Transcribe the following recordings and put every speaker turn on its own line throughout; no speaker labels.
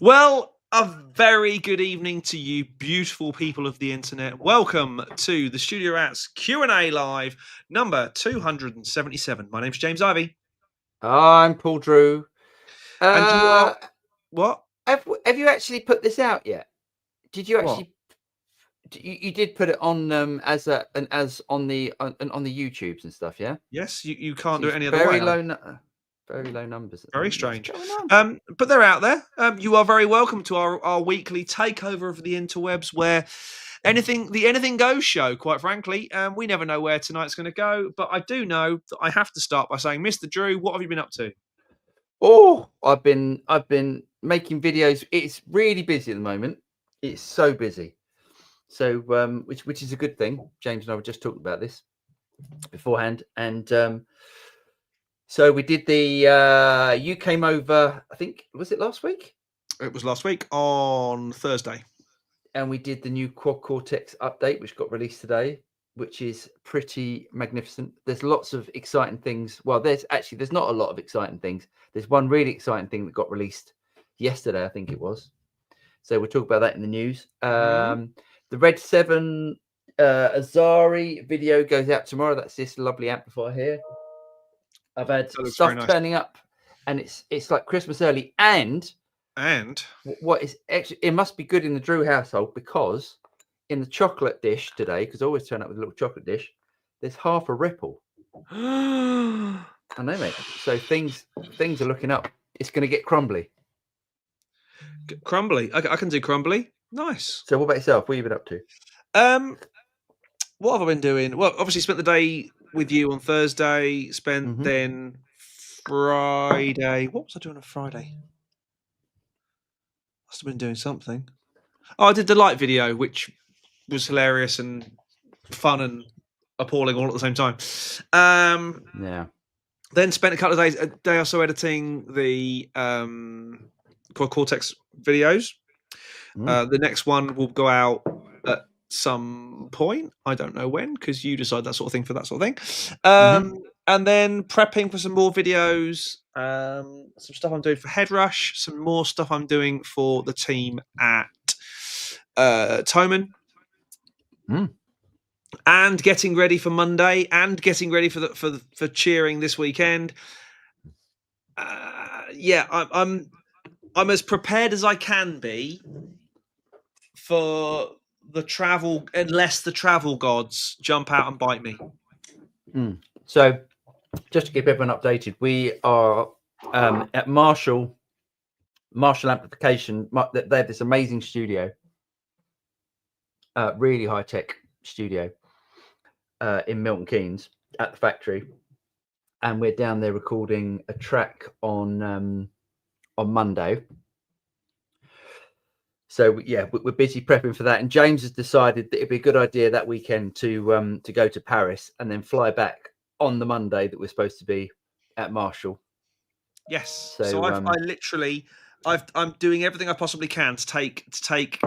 Well, a very good evening to you, beautiful people of the internet. Welcome to the Studio Rats Q&A Live, number 277. My name's James Ivy.
I'm Paul Drew.
And you are... What?
Have you actually put this out yet? Did you
What?
actually? You did put it on as on the YouTubes and stuff, yeah?
Yes, you can't do it
Seems
any other way.
very low numbers.
Very
What's
strange.
going on?
But they're out there. You are very welcome to our weekly takeover of the interwebs, where the anything goes show. Quite frankly, we never know where tonight's going to go. But I do know that I have to start by saying, Mr. Drew, what have you been up to?
Oh, I've been making videos. It's really busy at the moment. It's so busy. So which is a good thing. James and I were just talking about this beforehand, and so we did the you came over, I think, was it last week?
It was last week on Thursday.
And we did the new Quad Cortex update, which got released today, which is pretty magnificent. There's lots of exciting things. Well, there's not a lot of exciting things. There's one really exciting thing that got released yesterday, I think it was. So we'll talk about that in the news. The Red 7 Azari video goes out tomorrow. That's this lovely amplifier here. I've had stuff turning up, and it's like Christmas early. And what is actually, it must be good in the Drew household, because in the chocolate dish today, because I always turn up with a little chocolate dish, there's half a ripple. I know, mate. So things are looking up. It's going to get crumbly.
Crumbly. I can do crumbly. Nice.
So what about yourself? What have you been up to?
What have I been doing? Well, obviously spent the day with you on Thursday. Spent then Friday. What was I doing on Friday? Must have been doing something. Oh, I did the light video, which was hilarious and fun and appalling all at the same time.
Yeah.
Then spent a couple of days, a day or so, editing the Quad Cortex videos. The next one will go out at some point. I don't know when, because you decide that sort of thing for that sort of thing. And then prepping for some more videos, some stuff I'm doing for Head Rush, some more stuff I'm doing for the team at Toman. And getting ready for Monday, and getting ready for cheering this weekend. I'm as prepared as I can be for the travel, unless the travel gods jump out and bite me.
So, just to keep everyone updated, we are at Marshall Amplification. They have this amazing studio, really high tech studio in Milton Keynes at the factory, and we're down there recording a track on Monday. So yeah, we're busy prepping for that, and James has decided that it'd be a good idea that weekend to go to Paris and then fly back on the Monday that we're supposed to be at Marshall.
Yes. So I'm doing everything I possibly can to take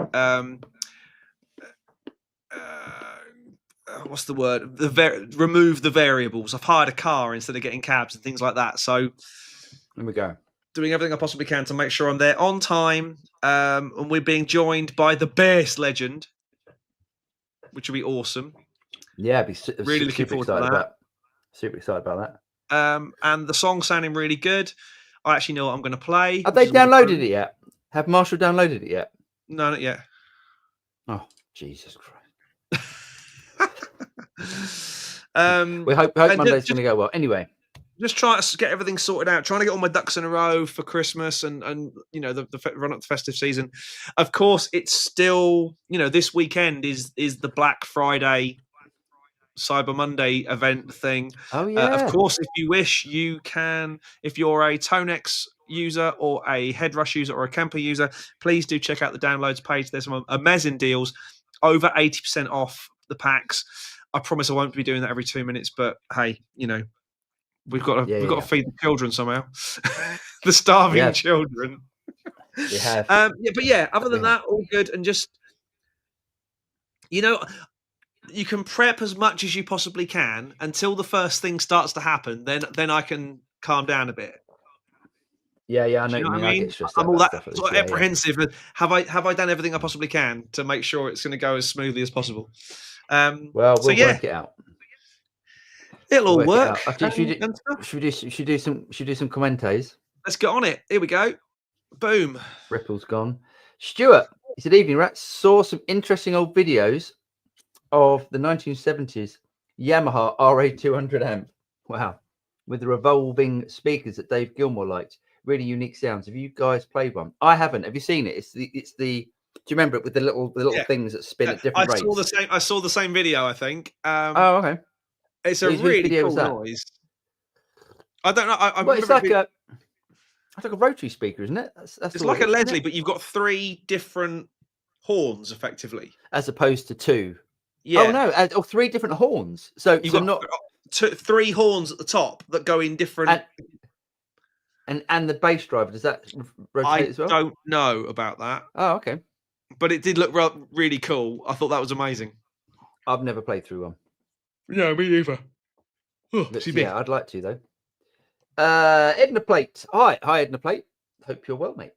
what's the word? Remove the variables. I've hired a car instead of getting cabs and things like that. So
there we go.
Doing everything I possibly can to make sure I'm there on time. And we're being joined by the bass legend, which will be awesome.
Yeah,
really looking forward to that.
Super excited about that.
And the song sounding really good. I actually know what I'm going to play.
Have they downloaded it yet? Have Marshall downloaded it yet?
No, not yet.
Oh, Jesus Christ.
We
hope Monday's going to go well. Anyway,
just trying to get everything sorted out, trying to get all my ducks in a row for Christmas and the run up to festive season. Of course, it's still, this weekend is the Black Friday Cyber Monday event thing.
Oh yeah.
Of course, if you wish, you can. If you're a Tonex user or a Head Rush user or a Kemper user, please do check out the downloads page. There's some amazing deals, over 80% off the packs. I promise I won't be doing that every 2 minutes, but hey, we've got to feed the children somehow, the starving children.
We have.
Other than that, all good, and just you can prep as much as you possibly can until the first thing starts to happen. Then I can calm down a bit.
Yeah, I know
Do you know
what you
what
mean.
I
I
mean?
get stressed
I'm
out
all
about
that
stuff like
sort
this.
of apprehensive. Have I done everything I possibly can to make sure it's going to go as smoothly as possible?
Well,
So
we'll
yeah,
work it out.
it'll all work.
Should we do some commentaries?
Let's get on it. Here we go. Boom.
Ripple's gone. Stuart, he said, "Evening, Rats. Saw some interesting old videos of the 1970s Yamaha RA200 amp. Wow, with the revolving speakers that Dave Gilmore liked. Really unique sounds. Have you guys played one? I haven't. Have you seen it? It's the. Do you remember it with the little
Yeah.
things that spin at different rates?
I saw the same video. I think.
Oh, okay.
It's a
Whose
really
video
cool
was that?
noise. I don't know. I
Well, it's
remember
like a rotary speaker, isn't it? That's
it's
all
like
it
a
is, isn't
Leslie,
it?
but you've got 3 different horns, effectively.
As opposed to 2.
Yeah.
Oh no! Or 3 different horns. So
You've
so
got
not
3 horns at the top that go in different.
And the bass driver, does that rotate as well?
I don't know about that.
Oh, okay.
But it did look really cool. I thought that was amazing.
I've never played through one.
No, me either. Oh,
yeah, I'd like to though. Edna Plate. Hi, Edna Plate. Hope you're well, mate.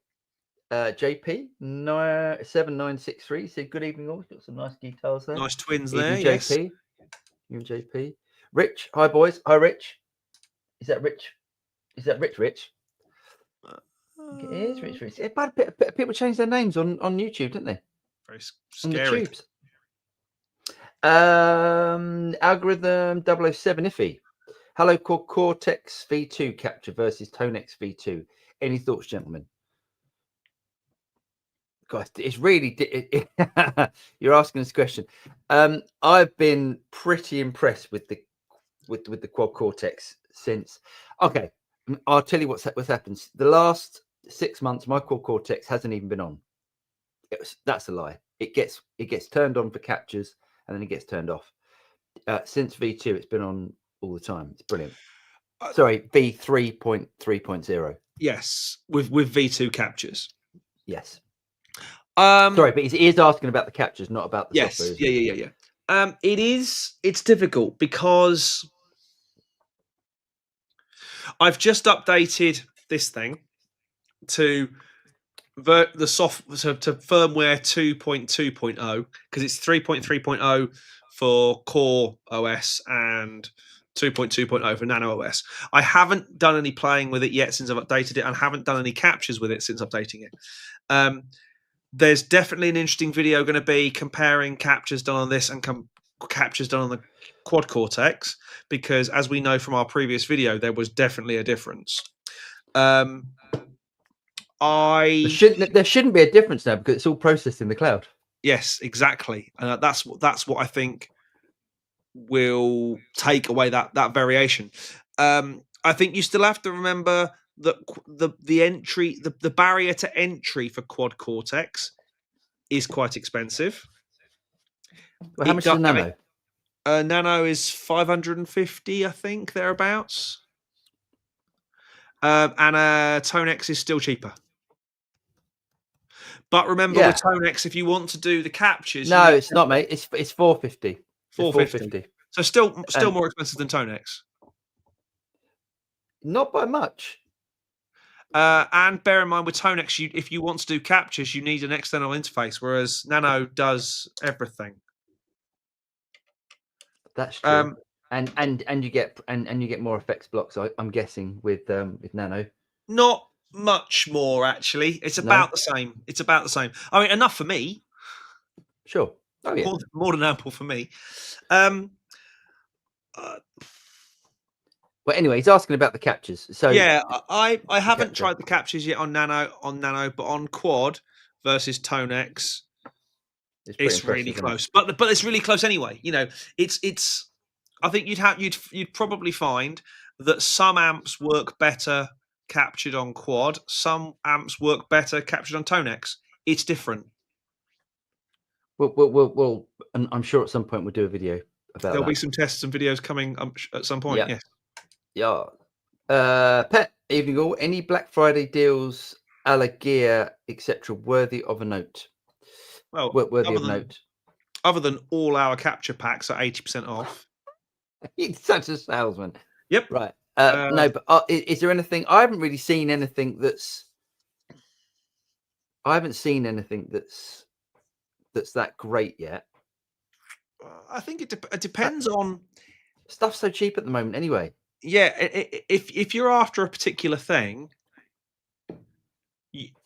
JP 7963 said good evening all. Got some nice guitars there.
Nice twins
Evening,
there.
JP.
Yes.
You and JP. Rich. Hi boys. Hi Rich. Is that Rich? Rich? It is Rich. People change their names on YouTube, didn't they?
Very scary.
On the tubes. Algorithm 007 iffy. Hello, Cortex V2 capture versus Tonex V2. Any thoughts, gentlemen? Guys, it's really you're asking this question. I've been pretty impressed with the Quad Cortex since. Okay, I'll tell you what's happened. The last 6 months, my Quad Cortex hasn't even been on. That's a lie. It gets turned on for captures and then it gets turned off. Since V2, it's been on all the time. It's brilliant. Sorry, V3.3.0.
Yes, with V2 captures.
Yes.
Sorry,
but he is asking about the captures, not about the software.
Yeah. It's difficult because I've just updated this thing to firmware 2.2.0 because it's 3.3.0 for Core OS and 2.2.0 for Nano OS. I haven't done any playing with it yet since I've updated it, and haven't done any captures with it since updating it. There's definitely an interesting video going to be comparing captures done on this and captures done on the Quad Cortex, because as we know from our previous video, there was definitely a difference. There
shouldn't be a difference now because it's all processed in the cloud.
Yes, exactly. That's what I think will take away that variation. I think you still have to remember that the barrier to entry for Quad Cortex is quite expensive.
Well, how much is a Nano?
Nano is 550, I think, thereabouts. And a Tonex is still cheaper. But remember, with Tonex, if you want to do the captures,
no, it's not, mate. It's 450.
450. So still more expensive than Tonex.
Not by much.
And bear in mind, with Tonex, if you want to do captures, you need an external interface, whereas Nano does everything.
That's true. And you get more effects blocks, I'm guessing, with Nano.
Not much more, actually. It's about the same. It's about the same. I mean, enough for me.
Sure. Oh yeah.
More than ample for me.
Well, anyway, he's asking about the captures. So
yeah, I haven't tried the captures yet on Nano, but on Quad versus Tonex, it's really close. But it's really close anyway. You know, it's. I think you'd probably find that some amps work better captured on Quad, some amps work better captured on Tonex. It's different.
Well, and I'm sure at some point we'll do a video about
There'll be some tests and videos coming at some point.
Yeah. Pet, evening all. Any Black Friday deals, a la gear, etc., worthy of a note?
Well,
worthy of note.
Other than all our capture packs are 80% off.
He's such a salesman.
Yep.
Right. No, but is there anything? I haven't really seen anything that's. I haven't seen anything that's that great yet.
I think it depends on.
Stuff's so cheap at the moment, anyway.
Yeah, if you're after a particular thing,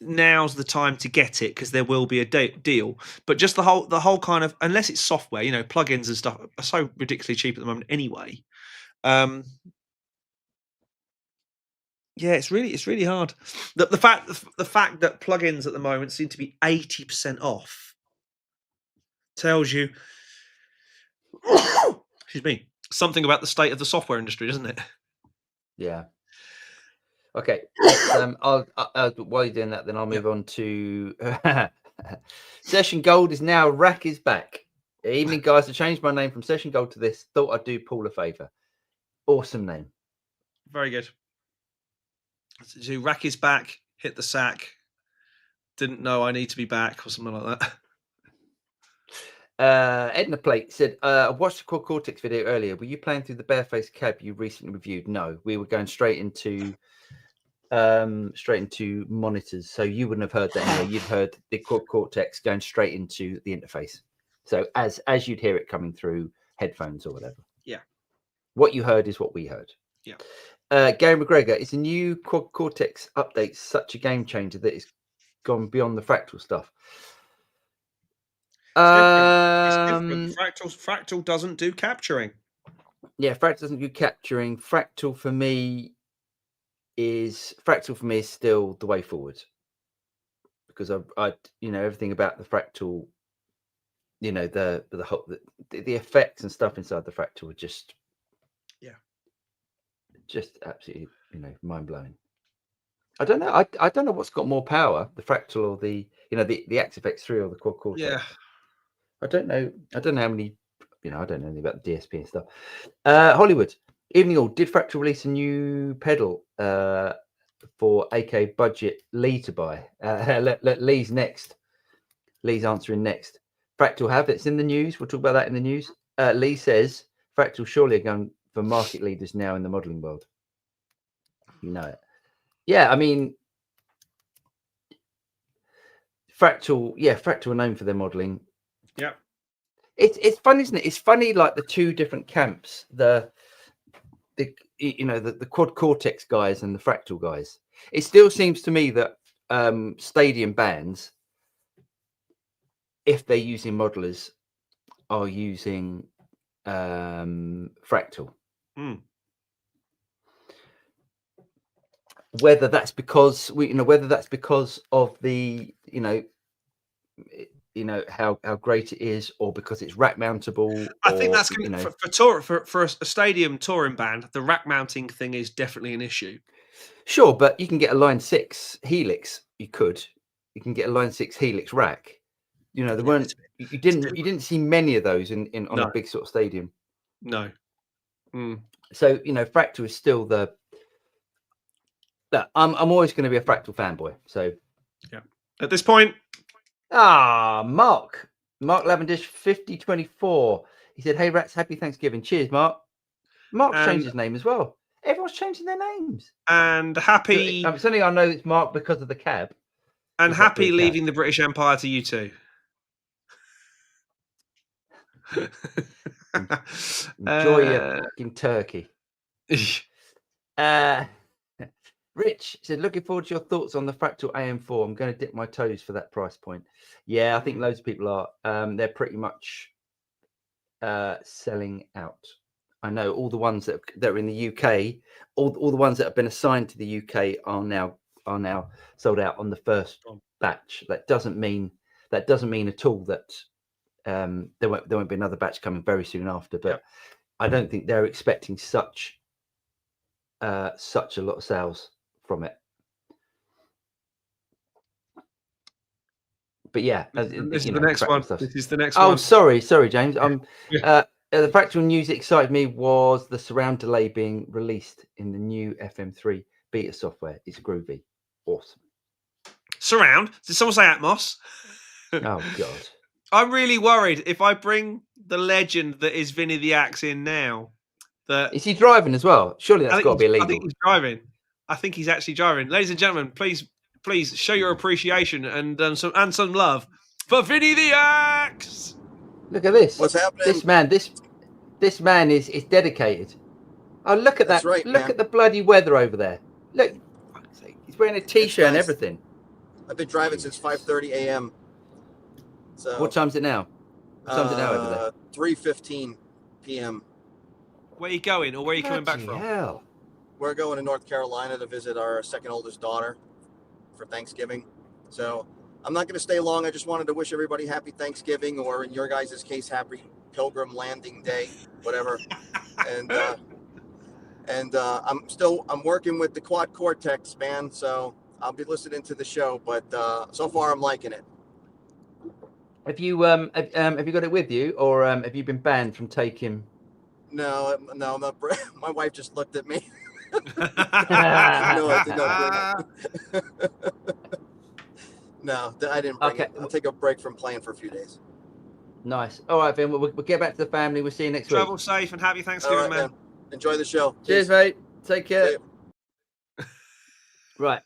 now's the time to get it because there will be a deal. But just the whole kind of, unless it's software, plugins and stuff are so ridiculously cheap at the moment anyway. Yeah, it's really hard. The fact that plugins at the moment seem to be 80% off tells you, excuse me, something about the state of the software industry, doesn't it?
Yeah. Okay. I'll while you're doing that, then I'll move on to Session Gold is now Rack is back. Evening, guys. I changed my name from Session Gold to this. Thought I'd do Paul a favor. Awesome name.
Very good. So Rack is back. Hit the sack. Didn't know I need to be back or something like
that. Edna Plate said, I watched the Quad Cortex video earlier. Were you playing through the barefaced cab you recently reviewed? No, we were going straight into monitors, so you wouldn't have heard that anyway. You'd heard the Quad Cortex going straight into the interface, so as you'd hear it coming through headphones or whatever.
Yeah,
what you heard is what we heard.
Yeah.
Gary McGregor, is a new Quad Cortex update such a game changer that it's gone beyond the Fractal stuff?
It's Fractal doesn't do capturing.
Yeah, Fractal doesn't do capturing. Fractal for me is still the way forward, because I everything about the Fractal, the effects and stuff inside the Fractal are just absolutely mind blowing. I don't know. I don't know what's got more power, the Fractal or the the X-Effects 3 or the Quad Cortex.
Yeah,
I don't know how many. I don't know anything about the DSP and stuff. Hollywood, evening all. Did Fractal release a new pedal for AK budget Lee to buy? Let Lee's next. Lee's answering next. Fractal have, it's in the news. We'll talk about that in the news. Lee says Fractal surely are going for market leaders now in the modeling world. You know it. Yeah, I mean, Fractal are known for their modeling.
Yeah.
It's fun, isn't it? It's funny, like the two different camps, the Quad Cortex guys and the Fractal guys. It still seems to me that stadium bands, if they're using modelers, are using Fractal. Whether that's because of the how great it is, or because it's rack mountable.
I think that's for a stadium touring band, the rack mounting thing is definitely an issue.
Sure, but you can get a Line 6 Helix. You can get a Line 6 Helix rack. There weren't. You didn't see many of those on a big sort of stadium.
No.
So Fractal is still the. I'm always going to be a Fractal fanboy. So
yeah. At this point.
Mark Lavendish 5024. He said, "Hey rats, happy Thanksgiving." Cheers, Mark. Mark's changed his name as well. Everyone's changing their names.
And happy.
Certainly, I know it's Mark because of the cab.
And happy leaving the British Empire to you too.
Enjoy your fucking turkey. Rich said, "Looking forward to your thoughts on the Fractal AM4. I'm going to dip my toes for that price point." Yeah, I think loads of people are. They're pretty much selling out. I know all the ones that are in the UK, all the ones that have been assigned to the UK are now sold out on the first batch. That doesn't mean at all that there won't be another batch coming very soon after. But I don't think they're expecting such a lot of sales from it. But yeah,
this is the next one. This is the next
one.
Oh,
sorry, James. The Fractal news that excited me was the surround delay being released in the new FM3 beta software. It's groovy, awesome.
Surround? Did someone say Atmos?
Oh God!
I'm really worried if I bring the legend that is Vinny the Axe in now. that
Is he driving as well? Surely that's got to be
I
illegal.
think he's driving. I think he's actually driving. Ladies and gentlemen, please show your appreciation and some love for Vinny the Axe.
Look at this.
What's happening?
This man is dedicated. Oh, look at
That's
that!
right,
Look
man.
at the bloody weather over there. Look, for fuck's sake, he's wearing a t-shirt and
nice.
everything.
I've been driving since 5:30 a.m. So
What time's it now? What time's it now over there?
3:15 p.m.
Where are you going, or where are you coming back
Bloody
from?
hell.
We're going to North Carolina to visit our second oldest daughter for Thanksgiving. So I'm not going to stay long. I just wanted to wish everybody happy Thanksgiving, or in your guys' case, happy Pilgrim Landing Day, whatever. and I'm working with the Quad Cortex, man. So I'll be listening to the show, but so far I'm liking it.
Have you got it with you, or have you been banned from taking?
No, my wife just looked at me. No, I did not bring it. No, I didn't bring it. I'll take a break from playing for a few days.
Nice. All right, Vin. We'll get back to the family. We'll see you next week.
Travel safe and happy Thanksgiving,
All right, man. Enjoy the show.
Cheers, mate. Take care. Right.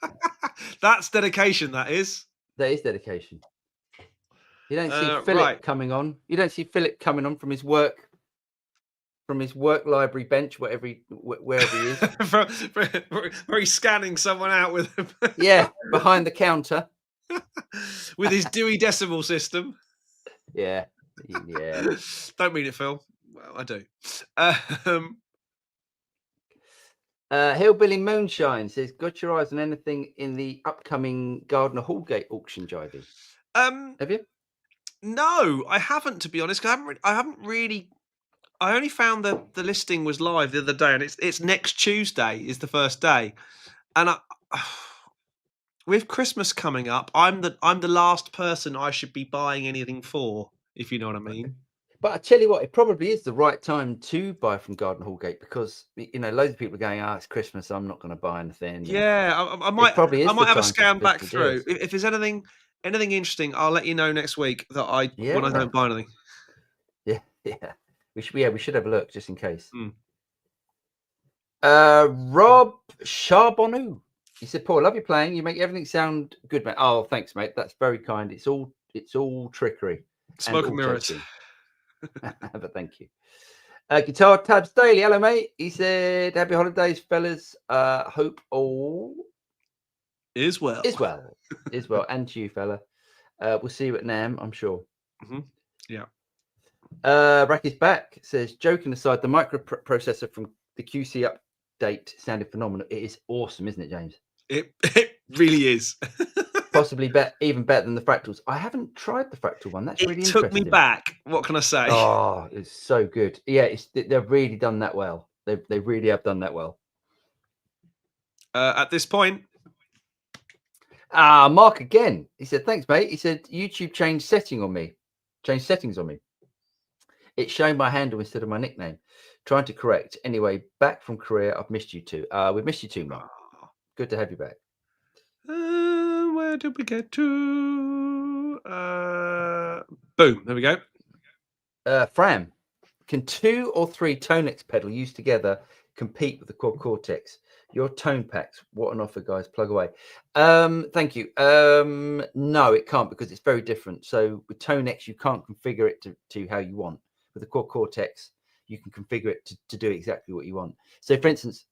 That's dedication, that is.
That is dedication. You don't see Philip coming on. You don't see Philip coming on from his work library bench, wherever he is.
where he's scanning someone out with
yeah, behind the counter.
with his Dewey Decimal System.
Yeah.
Don't mean it, Phil. Well, I do.
Hillbilly Moonshine says, "Got your eyes on anything in the upcoming Gardner Hallgate auction, Jivey?" Have you?
No, I haven't. To be honest, I haven't really. I only found that the listing was live the other day, and it's next Tuesday is the first day, and with Christmas coming up, I'm the last person I should be buying anything for, if you know what I mean.
But I tell you what, it probably is the right time to buy from Gardner Hallgate, because loads of people are going, "It's Christmas, I'm not going to buy anything."
Yeah, I might have a scan back through.
Deals.
If there's anything interesting, I'll let you know next week when I don't buy anything.
Yeah. We should have a look just in case. Rob Charbonneau. He said, "Paul, love you playing. You make everything sound good, mate." Oh, thanks, mate. That's very kind. It's all trickery.
Smoke and mirrors.
But thank you. Guitar Tabs Daily. Hello, mate. He said, "Happy holidays, fellas. Hope all
is well.
And to you, fella. We'll see you at NAMM, I'm sure."
Yeah.
Racky's back. Says, "Joking aside, the microprocessor from the QC update sounded phenomenal." It is awesome, isn't it, James?
It really is.
Possibly even better than the Fractals. I haven't tried the Fractal one. That's really interesting.
It took me back. What can I say?
Oh, it's so good. Yeah, they've really done that well. They really have done that well.
At this point.
Mark again. He said, "Thanks, mate." He said, "YouTube changed settings on me. It's showing my handle instead of my nickname. Trying to correct. Anyway, back from Korea. I've missed you too." We've missed you too, Mark. Good to have you back.
Where did we get to? Boom. There we go.
Fram, can 2 or 3 Tonex pedal used together compete with the Quad Cortex? Your tone packs. What an offer, guys. Plug away. Thank you. No, it can't, because it's very different. So with Tonex, you can't configure it to how you want. With the Quad Cortex, you can configure it to do exactly what you want. So, for instance,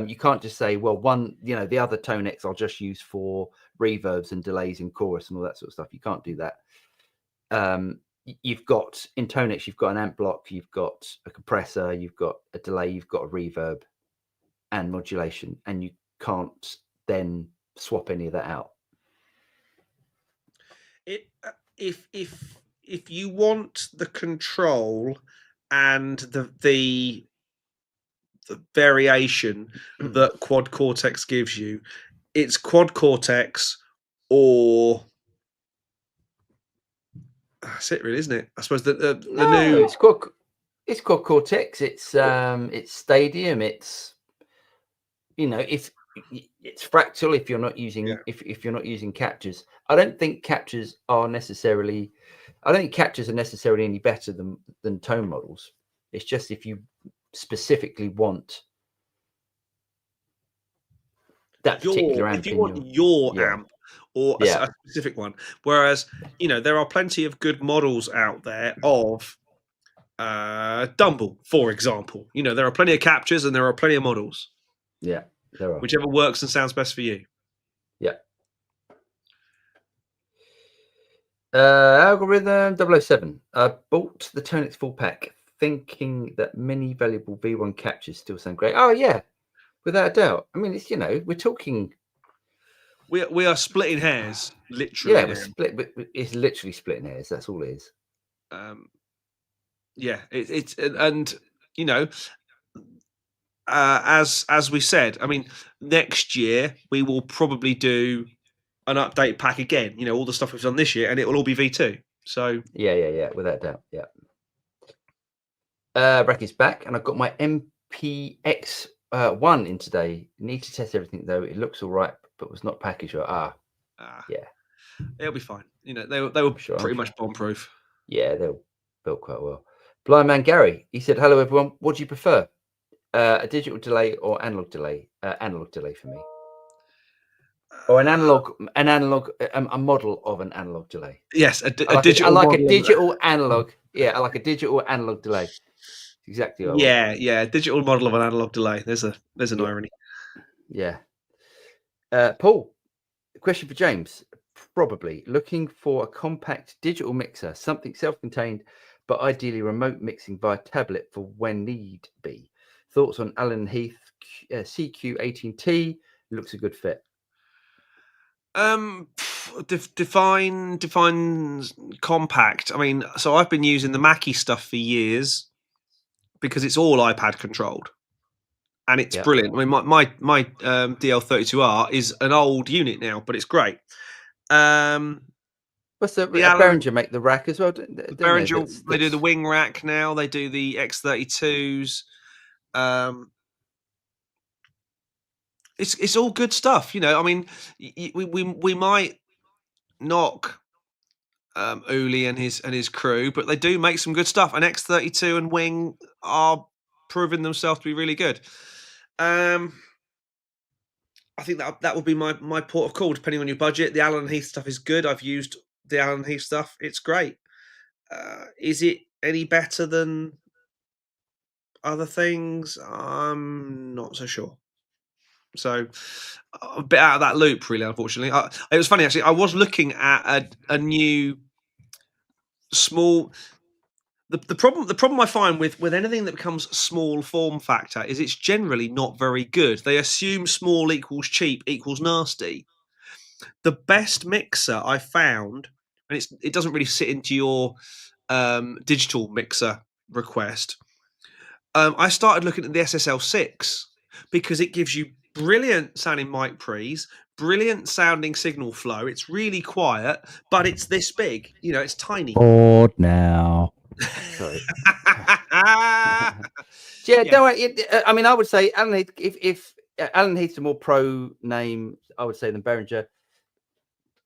you can't just say, well, the other Tonex I'll just use for reverbs and delays in chorus and all that sort of stuff. You can't do that. You've got in Tonex, you've got an amp block, you've got a compressor, you've got a delay, you've got a reverb and modulation, and you can't then swap any of that out.
If you want the control and the variation that Quad Cortex gives you, it's Quad Cortex or that's it, really, isn't it? I suppose the new
it's Quad Cortex. It's Stadium. It's it's Fractal if you're not using if you're not using captures. I don't think captures are necessarily any better than tone models. It's just if you specifically want that particular amp.
If you want your
Yeah.
amp or a specific one, whereas there are plenty of good models out there of Dumble, for example. There are plenty of captures and there are plenty of models.
Yeah, there are.
Whichever works and sounds best for you.
Yeah. Algorithm 007. I bought the Tonix full pack thinking that many valuable V1 captures still sound great. Oh yeah, without a doubt. I mean, it's we're talking.
We are splitting hairs, literally.
Yeah, we're split. It's literally splitting hairs. That's all it is.
Yeah, it's and as we said, I mean, next year we will probably do an update pack again. All the stuff we've done this year, and it will all be V2. So
yeah, without a doubt. Yeah. Bracky's back, and I've got my MPX 1 in today. Need to test everything though. It looks all right, but was not packaged right. Yeah,
it'll be fine. They were pretty much bomb-proof.
Yeah, they were built quite well. Blind Man Gary, he said, "Hello everyone. What do you prefer, a digital delay or analog delay? Analog delay for me, or a model of an analog delay.
Yes,
I like a digital analog. Yeah, I like a digital analog delay. Exactly.
Yeah, digital model of an analog delay. There's an irony.
Yeah. Paul, question for James. Probably looking for a compact digital mixer, something self-contained, but ideally remote mixing via tablet for when need be. Thoughts on Allen Heath CQ18T? Looks a good fit.
Define compact. I mean, so I've been using the Mackie stuff for years because it's all iPad controlled, and it's brilliant. I mean, my DL32R is an old unit now, but it's great.
What's the Behringer make the rack as well?
Behringer, they do the wing rack now. They do the X32s. It's all good stuff. I mean, we might knock Uli and his crew, but they do make some good stuff. And X32 and Wing are proving themselves to be really good. I think that would be my port of call, depending on your budget. The Allen Heath stuff is good. I've used the Allen Heath stuff. It's great. Is it any better than other things? I'm not so sure. So a bit out of that loop, really, unfortunately. It was funny, actually. I was looking at a new small... The problem I find with anything that becomes small form factor is it's generally not very good. They assume small equals cheap equals nasty. The best mixer I found, and it doesn't really sit into your digital mixer request. I started looking at the SSL6 because it gives you brilliant sounding mic pre's, brilliant sounding signal flow. It's really quiet, but it's this big. It's tiny.
Bored now. Sorry. Don't worry. I mean, I would say Allen Heath. If Allen Heath's a more pro name, I would say, than Behringer.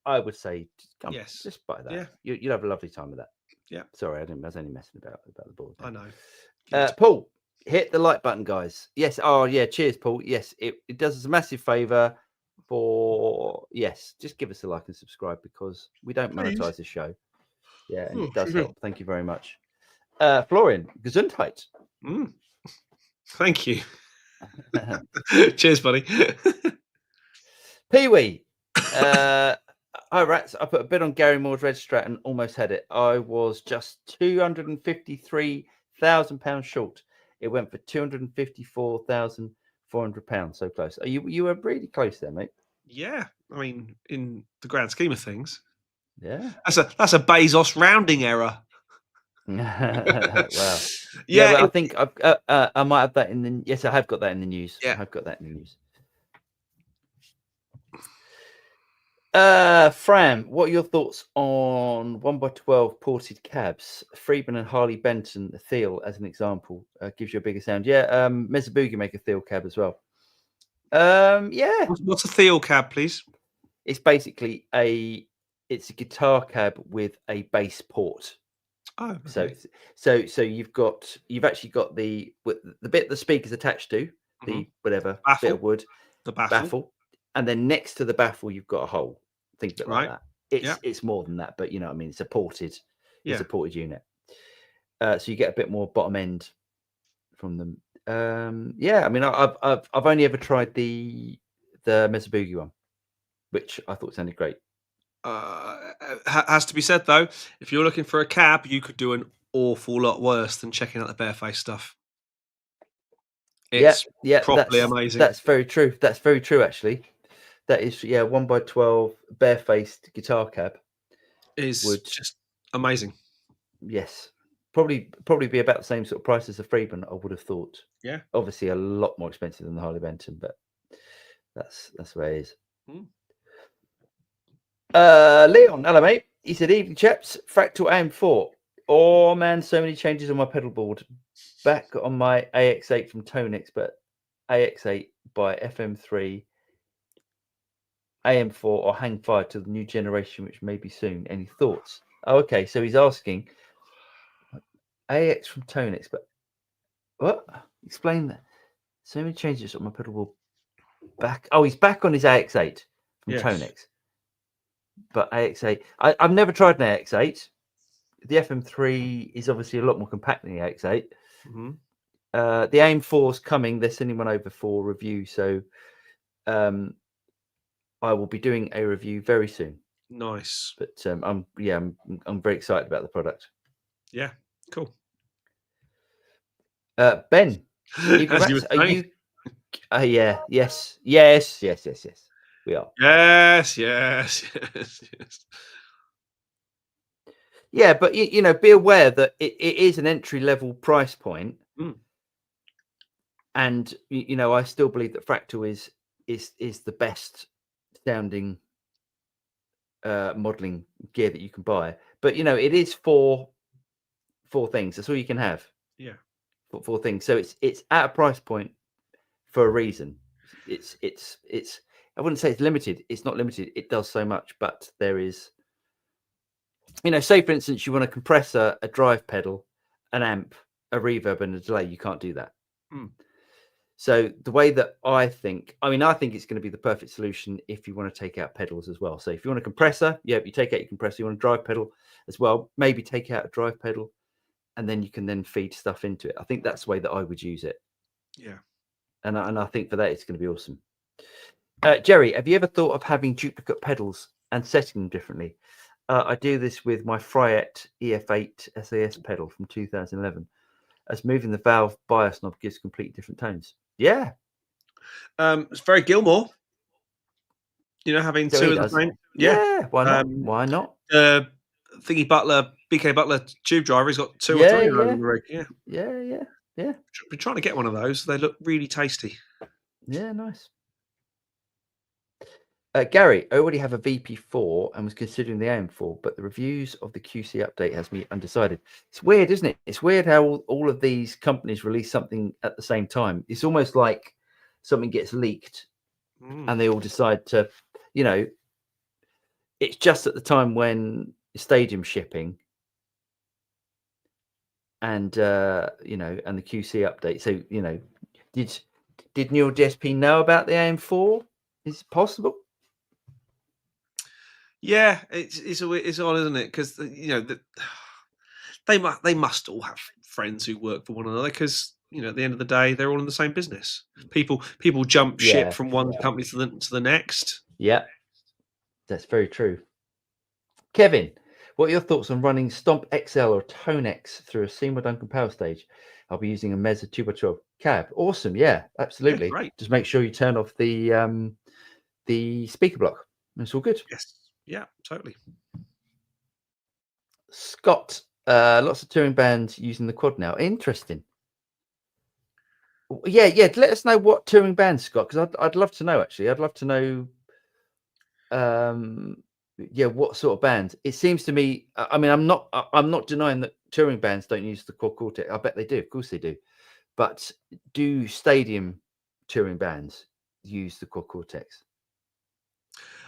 I would say, just buy that. Yeah. You'll have a lovely time with that.
Yeah.
Sorry, I was only messing about the board.
I know.
Paul, hit the like button, guys. Yes. Oh, yeah. Cheers, Paul. Yes, it does us a massive favor. Just give us a like and subscribe because we don't monetize the show. Yeah, and it does help. Thank you very much. Florian, Gesundheit.
Thank you. Cheers, buddy.
Pee-wee. Hi, Rats. I put a bid on Gary Moore's Red Strat and almost had it. I was just £253,000 short. It went for £254,400. So close. You were really close there, mate.
Yeah, I mean, in the grand scheme of things.
Yeah,
that's a Bezos rounding error.
Wow. Yeah, I think I might have that in the. Yes, I have got that in the news.
Yeah,
I have got that in the news. Fran, what are your thoughts on 1x12 ported cabs? Friedman and Harley Benton, Thiel as an example, gives you a bigger sound. Yeah, Mezzaboogie make a Thiel cab as well. Yeah.
What's a Thiel cab, please?
It's basically it's a guitar cab with a bass port.
Oh,
So
okay.
so you've actually got the bit the speaker's attached to, the whatever bit
Baffle.
of wood,
The baffle.
and then next to the baffle you've got a hole. Think of it like
Right.
that.
Yeah.
It's more than that, but you know what I mean. It's a ported unit. So you get a bit more bottom end from them. Yeah, I mean, I've only ever tried the Mesobugi one, which I thought sounded great.
Has to be said though, if you're looking for a cab, you could do an awful lot worse than checking out the bareface stuff. It's properly amazing.
That's very true. That's very true, actually. That is 1x12 barefaced guitar cab
Is just amazing.
Yes, probably be about the same sort of price as the Freeman, I would have thought.
Yeah.
Obviously a lot more expensive than the Harley Benton, but that's where it is. Leon, hello mate. He said, evening chaps, Fractal AM4. Oh man, so many changes on my pedal board. Back on my AX8 from Tonix, but AX8 by FM3, AM4 or hang fire to the new generation, which may be soon. Any thoughts? Oh, okay, so he's asking AX from Tonix, but what? Explain that. So many changes on my pedal board. Back. Oh, he's back on his AX8 from Tonix. But AX8, I've never tried an AX8. The FM3 is obviously a lot more compact than the AX8. The AM4 is coming. They're sending one over for review, so I will be doing a review very soon.
Nice.
But I'm very excited about the product.
Yeah, cool.
Ben,
as you were
are you? Yes. We are.
Yes.
Yeah, but you know, be aware that it is an entry level price point, and you know, I still believe that Fractal is the best sounding modeling gear that you can buy. But you know, it is four things. That's all you can have.
Yeah,
four things. So it's at a price point for a reason. It's I wouldn't say it's limited. It's not limited. It does so much, but there is. You know, say for instance, you want a compressor, a drive pedal, an amp, a reverb, and a delay. You can't do that. So the way that I think it's going to be the perfect solution if you want to take out pedals as well. So if you want a compressor, you take out your compressor. You want a drive pedal as well, maybe take out a drive pedal, and then you can then feed stuff into it. I think that's the way that I would use it.
Yeah.
And I think for that, it's going to be awesome. Jerry, have you ever thought of having duplicate pedals and setting them differently? I do this with my Fryette EF8 SAS pedal from 2011, as moving the valve bias knob gives completely different tones. Yeah.
It's very Gilmore. You know, having
so
two of the same. Yeah.
Why not? Why not?
BK Butler tube driver. He's got two or three of those in the rig.
Yeah.
Been trying to get one of those. They look really tasty.
Yeah, nice. Gary, I already have a VP4 and was considering the AM4, but the reviews of the QC update has me undecided. It's weird, isn't it? It's weird how all of these companies release something at the same time. It's almost like something gets leaked and they all decide to, you know, it's just at the time when Stadium shipping and, you know, and the QC update. So, you know, did Neil DSP know about the AM4? Is it possible?
Yeah, it's odd, isn't it? Because you know they must all have friends who work for one another. Because you know, at the end of the day, they're all in the same business. People jump ship from one company to the next.
Yeah, that's very true. Kevin, what are your thoughts on running Stomp XL or Tonex through a Seymour Duncan power stage? I'll be using a Mesa 2x12 cab. Awesome, yeah, absolutely.
Yeah, great.
Just make sure you turn off the speaker block. It's all good.
Yes. Yeah, totally.
Scott, lots of touring bands using the quad now. Interesting. Yeah. Let us know what touring bands, Scott, because I'd love to know. Actually, I'd love to know. What sort of bands? It seems to me. I mean, I'm not denying that touring bands don't use the quad cortex. I bet they do. Of course they do. But do stadium touring bands use the quad cortex?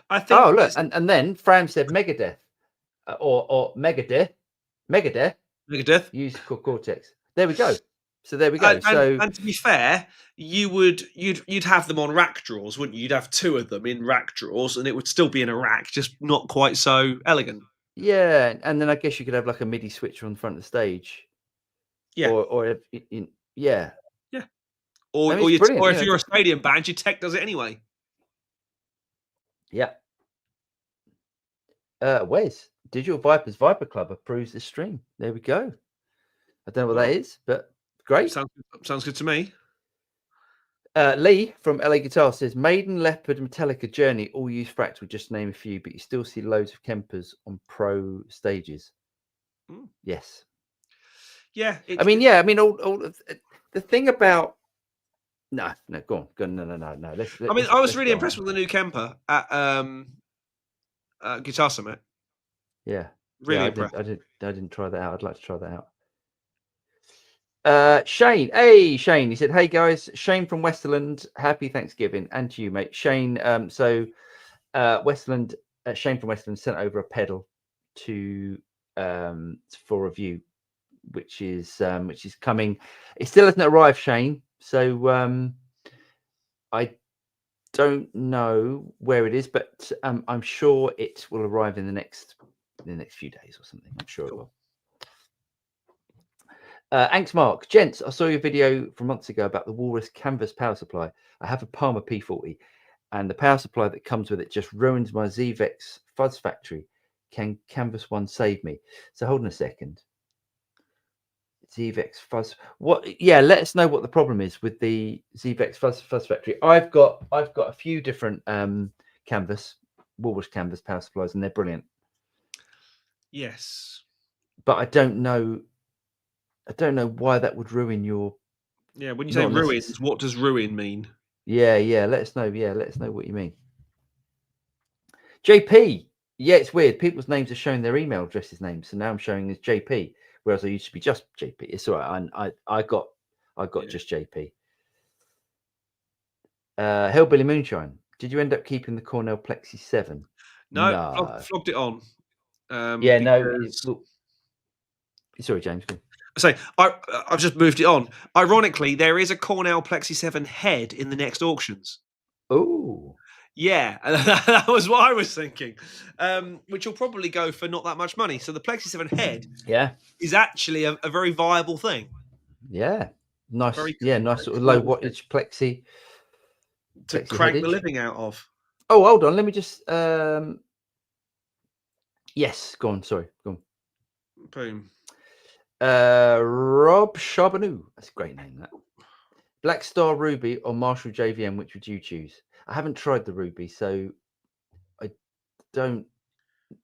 I think.
Oh, look, and then Fram said Megadeth or Megadeth.
Megadeth.
use Quad Cortex. There we go. So there we go.
And to be fair, you'd have them on rack drawers, wouldn't you? You'd have 2 of them in rack drawers, and it would still be in a rack, just not quite so elegant.
Yeah, and then I guess you could have like a MIDI switcher on the front of the stage.
Yeah.
Or yeah.
Yeah.
I mean,
Or if
you
you're a stadium band, your tech does it anyway.
Yeah. Wes, Digital Vipers Viper Club approves the stream. There we go. I don't know what that is, but great.
Sounds good to me.
Lee from LA Guitar says Maiden, Leopard, Metallica, Journey all use Fractal, just to name a few, but you still see loads of Kempers on pro stages. Yes.
Yeah.
I mean, all of, the thing about no, go on. No.
I was really impressed with the new Kemper at Guitar Summit.
Yeah.
Really impressed.
I didn't try that out. I'd like to try that out. Shane. Hey, Shane. He said, hey, guys. Shane from Westerland. Happy Thanksgiving. And to you, mate. Shane, Westerland, Shane from Westerland sent over a pedal to for review, which is coming. It still hasn't arrived, Shane. So I don't know where it is, but I'm sure it will arrive in the next few days or something. I'm sure it will. Anx Mark, gents, I saw your video from months ago about the Walrus canvas power supply. I have a Palmer P40, and the power supply that comes with it just ruins my ZVEX Fuzz Factory. Can Canvas One save me? So hold on a second. ZVEX Fuzz. What? Yeah, let us know what the problem is with the ZVEX Fuzz Factory. I've got a few different Walrus canvas power supplies, and they're brilliant.
Yes,
but I don't know why that would ruin your.
Yeah, when you say ruins, what does ruin mean?
Yeah. Let us know. Yeah, let us know what you mean. JP. Yeah, it's weird. People's names are showing their email addresses names, so now I'm showing as JP, whereas I used to be just JP. It's all right. I got just JP. Hillbilly Moonshine. Did you end up keeping the Cornell Plexi 7?
No. Flogged it on.
Sorry, James.
So I've just moved it on. Ironically, there is a Cornell Plexi 7 head in the next auctions.
Oh.
Yeah, that was what I was thinking, which will probably go for not that much money. So the Plexi 7 head is actually a very viable thing.
Yeah. Nice. Nice sort of low wattage Plexi.
To crank the living out of.
Oh, hold on. Let me just... Yes, go on. Sorry. Go on.
Boom.
Rob Charbonneau. That's a great name, that. Black Star Ruby or Marshall JVM, which would you choose? I haven't tried the Ruby, so I don't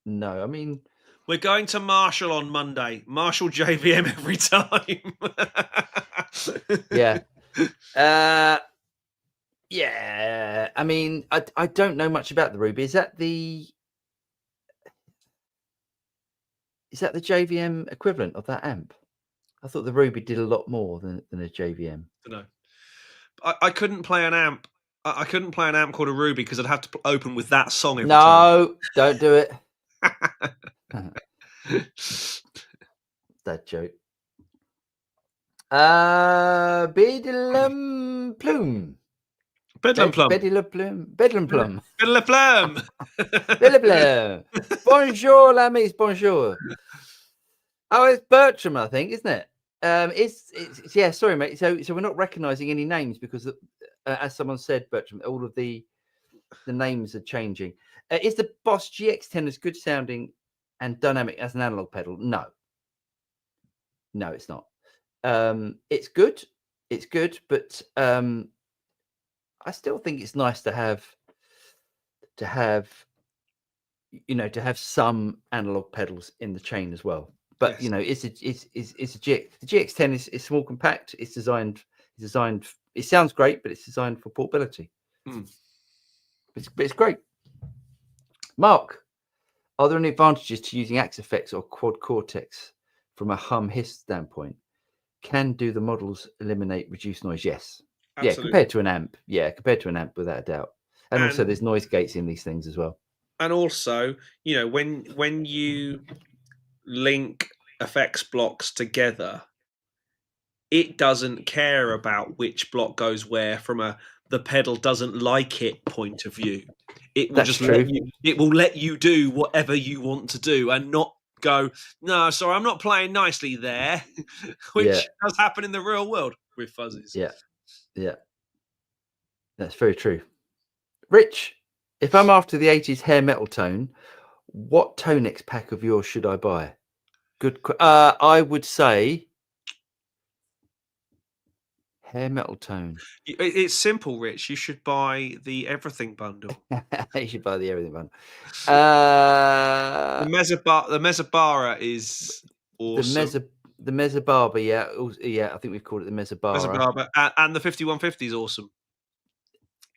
know. I mean,
we're going to Marshall on Monday. Marshall JVM every time.
Yeah. Yeah. I mean, I don't know much about the Ruby. Is that the JVM equivalent of that amp? I thought the Ruby did a lot more than a JVM.
No. I couldn't play an amp. I couldn't play an amp called a Ruby because I'd have to open with that song every time.
No, don't do it. That joke. Bedlam Plume.
Bedlam Plum.
Bedlam Plume. Bedlam Plum.
Bedlam Plum.
Bedlam Plum. Bonjour, l'ami. Bonjour. Oh, it's Bertram, I think, isn't it? It's yeah. Sorry, mate. So we're not recognizing any names because, as someone said, Bertram, all of the names are changing. Is the Boss GX10 as good sounding and dynamic as an analog pedal? No, it's not. It's good, but I still think it's nice to have some analog pedals in the chain as well. But yes. The GX10 is small, compact. It's designed. It sounds great, but it's designed for portability. It's great. Mark, are there any advantages to using Axe-Fx or Quad Cortex from a hum hiss standpoint? Can do the models eliminate reduced noise? Yes. Absolutely. Yeah, compared to an amp. Yeah, compared to an amp, without a doubt. And also, there's noise gates in these things as well.
And also, when you link effects blocks together, it doesn't care about which block goes where from the pedal doesn't like it point of view. It will
That's
just
true.
it will let you do whatever you want to do and not go, no, sorry, I'm not playing nicely there, which does happen in the real world with fuzzies.
Yeah. That's very true. Rich, if I'm after the 80s hair metal tone, what Tonex pack of yours should I buy? Good. I would say hair metal tone.
It's simple, Rich. You should buy the everything bundle.
You should buy the everything bundle.
The Mezzabara is awesome.
The Mezzababa, yeah, I think we've called it the Mezzabara.
And the 5150 is awesome.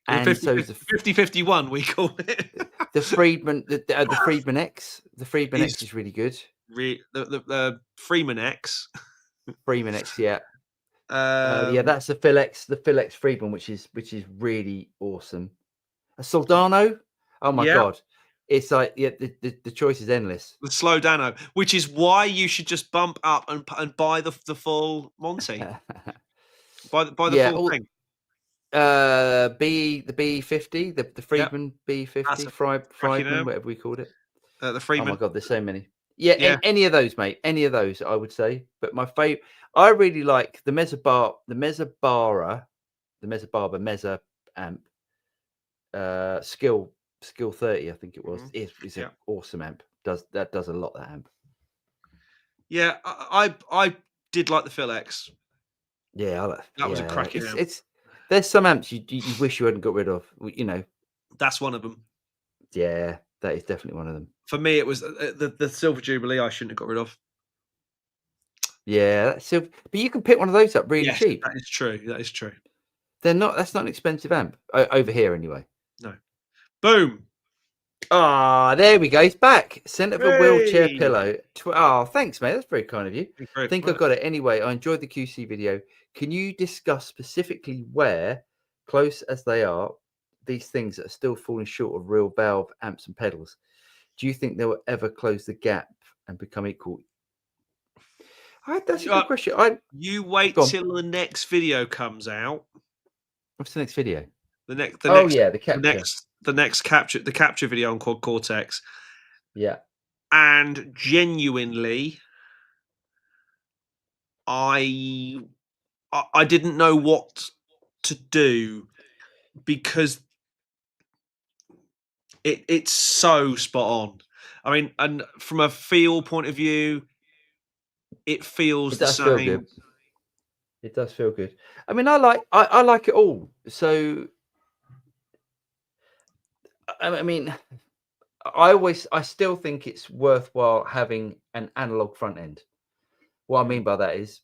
And
5051 we call it.
The Friedman, the Friedman X. The Friedman X is really good.
The Freeman X.
Freeman X, yeah. That's the Phil X Friedman, which is really awesome. A Soldano, oh my god, it's like the choice is endless.
The Slow Dano, which is why you should just bump up and buy the full Monty. buy the full thing.
The B50, the Friedman B50, Friedman, whatever we called it.
The Freeman.
Oh my god, there's so many. Yeah. Any of those, mate. Any of those, I would say. But my favorite, I really like the Mezzabara Mezza amp. Skill 30, I think it was. It's an awesome amp. Does a lot, that amp.
Yeah, I did like the Phil X.
Yeah,
that was a cracking amp.
There's some amps you wish you hadn't got rid of.
That's one of them.
Yeah, that is definitely one of them.
For me, it was the Silver Jubilee. I shouldn't have got rid of.
Yeah, but you can pick one of those up really cheap.
That is true. That is true.
That's not an expensive amp over here anyway.
No. Boom.
There we go. He's back. Sent up a wheelchair pillow. Thanks, mate. That's very kind of you. I think I've got it. Anyway, I enjoyed the QC video. Can you discuss specifically where, close as they are, these things that are still falling short of real valve amps and pedals, do you think they will ever close the gap and become equal? That's a good question.
You wait till the next video comes out.
What's the next video?
The capture video on Quad Cortex.
Yeah.
And genuinely, I didn't know what to do because it's so spot on. I mean, and from a feel point of view, it feels the same.
Feel good. It does feel good. I mean, I like it all. So, I mean, I still think it's worthwhile having an analog front end. What I mean by that is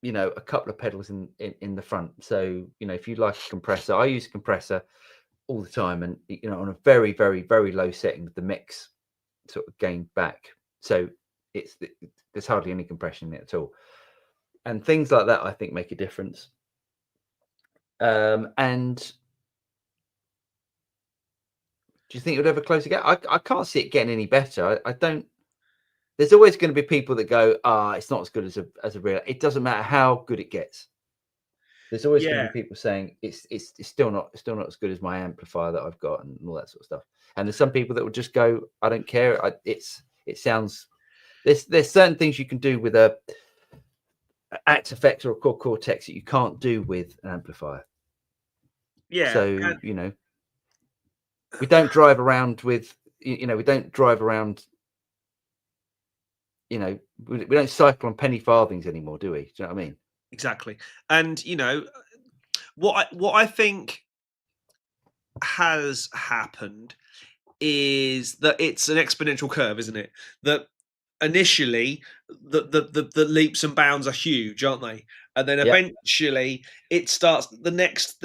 a couple of pedals in the front. So, if you like a compressor, I use a compressor all the time, and on a very, very, very low setting, the mix sort of gained back. So there's hardly any compression in it at all. And things like that, I think, make a difference. And do you think it would ever close the gap? I can't see it getting any better. I don't. There's always going to be people that go, it's not as good as a real. It doesn't matter how good it gets. There's always going to be people saying it's still not as good as my amplifier that I've got and all that sort of stuff. And there's some people that will just go, I don't care. It sounds. There's certain things you can do with a Act Effects or a Quad Cortex that you can't do with an amplifier.
Yeah.
So we don't drive around with we don't drive around. We don't cycle on penny farthings anymore, do we? Do you know what I mean?
Exactly. And what I think has happened is that it's an exponential curve, isn't it? That initially the leaps and bounds are huge, aren't they? And then eventually it starts. The next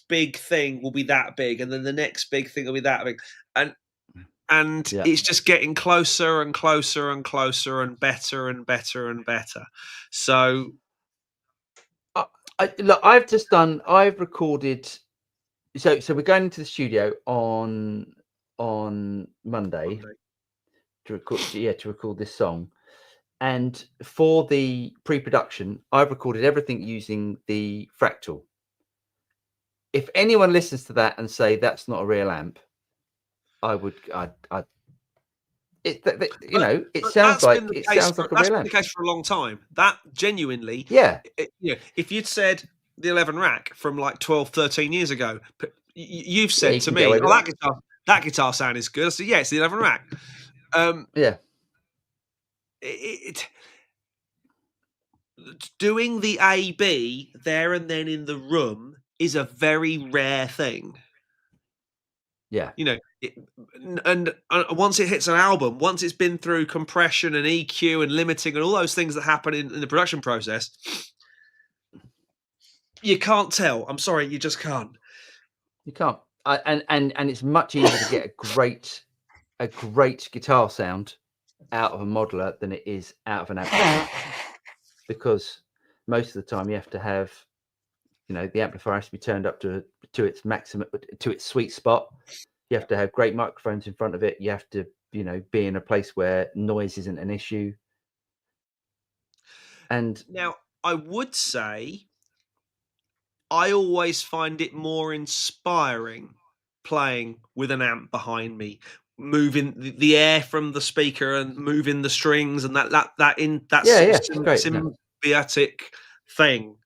big thing will be that big, and then the next big thing will be that big, and it's just getting closer and closer and closer and better and better and better. So,
I've recorded. So we're going into the studio on Monday to record this song, And for the pre-production, I've recorded everything using the Fractal. If anyone listens to that and say that's not a real amp, I'd you know, it sounds like
a
real
been
amp.
the case for a long time. That genuinely,
Yeah.
You know, if you'd said the 11 rack from like 12, 13 years ago, you've said to me, "Oh, that guitar sound is good." I said, "Yeah, it's the 11 rack."
Yeah.
Doing the A/B there and then in the room is a very rare thing.
Yeah.
You know, and once it hits an album, once it's been through compression and EQ and limiting and all those things that happen in the production process, you can't tell. I'm sorry, you just can't.
You can't. And it's much easier to get a great guitar sound out of a modeler than it is out of an amplifier, because most of the time you have to have, you know, the amplifier has to be turned up to its maximum, to its sweet spot. You have to have great microphones in front of it. You have to, you know, be in a place where noise isn't an issue. And
now, I would say I always find it more inspiring playing with an amp behind me, moving the air from the speaker and moving the strings and that sort of symbiotic thing.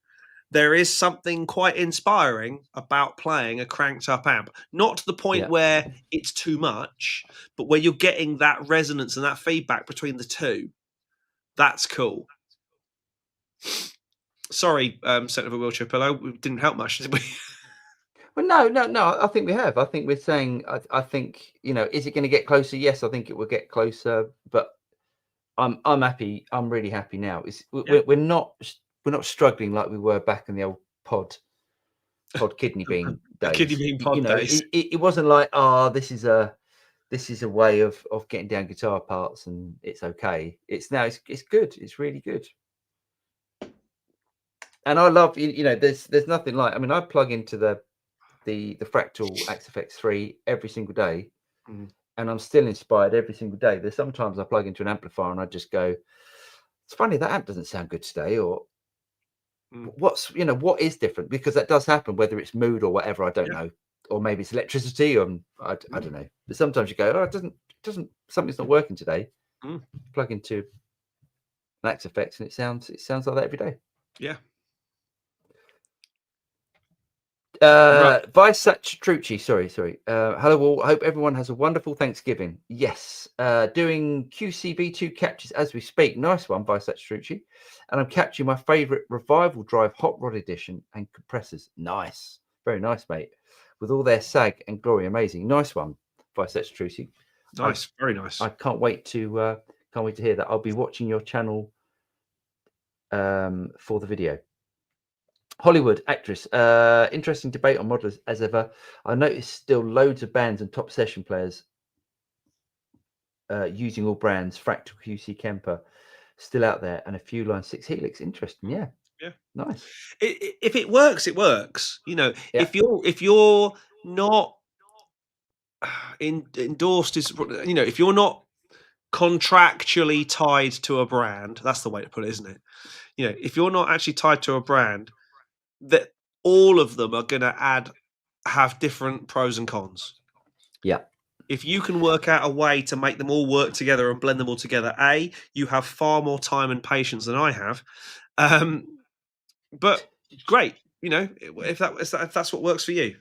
There is something quite inspiring about playing a cranked up amp, not to the point where it's too much, but where you're getting that resonance and that feedback between the two. That's cool. Sorry, Centre of a Wheelchair Pillow, we didn't help much, did we?
Well, no. I think we have. I think we're saying. I think, you know, is it going to get closer? Yes, I think it will get closer. But I'm happy. I'm really happy now. We're not struggling like we were back in the old pod kidney bean days.
Kidney bean pod days.
It wasn't like, oh, this is a way of getting down guitar parts and it's okay. It's good. It's really good. And I love, you know, there's nothing like, I mean, I plug into the Fractal XFX 3 every single day, and I'm still inspired every single day. There's sometimes I plug into an amplifier and I just go, it's funny, that amp doesn't sound good today, or what is different, because that does happen, whether it's mood or whatever, I don't know, or maybe it's electricity, or I don't know. But sometimes you go, oh, it doesn't something's not working today. Plug into an XFX and it sounds like that every day.
Yeah.
Vice Trucci, sorry. Hello all. I hope everyone has a wonderful Thanksgiving. Yes. Doing QCB2 captures as we speak. Nice one, Vice Trucci. And I'm capturing my favorite Revival Drive Hot Rod Edition and compressors. Nice. Very nice, mate. With all their sag and glory. Amazing. Nice one, Vice Trucci.
Nice. Very nice.
I can't wait to hear that. I'll be watching your channel for the video. Hollywood actress, interesting debate on modelers as ever. I noticed still loads of bands and top session players using all brands. Fractal, QC, Kemper still out there, and a few Line 6 Helix. Interesting. Yeah Nice.
If it works, it works. You know, if you're not endorsed, is, you know, if you're not contractually tied to a brand, that's the way to put it, isn't it? You know, if you're not actually tied to a brand, that all of them are going to have different pros and cons.
Yeah.
If you can work out a way to make them all work together and blend them all together, you have far more time and patience than I have. But great, you know, if that's what works for you.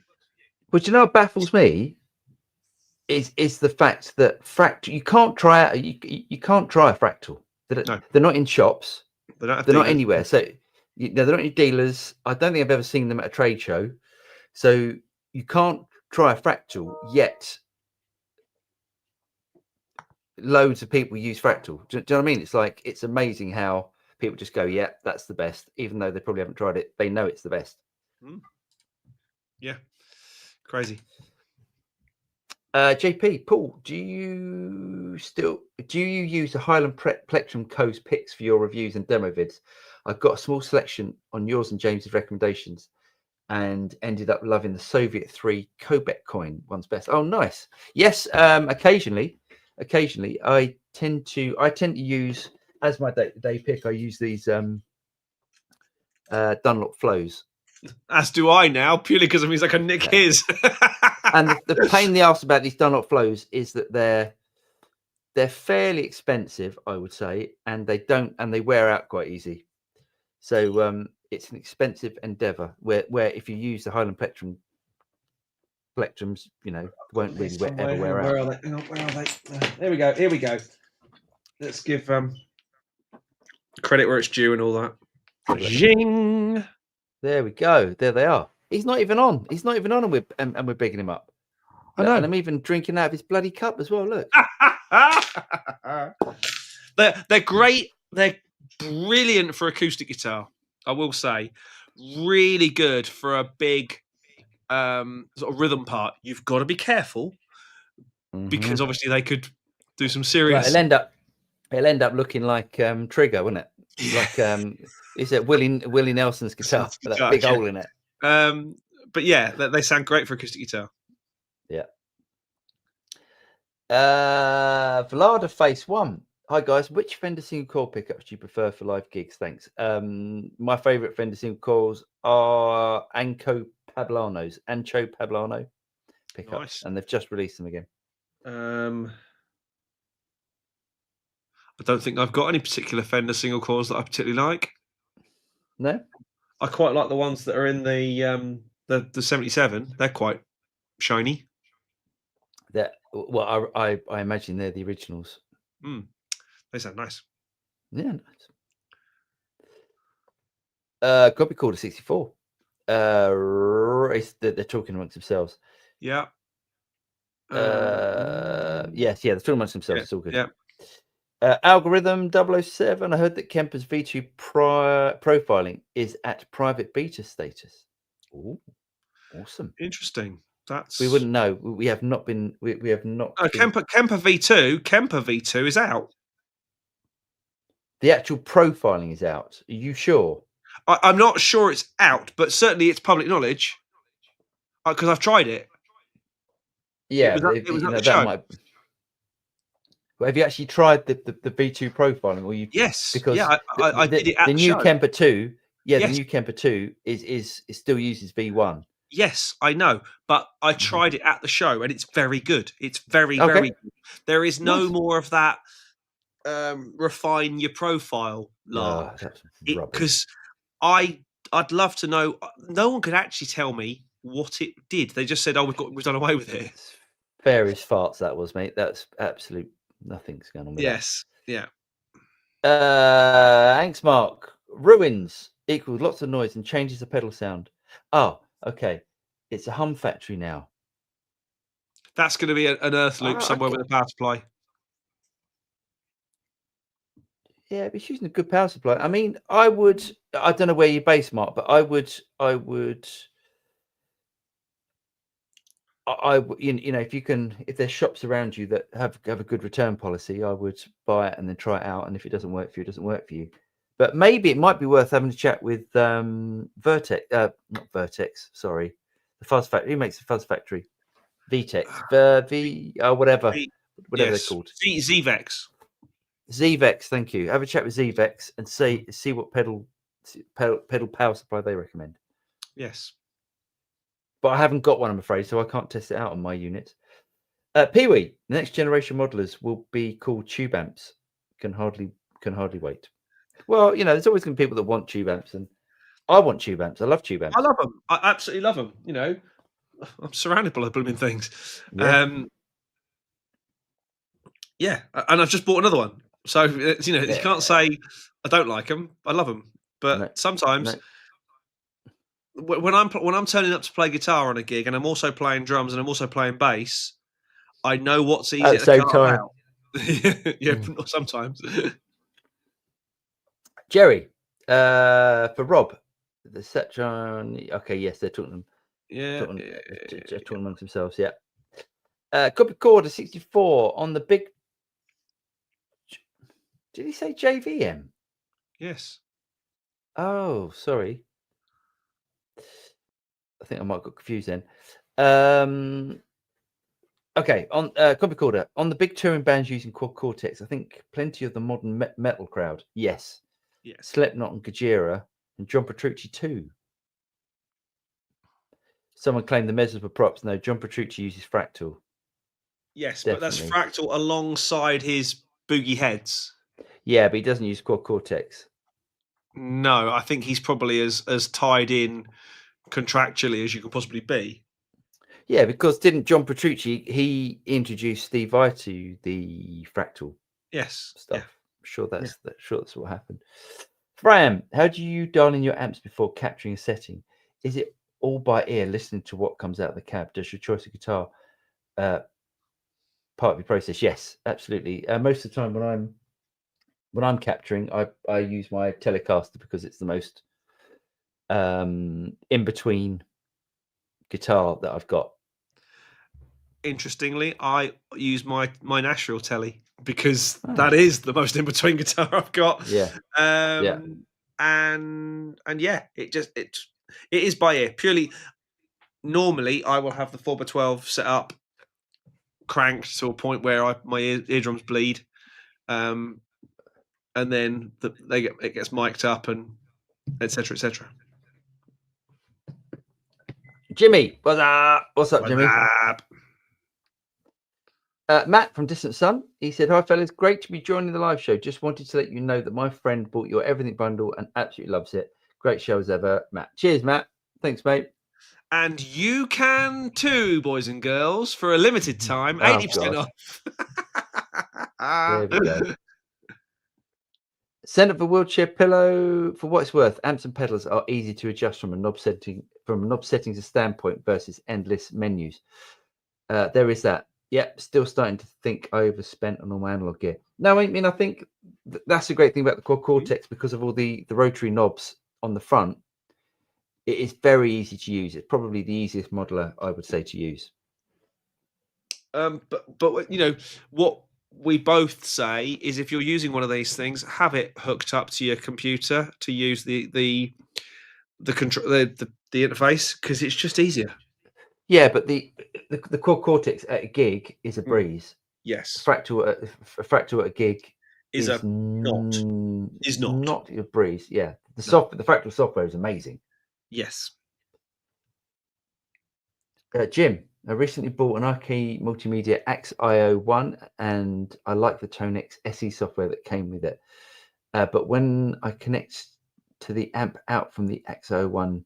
But you know what baffles me is the fact that Fractal, you can't try a Fractal. They're not in shops. They're not anywhere. So they're not any dealers. I don't think I've ever seen them at a trade show. So you can't try a Fractal, yet loads of people use Fractal. Do you know what I mean? It's like, it's amazing how people just go, yeah, that's the best, even though they probably haven't tried it. They know it's the best.
Yeah, crazy.
JP, Paul, do you use a Highland Plectrum Coast picks for your reviews and demo vids? I've got a small selection on yours and James's recommendations, and ended up loving the Soviet 3 Kobek coin one's best. Oh, nice. Yes, occasionally I tend to use as my day pick, I use these Dunlop flows.
As do I now, purely because it means I can nick his.
And the pain in the arse about these Dunlop flows is that they're fairly expensive, I would say, and they wear out quite easy. So it's an expensive endeavour. Where if you use the Highland plectrums, won't really ever wear out.
Where are they? Hang on, where are they? There we go. Here we go. Let's give credit where it's due and all that. Zing.
There we go. There they are. He's not even on. He's not even on, and we're bigging him up.
I know.
And I'm even drinking out of his bloody cup as well. Look.
They're great. They're brilliant for acoustic guitar, I will say. Really good for a big sort of rhythm part. You've got to be careful because obviously they could do some serious.
Right, it'll end up looking like Trigger, wouldn't it? Like is it Willie Nelson's guitar with that big hole in it?
But yeah, they sound great for acoustic guitar.
Yeah. Vlada Face 1. Hi guys, which Fender single coil pickups do you prefer for live gigs? Thanks. My favourite Fender single coils are Ancho Poblano pickups, and they've just released them again.
I don't think I've got any particular Fender single coils that I particularly like.
No,
I quite like the ones that are in the 77. They're quite shiny.
Well, I imagine they're the originals.
They sound nice.
Yeah, nice. Copy Recorder 64. They're talking amongst themselves.
Yeah.
Yes, they're talking amongst themselves. It's all good.
Yeah.
Algorithm 007. I heard that Kemper's V2 profiling is at private beta status. Ooh, awesome.
Interesting.
We wouldn't know. We have not been. We have not.
Kemper V2. Kemper V2 is out.
The actual profiling is out. Are you sure?
I'm not sure it's out, but certainly it's public knowledge because I've tried it.
Yeah,
it was at the show.
Well, have you actually tried the V2 profiling, or you?
Yes.
Because
I did it at
the new
show.
Kemper 2. Yeah,
yes.
The new Kemper 2 is still uses V1.
Yes, I know, but I tried it at the show, and it's very good. It's very good. There is no more of that refine your profile because I'd love to know. No one could actually tell me what it did. They just said, "Oh, we've done away with it."
Various farts that was, mate. That's absolute nothing's going on with that.
Yeah.
Thanks, Mark. Ruins equals lots of noise and changes the pedal sound. Oh, okay. It's a hum factory now.
That's going to be an earth loop somewhere with a power supply.
Yeah, but it's using a good power supply. I mean, I don't know where you're based, Mark, but I would, if there's shops around you that have a good return policy, I would buy it and then try it out. And if it doesn't work for you, it doesn't work for you. But maybe it might be worth having a chat with Vertex, not Vertex, sorry. The Fuzz Factory. Who makes the Fuzz Factory? VTEX, whatever they're called.
Zvex.
Zvex, thank you. Have a chat with Zvex and see what pedal power supply they recommend.
Yes,
but I haven't got one, I'm afraid, so I can't test it out on my unit. Pee-wee, the next generation modelers will be called tube amps. Can hardly wait. Well, there's always going to be people that want tube amps, and I want tube amps. I love tube amps.
I love them. I absolutely love them. I'm surrounded by blooming things. Yeah, and I've just bought another one. So you can't say I don't like them. I love them, but sometimes when I'm turning up to play guitar on a gig, and I'm also playing drums, and I'm also playing bass, I know what's easier
at the same time.
Yeah, sometimes.
Jerry, for Rob, the Setron. Okay, yes, they're talking. Talking amongst themselves. Yeah. Copy Recorder 64 on the big. Did he say JVM?
Yes.
Oh, sorry. I think I might have got confused then. Okay, on copy recorder on the big touring bands using quad cortex. I think plenty of the modern metal crowd. Yes. Slipknot and Gojira and John Petrucci too. Someone claimed the measures were props. No, John Petrucci uses Fractal.
Yes,
Definitely.
but that's Fractal alongside his boogie heads.
Yeah, but he doesn't use quad cortex.
No, I think he's probably as tied in contractually as you can possibly be.
Yeah, because didn't John Petrucci, he introduced Steve Vai to the Fractal stuff.
Yeah.
I'm sure that's what happened. Fram, how do you dial in your amps before capturing a setting? Is it all by ear, listening to what comes out of the cab? Does your choice of guitar part of your process? Yes, absolutely. Most of the time when I'm capturing, I use my Telecaster because it's the most in between guitar that I've got.
Interestingly, I use my Nashville Telly because that is the most in between guitar I've got.
Yeah.
And yeah, it is by ear purely. Normally, I will have the 4x12 set up, cranked to a point where my eardrums bleed, and then it gets mic'd up and etc. etc.
Jimmy, what's up? What's up, Jimmy? Matt from Distant Sun, he said, "Hi fellas, great to be joining the live show. Just wanted to let you know that my friend bought your Everything bundle and absolutely loves it. Great show as ever, Matt." Cheers, Matt. Thanks, mate.
And you can too, boys and girls, for a limited time, 80% off.
There we go. Send up a wheelchair pillow. For what it's worth, amps and pedals are easy to adjust from a knob settings standpoint versus endless menus. There is that. Yep, still starting to think I overspent on all my analog gear. No, I mean, I think that's a great thing about the quad cortex because of all the rotary knobs on the front. It is very easy to use. It's probably the easiest modeler, I would say, to use.
But you know what we both say is if you're using one of these things, have it hooked up to your computer to use the control the interface because it's just easier.
Yeah, but the quad cortex at a gig is a breeze.
Yes.
Fractal at a gig
is not
a breeze. Yeah, the Fractal software is amazing.
Yes.
Jim, I recently bought an RK Multimedia AXIO1 and I like the Tonex SE software that came with it. But when I connect to the amp out from the AXIO1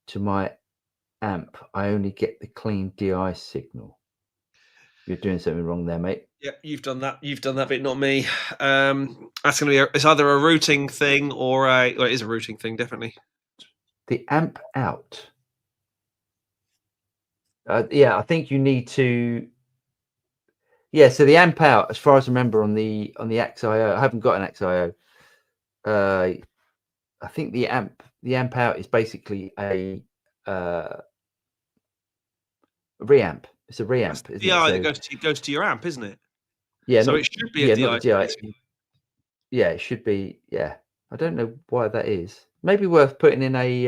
to my amp, I only get the clean DI signal. You're doing something wrong there, mate.
Yeah, you've done that bit, not me. That's going to be it's either a routing thing or it is a routing thing, definitely.
The amp out. Yeah, I think you need to. Yeah, so the amp out, as far as I remember, on the AXIO, I haven't got an AXIO. I think the amp out is basically a reamp. It's a reamp, isn't
DI
it?
That goes to your amp, isn't it?
Yeah.
So it should be a DI.
Yeah, it should be. Yeah, I don't know why that is. Maybe worth putting in a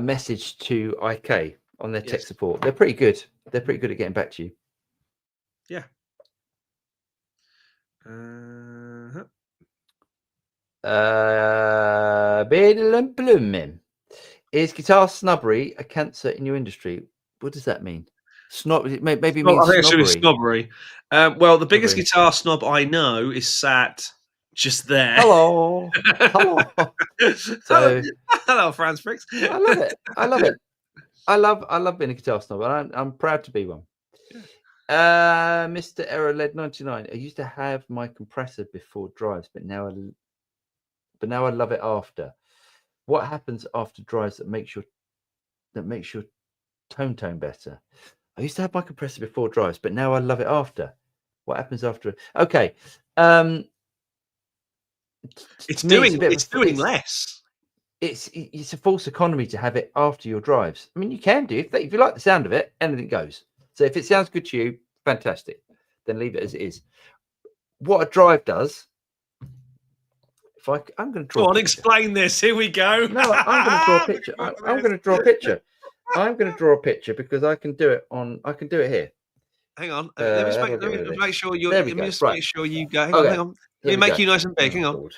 message to IK on their tech support. They're pretty good. They're pretty good at getting back to you.
Yeah.
Is guitar snobbery a cancer in your industry? What does that mean? Maybe it means
I think
snobbery.
it's snobbery. Well, the biggest guitar snob I know is sat just there.
Hello. So,
hello, Franz Fricks.
I love it. I love being a guitar snob, and I'm proud to be one. Mr. Error Led 99. I used to have my compressor before drives, but now I love it after. What happens after drives that makes your tone better? I used to have my compressor before drives, but now I love it after. What happens after? Okay.
It's doing less.
It's a false economy to have it after your drives. I mean, you can do if you like the sound of it, anything goes. So if it sounds good to you, fantastic. Then leave it as it is. What a drive does I'm going to draw.
Go on, explain this. Here we go.
No, I'm going to draw a picture. I'm going to draw a picture. I'm going to draw a picture because I can do it on. I can do it here.
Hang on. Let me just make sure you. Let me just make sure you go. Hang on. Hang on. Let me make you nice and big. Hang on.
Lord.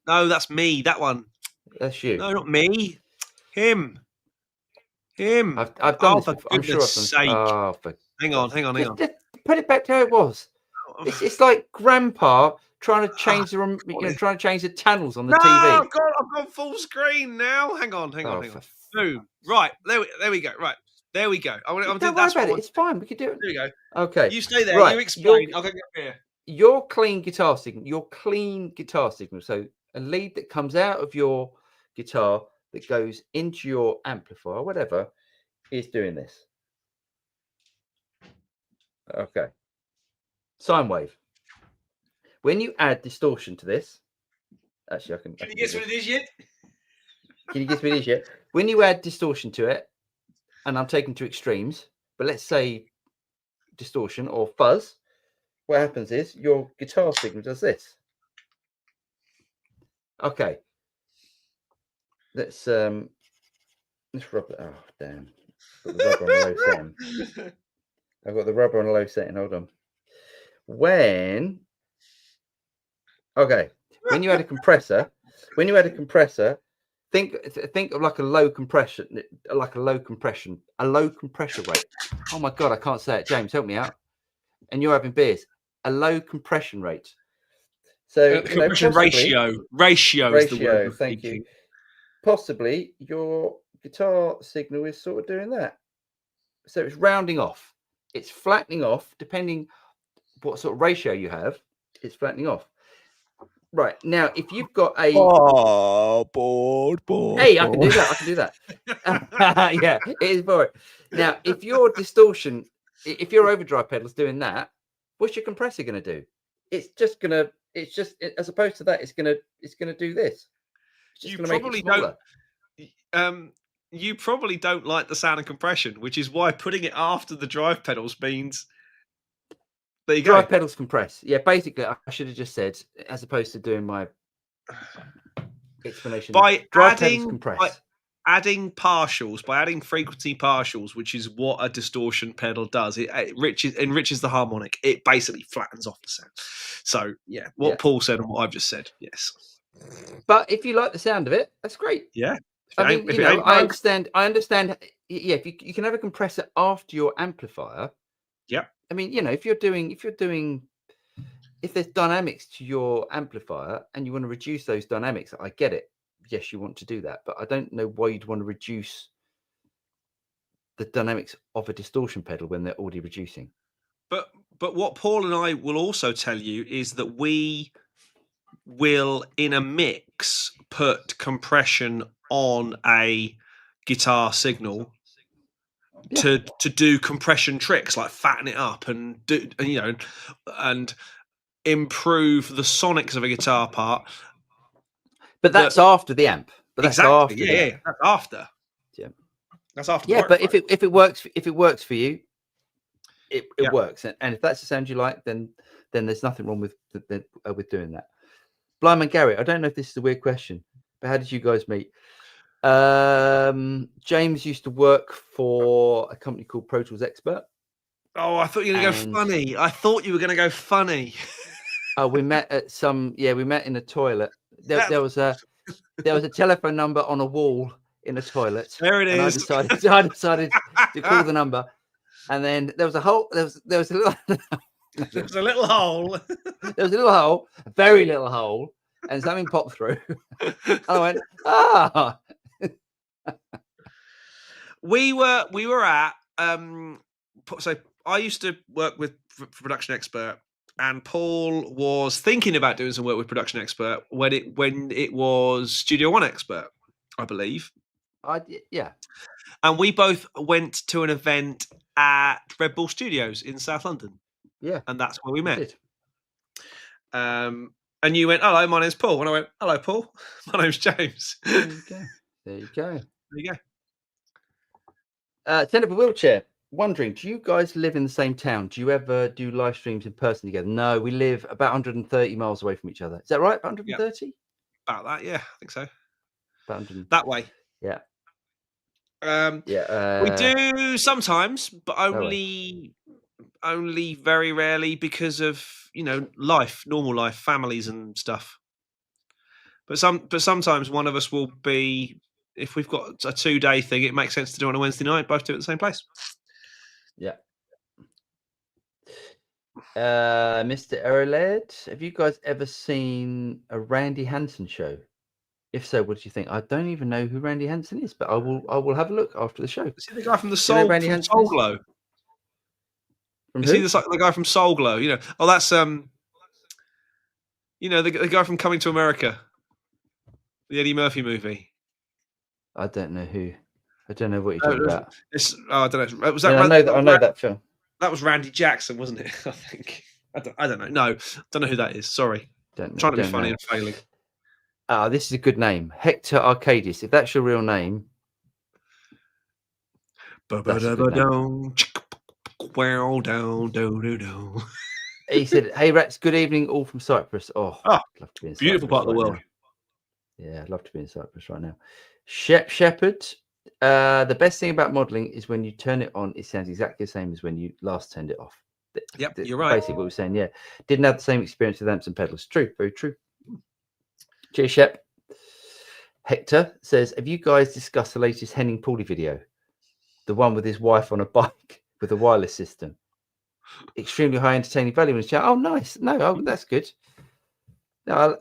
No, that's me. That one.
That's you.
No, not me. Him.
I've done this.
For
I'm sure I've done.
sake.
Oh,
hang on.
Just put it back to how it was. It's like Grandpa trying to change trying to change the channels on the TV.
I've got full screen now. Hang on. Boom. Right. There we go. Right. There we go.
Don't worry about it. It's fine. We can do it.
There we go.
Okay.
You stay there.
Right.
You explain. I'll go get here.
Your clean guitar signal. So a lead that comes out of your guitar that goes into your amplifier, whatever, is doing this. Okay. Sine wave. When you add distortion to this, actually,
Can you guess what it is yet?
Can you guess what it is yet? When you add distortion to it, and I'm taking to extremes, but let's say distortion or fuzz, what happens is your guitar signal does this. Okay. Let's rub it. Oh, damn. Got the rubber on a low setting. I've got the rubber on a low setting. Hold on. When you add a compressor, think of like a low compression rate. Oh my God, I can't say it. James, help me out. And you're having beers. A low compression rate. So
compression ratio is the word.
Thank you. Possibly your guitar signal is sort of doing that. So it's rounding off. It's flattening off, depending what sort of ratio you have. It's flattening off. Right now, if you've got a
board.
Hey, I can do that. Yeah, it is boring. Now, if your overdrive pedal's doing that, what's your compressor going to do? As opposed to that, it's going to do this.
You probably don't. You probably don't like the sound of compression, which is why putting it after the drive pedals means. There you go.
Drive pedals compress. Yeah, basically, I should have just said, as opposed to doing my explanation.
By
adding
partials, by adding frequency partials, which is what a distortion pedal does, it enriches the harmonic. It basically flattens off the sound. So yeah, Paul said and what I've just said. Yes.
But if you like the sound of it, that's great.
Yeah.
I understand. Yeah, if you can have a compressor after your amplifier.
Yeah.
I mean, if there's dynamics to your amplifier and you want to reduce those dynamics, I get it. Yes, you want to do that, but I don't know why you'd want to reduce the dynamics of a distortion pedal when they're already reducing.
But what Paul and I will also tell you is that we will, in a mix, put compression on a guitar signal to do compression tricks, like fatten it up and and improve the sonics of a guitar part.
But that's after the amp. But that's
exactly.
After
that's after.
Yeah.
That's after.
Yeah, but if it works for you, it works. And if that's the sound you like, then there's nothing wrong with doing that. Blind Man Gary, I don't know if this is a weird question, but how did you guys meet? James used to work for a company called Pro Tools Expert.
Oh, I thought you were going to go funny. I thought you were going to go funny.
We met at we met in a toilet. There was a telephone number on a wall in a toilet.
There it is.
I decided to call the number, and then there was a hole. There was a little.
There was a little hole.
There was a little hole, a very little hole, and something popped through. I went, ah.
We were at so I used to work with Production Expert, and Paul was thinking about doing some work with Production Expert when it was Studio One Expert, I believe.
Yeah.
And we both went to an event at Red Bull Studios in South London.
Yeah.
And that's where we met. And you went, hello, my name's Paul. And I went, hello, Paul. My name's James.
There you go. Stand up a wheelchair. Wondering, do you guys live in the same town? Do you ever do live streams in person together? No, we live about 130 miles away from each other. Is that right? 130?
About that, yeah, I think so.
About 100.
That way.
Yeah.
We do sometimes, but
that way.
only very rarely because of normal life, families and stuff. But sometimes one of us will be, if we've got a 2-day thing, it makes sense to do it on a Wednesday night. Both do it at the same place.
Yeah. Mr. Eroled, have you guys ever seen a Randy Hansen show? If so, what do you think? I don't even know who Randy Hansen is, but I will have a look after the show.
Is he the guy from the
Do you know
Soul
Randy
from
Hansen
Soul
is?
Glow?
From
Is
who?
he the guy from Soul Glow? That's the guy from Coming to America, the Eddie Murphy movie.
I don't know who. I don't know what you're talking about.
I don't know. Was that?
I know that film.
That was Randy Jackson, wasn't it? I think. I don't know. No, don't know who that is. Sorry.
Trying
to be funny and failing.
This is a good name, Hector Arcadius. If that's your real name, that's a good name. He said, "Hey Rats, good evening, all from Cyprus." Oh, I'd love to be in
beautiful
Cyprus
part of the world.
now. Yeah, I'd love to be in Cyprus right now. Shepherd, the best thing about modelling is when you turn it on, it sounds exactly the same as when you last turned it off.
Yep, you're right.
Basically, what we're saying, yeah, didn't have the same experience with amps and pedals. True, very true. Cheers, Shep. Hector says, "Have you guys discussed the latest Henning Pauly video, the one with his wife on a bike with a wireless system? Extremely high entertaining value in the chat." Oh, nice. No, that's good. No,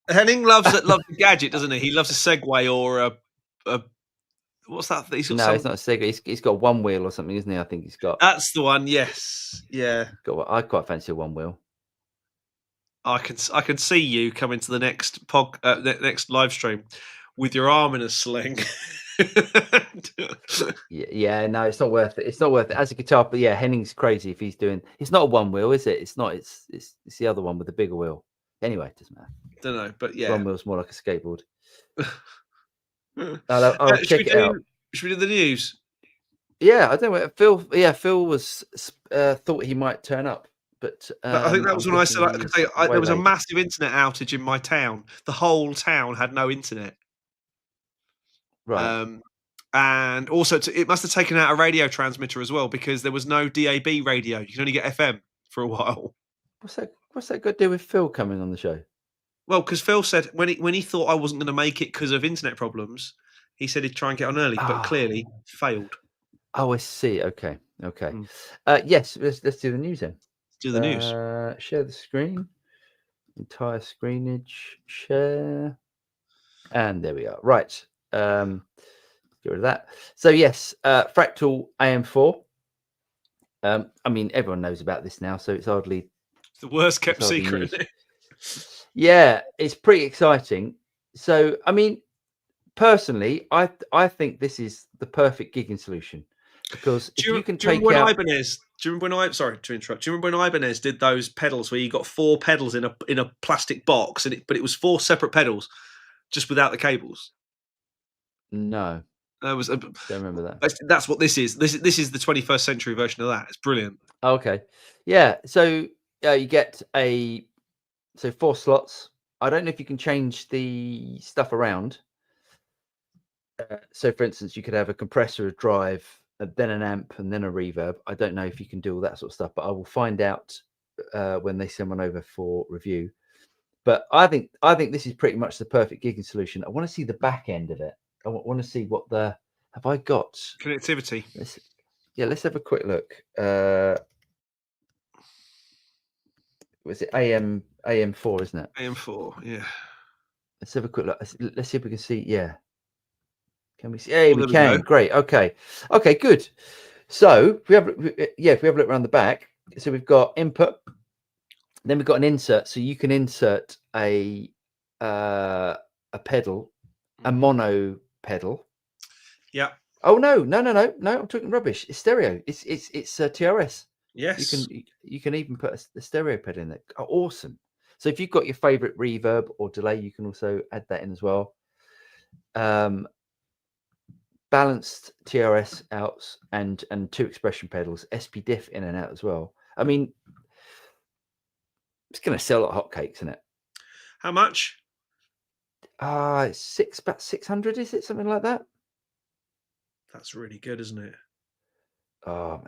Henning loves the gadget, doesn't he? He loves a Segway or a what's that?
It's not a Segway. He's got one wheel or something, isn't he? I think he's got.
That's the one. Yes. Yeah.
I quite fancy a one wheel.
I can see you coming to the next next live stream with your arm in a sling.
Yeah, no, it's not worth it. It's not worth it as a guitar. But yeah, Henning's crazy if he's doing. It's not a one wheel, is it? It's not. It's the other one with the bigger wheel. Anyway, it doesn't matter.
Don't know, but yeah,
one wheel's more like a skateboard. I'll check it out.
Should we do the news?
Yeah, I don't know. Phil. Yeah, Phil was thought he might turn up. But
I think that was when I said there was a massive internet outage in my town. The whole town had no internet.
Right.
And also, it must have taken out a radio transmitter as well because there was no DAB radio. You can only get FM for a while.
What's that got to do with Phil coming on the show?
Well, because Phil said when he thought I wasn't going to make it because of internet problems, he said he'd try and get on early, but clearly failed.
Oh, I see. Okay. Yes, let's do the news then.
Do the news.
Share the screen. Entire screenage. Share. And there we are. Right. Get rid of that. So yes, Fractal AM4. I mean, everyone knows about this now, so it's hardly
the worst kept secret. Isn't it?
Yeah, it's pretty exciting. So, I mean, personally, I think this is the perfect gigging solution because if you can take out.
Ibanez, do you remember when sorry to interrupt? Do you remember when Ibanez did those pedals where you got 4 pedals in a plastic box, but it was 4 separate pedals, just without the cables?
No,
I
don't remember that.
That's what this is. This is the 21st century version of that. It's brilliant.
Okay, yeah. So you get 4 slots. I don't know if you can change the stuff around. So, for instance, you could have a compressor, a drive, then an amp, and then a reverb. I don't know if you can do all that sort of stuff, but I will find out when they send one over for review. But I think this is pretty much the perfect gigging solution. I want to see the back end of it. I want to see what have I got
connectivity.
Let's have a quick look. Was it AM4, isn't it?
AM4, yeah.
Let's have a quick look. Let's see if we can see. Yeah. Can we see? Hey, we can. Great. Okay, good. So if we have a look around the back, so we've got input, then we've got an insert. So you can insert a pedal, a mono pedal.
Yeah.
Oh no! I'm talking rubbish. It's stereo. It's TRS.
Yes.
You can even put the stereo pedal in there. Oh, awesome. So if you've got your favorite reverb or delay, you can also add that in as well. Balanced TRS outs and 2 expression pedals, SP diff in and out as well. I mean, it's going to sell a lot of hotcakes, isn't it?
How much?
It's about 600, is it? Something like that?
That's really good, isn't it?
So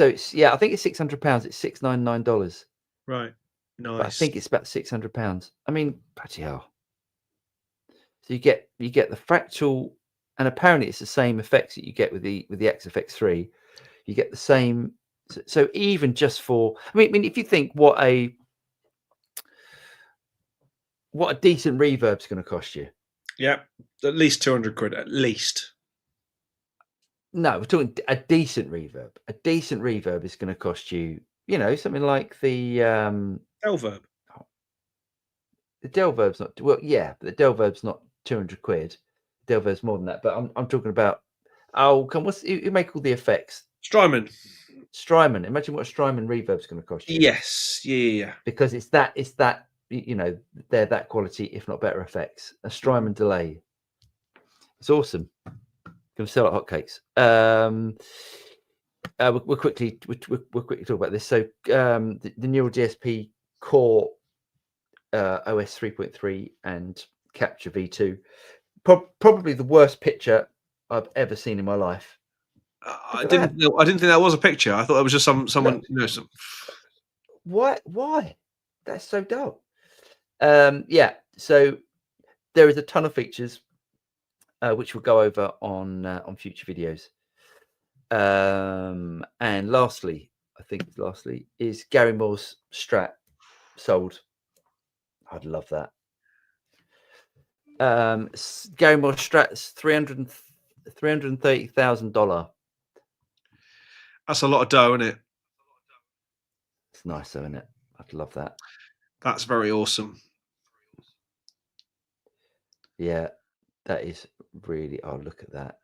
it's, yeah, I think it's £600. It's $699.
Right.
But I
Nice.
think it's about £600. I mean, bloody hell. So you get the fractal, and apparently it's the same effects that you get with the XFX3. You get the same. So even just for, I mean, if you think what a decent reverb's going to cost you.
Yeah, at least 200 quid, at least.
No, we're talking a decent reverb. A decent reverb is going to cost you, something like the
Delverb.
The Delverb's not, well, yeah, but the Delverb's not 200 quid. Delverb's more than that. But I'm talking about, you make all the effects.
Strymon.
Imagine what a Strymon reverb's going to cost you.
Yes, yeah.
Because it's that, they're that quality, if not better effects. A Strymon delay. It's awesome. Going to sell it hotcakes. We'll quickly talk about this. So the Neural DSP Core OS 3.3 and Capture V2, probably the worst picture I've ever seen in my life.
I didn't think that was a picture. I thought it was just someone.
Why? That's so dull. Yeah. So there is a ton of features which we'll go over on future videos. And lastly is Gary Moore's Strat sold. I'd love that. Gary Moore's Strat's $330,000.
That's a lot of dough, isn't it?
It's nice, though, isn't it? I'd love that.
That's very awesome.
Yeah, that is really. Oh, look at that!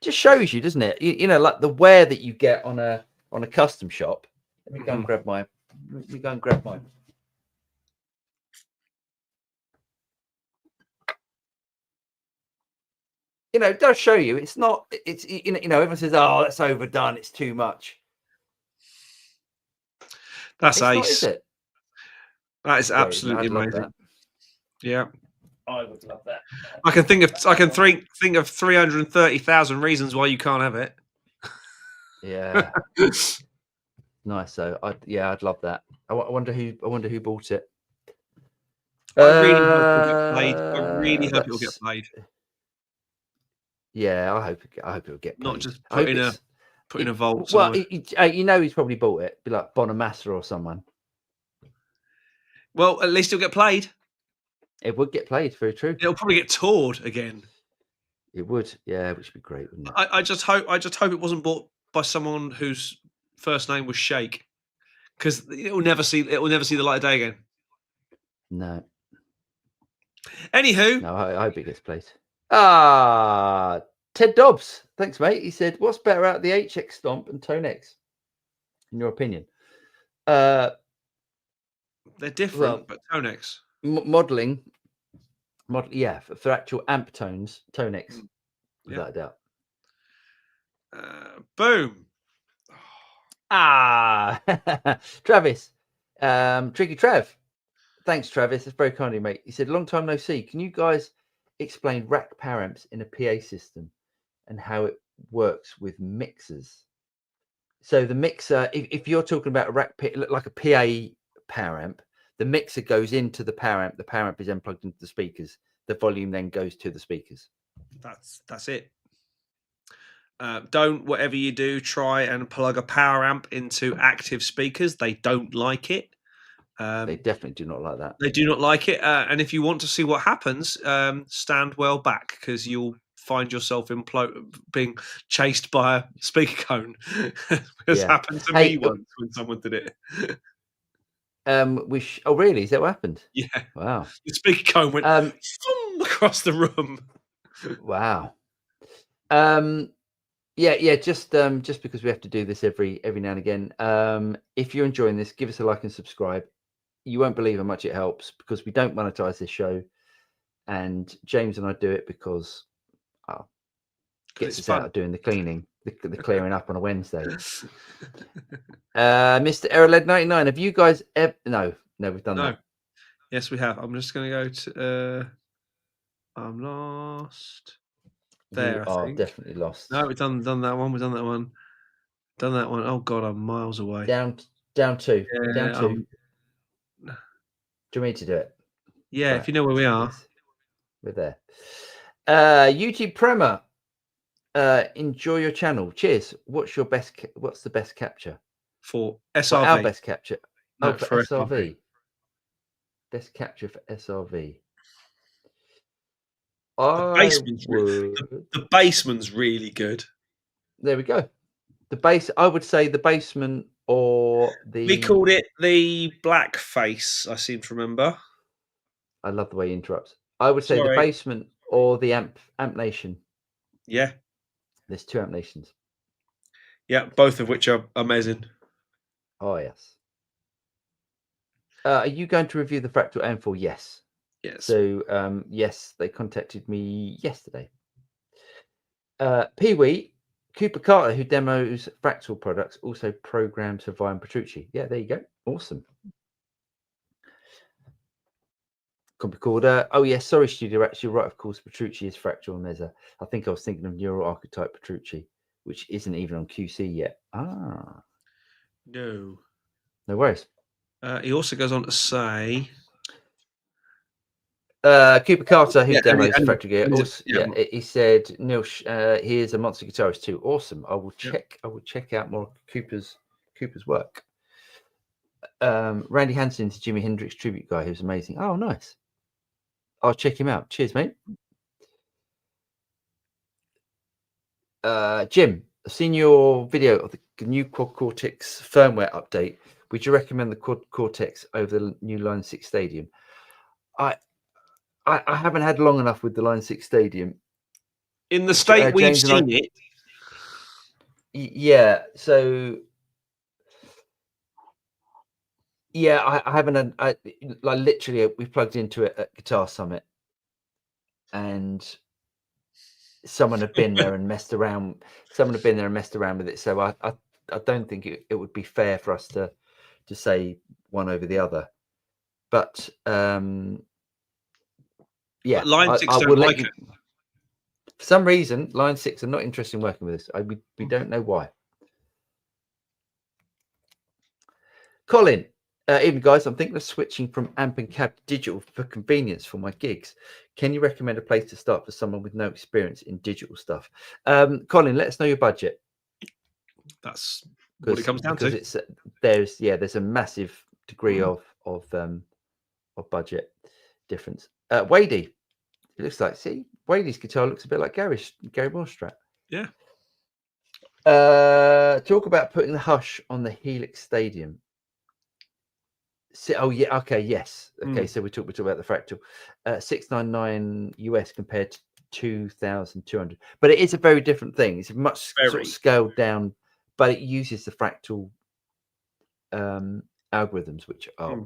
Just shows you, doesn't it? You know, like the wear that you get on a custom shop. Let me go and grab my. It does show you. It's not. It's everyone says, "Oh, that's overdone. It's too much."
That's ace.
Not, is it?
That is absolutely amazing.
That.
Yeah,
I would love that.
I can think of 330,000 reasons why you can't have it.
Yeah. Nice. So I'd love that. I wonder who bought it.
I really hope it'll get played.
Yeah, I hope it'll get played.
Not just put in a vault.
Well, he's probably bought it. Be like Bonamassa or someone.
Well, at least it'll get played.
It would get played. Very true.
It'll probably get toured again.
It would, yeah, which would be great, wouldn't it?
I just hope it wasn't bought by someone whose first name was Shake, because it will never see the light of day again.
No.
Anywho,
no, I hope it gets played. Ted Dobbs, thanks, mate. He said, "What's better out the HX Stomp and Tone X, in your opinion?"
They're different, but Tone X
modeling, yeah, for actual amp tones, Tone X, without a doubt.
Boom.
Travis, Tricky Trav. Thanks, Travis. That's very kind of you, mate. He said, "Long time no see. Can you guys explain rack power amps in a PA system and how it works with mixers?" So the mixer, if you're talking about a rack, like a PA power amp, the mixer goes into the power amp. The power amp is then plugged into the speakers. The volume then goes to the speakers.
That's it. Don't, whatever you do, try and plug a power amp into active speakers. They don't like it.
They definitely do not like that.
They do not like it. And if you want to see what happens, stand well back, because you'll find yourself being chased by a speaker cone. It's happened to me once when someone did it.
Oh, really? Is that what happened?
Yeah.
Wow.
The speaker cone went across the room.
Wow. Yeah. Just because we have to do this every now and again. If you're enjoying this, give us a like and subscribe. You won't believe how much it helps, because we don't monetize this show, and James and I do it because gets us out of doing the cleaning, the clearing up on a Wednesday. Mr. Erroled 99, have you guys no, we've done that.
Yes, we have. I'm just going to go to. I'm lost. There,
You
I
are
think.
definitely lost.
No, we've done that one. We've done that one. Done that one. Oh God, I'm miles away.
Down 2.
Yeah,
Down 2. Do you want me to do it?
Yeah,
Right,
if you know where we are.
yes, we're there. YouTube Premier. Enjoy your channel. Cheers. What's the best capture?
For
For
SRV.
our best capture.
No,
for
for
SRV. Best capture for SRV.
The basement's really good.
There we go. I would say the basement or the.
We called it the black face. I seem to remember.
I love the way he interrupts. I would say the basement or the Amp Nation.
Yeah.
There's 2 Amp Nations.
Yeah, both of which are amazing.
Oh yes. Are you going to review the Fractal AM4? Yes.
Yes.
So yes, they contacted me yesterday. Pee-wee, Cooper Carter, who demos Fractal products, also programs for Ryan Petrucci. Yeah, there you go. Awesome. Could be called. Oh yes, sorry, studio. Actually, right. Of course, Petrucci is Fractal, and there's I think I was thinking of Neural Archetype Petrucci, which isn't even on QC yet. Ah.
No.
No worries.
He also goes on to say.
Cooper Carter, who demos Fractal Gear, he said, Neil, he is a monster guitarist too. Awesome. I will check. I will check out more Cooper's work. Randy Hansen's Jimi Hendrix tribute guy, who's amazing. Oh, nice. I'll check him out. Cheers, mate. Jim, I've seen your video of the new Quad Cortex firmware update. Would you recommend the Quad Cortex over the new Line 6 Stadium? I haven't had long enough with the Line 6 Stadium.
In the state we've seen it.
Yeah, so yeah, I haven't. I literally we plugged into it at Guitar Summit, and someone had been there and messed around. Someone had been there and messed around with it. So I don't think it would be fair for us to say one over the other. But yeah,
but Line 6
I
don't
will
like
let you.
it.
For some reason, Line 6 are not interested in working with us. We don't know why. Colin, evening guys, I'm thinking of switching from amp and cab to digital for convenience for my gigs. Can you recommend a place to start for someone with no experience in digital stuff? Colin, let us know your budget.
That's what it comes down to.
Because there's a massive degree of budget difference. Wadey, it looks like, Wadey's guitar looks a bit like Gary Morstrat.
Yeah.
Talk about putting the Hush on the Helix Stadium. Oh yeah, okay, yes, okay. So we talk about the Fractal, $699 US compared to 2,200. But it is a very different thing. It's much sort of scaled down, but it uses the Fractal algorithms, which are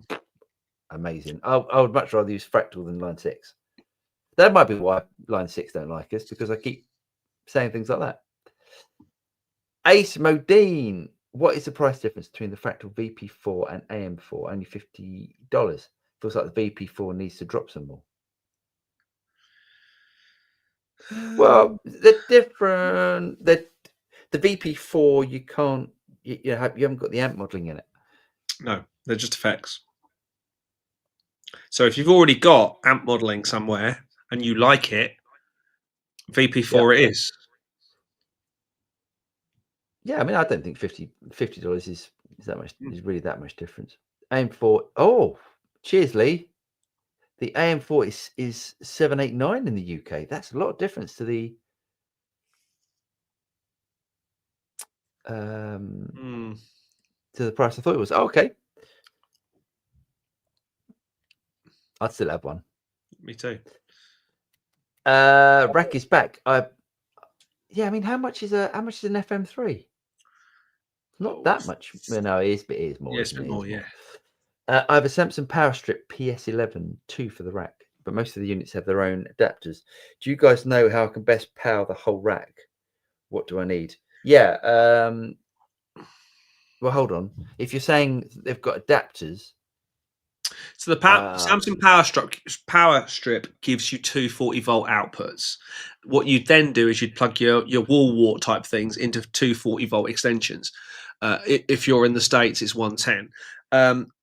amazing. I would much rather use Fractal than Line 6. That might be why Line 6 don't like us, because I keep saying things like that. Ace Modine, what is the price difference between the Fractal VP4 and AM4? Only $50. Feels like the VP4 needs to drop some more. Well, they're different. The VP4, you can't. You haven't got the amp modeling in it.
No, they're just effects. So if you've already got amp modeling somewhere and you like it, VP4 it is.
Yeah, I mean, I don't think $50 is that much. Is really that much difference. AM4. Oh, cheers, Lee. The AM4 is $789 in the UK. That's a lot of difference to the to the price I thought it was. Oh, okay. I'd still have one.
Me too.
Rack is back. Yeah, I mean, how much is an FM3? Not that much. No, it is more.
Yes, more. Yeah.
I have a Samsung Power Strip PS11 2 for the rack, but most of the units have their own adapters. Do you guys know how I can best power the whole rack? What do I need? Yeah. Well, hold on. If you're saying they've got adapters,
So the Samsung Power Strip gives you two 40-volt outputs. What you'd then do is you'd plug your wall wart type things into two 40-volt extensions. If you're in the States, it's 110.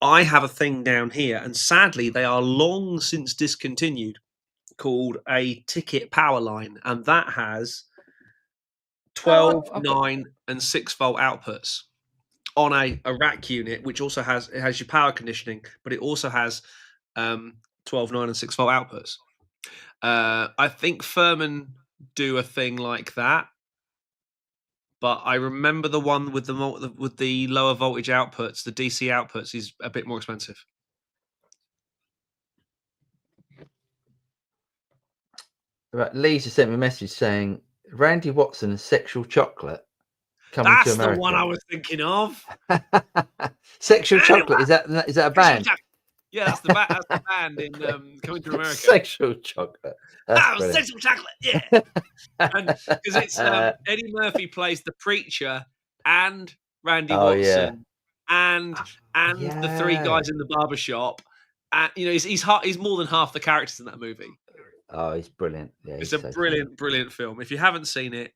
I have a thing down here, and sadly, they are long since discontinued, called a ticket power line, and that has 12, 9, and 6-volt outputs on a rack unit, which also has your power conditioning, but it also has 12, 9, and 6-volt outputs. I think Furman do a thing like that, but I remember the one with the lower voltage outputs, the DC outputs, is a bit more expensive.
Right, Lee just sent me a message saying Randy Watson and Sexual Chocolate coming to
That's
America.
the one I was thinking of.
Sexual Chocolate, is that a band?
Yeah, that's the band in Coming to America.
Sexual Chocolate.
Sexual Chocolate, yeah. Because it's Eddie Murphy plays the preacher and Randy Watson and the three guys in the barbershop. He's more than half the characters in that movie.
Oh, he's brilliant. Yeah,
it's a brilliant film. If you haven't seen it,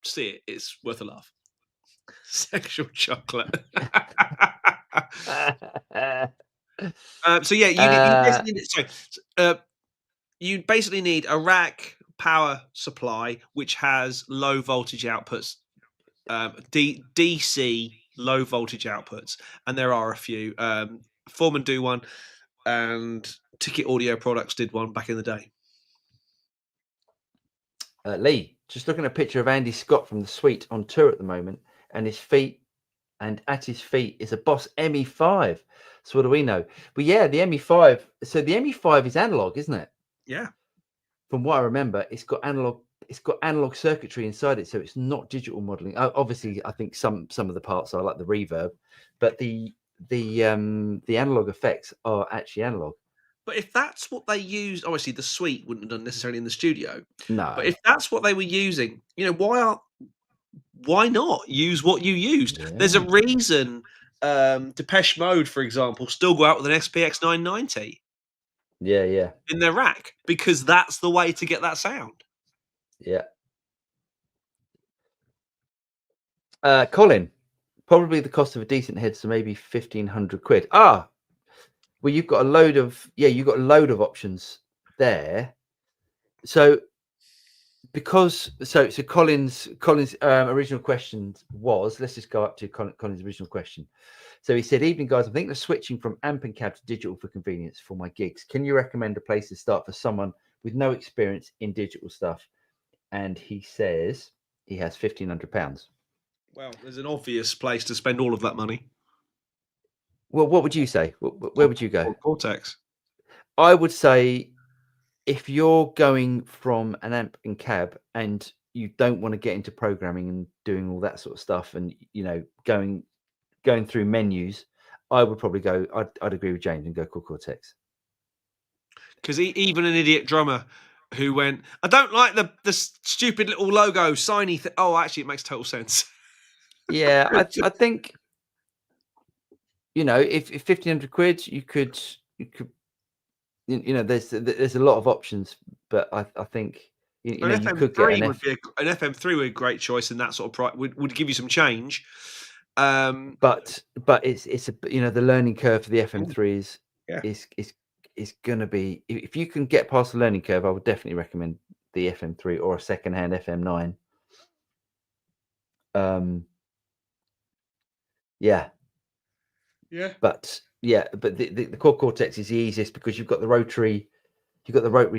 see it. It's worth a laugh. Sexual Chocolate. You basically need a rack power supply which has low voltage outputs, DC low voltage outputs, and there are a few. Foreman do one, and Ticket Audio Products did one back in the day.
Lee, just looking at a picture of Andy Scott from the Suite on tour at the moment, and at his feet is a Boss ME5. So what do we know? But yeah, the ME5. So the ME5 is analog, isn't it?
Yeah.
From what I remember, it's got analog circuitry inside it, so it's not digital modeling. Obviously, I think some of the parts are like the reverb, but the analog effects are actually analog.
But if that's what they used, obviously the Suite wouldn't have done necessarily in the studio.
No.
But if that's what they were using, why not use what you used? Yeah. There's a reason Depeche Mode, for example, still go out with an SPX 990.
Yeah.
In their rack, because that's the way to get that sound.
Yeah. Colin, probably the cost of a decent head, so maybe 1,500 quid. Well, you've got a load of options there. So Colin's original question was, let's just go up to Colin's original question. So he said, "Evening guys, I'm thinking of switching from amp and cab to digital for convenience for my gigs. Can you recommend a place to start for someone with no experience in digital stuff?" And he says he has £1,500.
Well, there's an obvious place to spend all of that money.
Well, what would you say? Where would you go?
Cortex.
I would say if you're going from an amp and cab and you don't want to get into programming and doing all that sort of stuff, and going through menus, I would probably go. I'd agree with James and go Cortex.
Because even an idiot drummer who went, "I don't like the stupid little logo, shiny thing." Oh, actually, it makes total sense.
Yeah, I think if 1,500 quid, you could. There's a lot of options, but I think you could get an
FM3 would be a great choice in that sort of price. Would give you some change.
But it's the learning curve for the FM3 is going to be, if you can get past the learning curve, I would definitely recommend the FM3 or a secondhand FM9. Yeah. But the Core Cortex is the easiest because you've got the rotary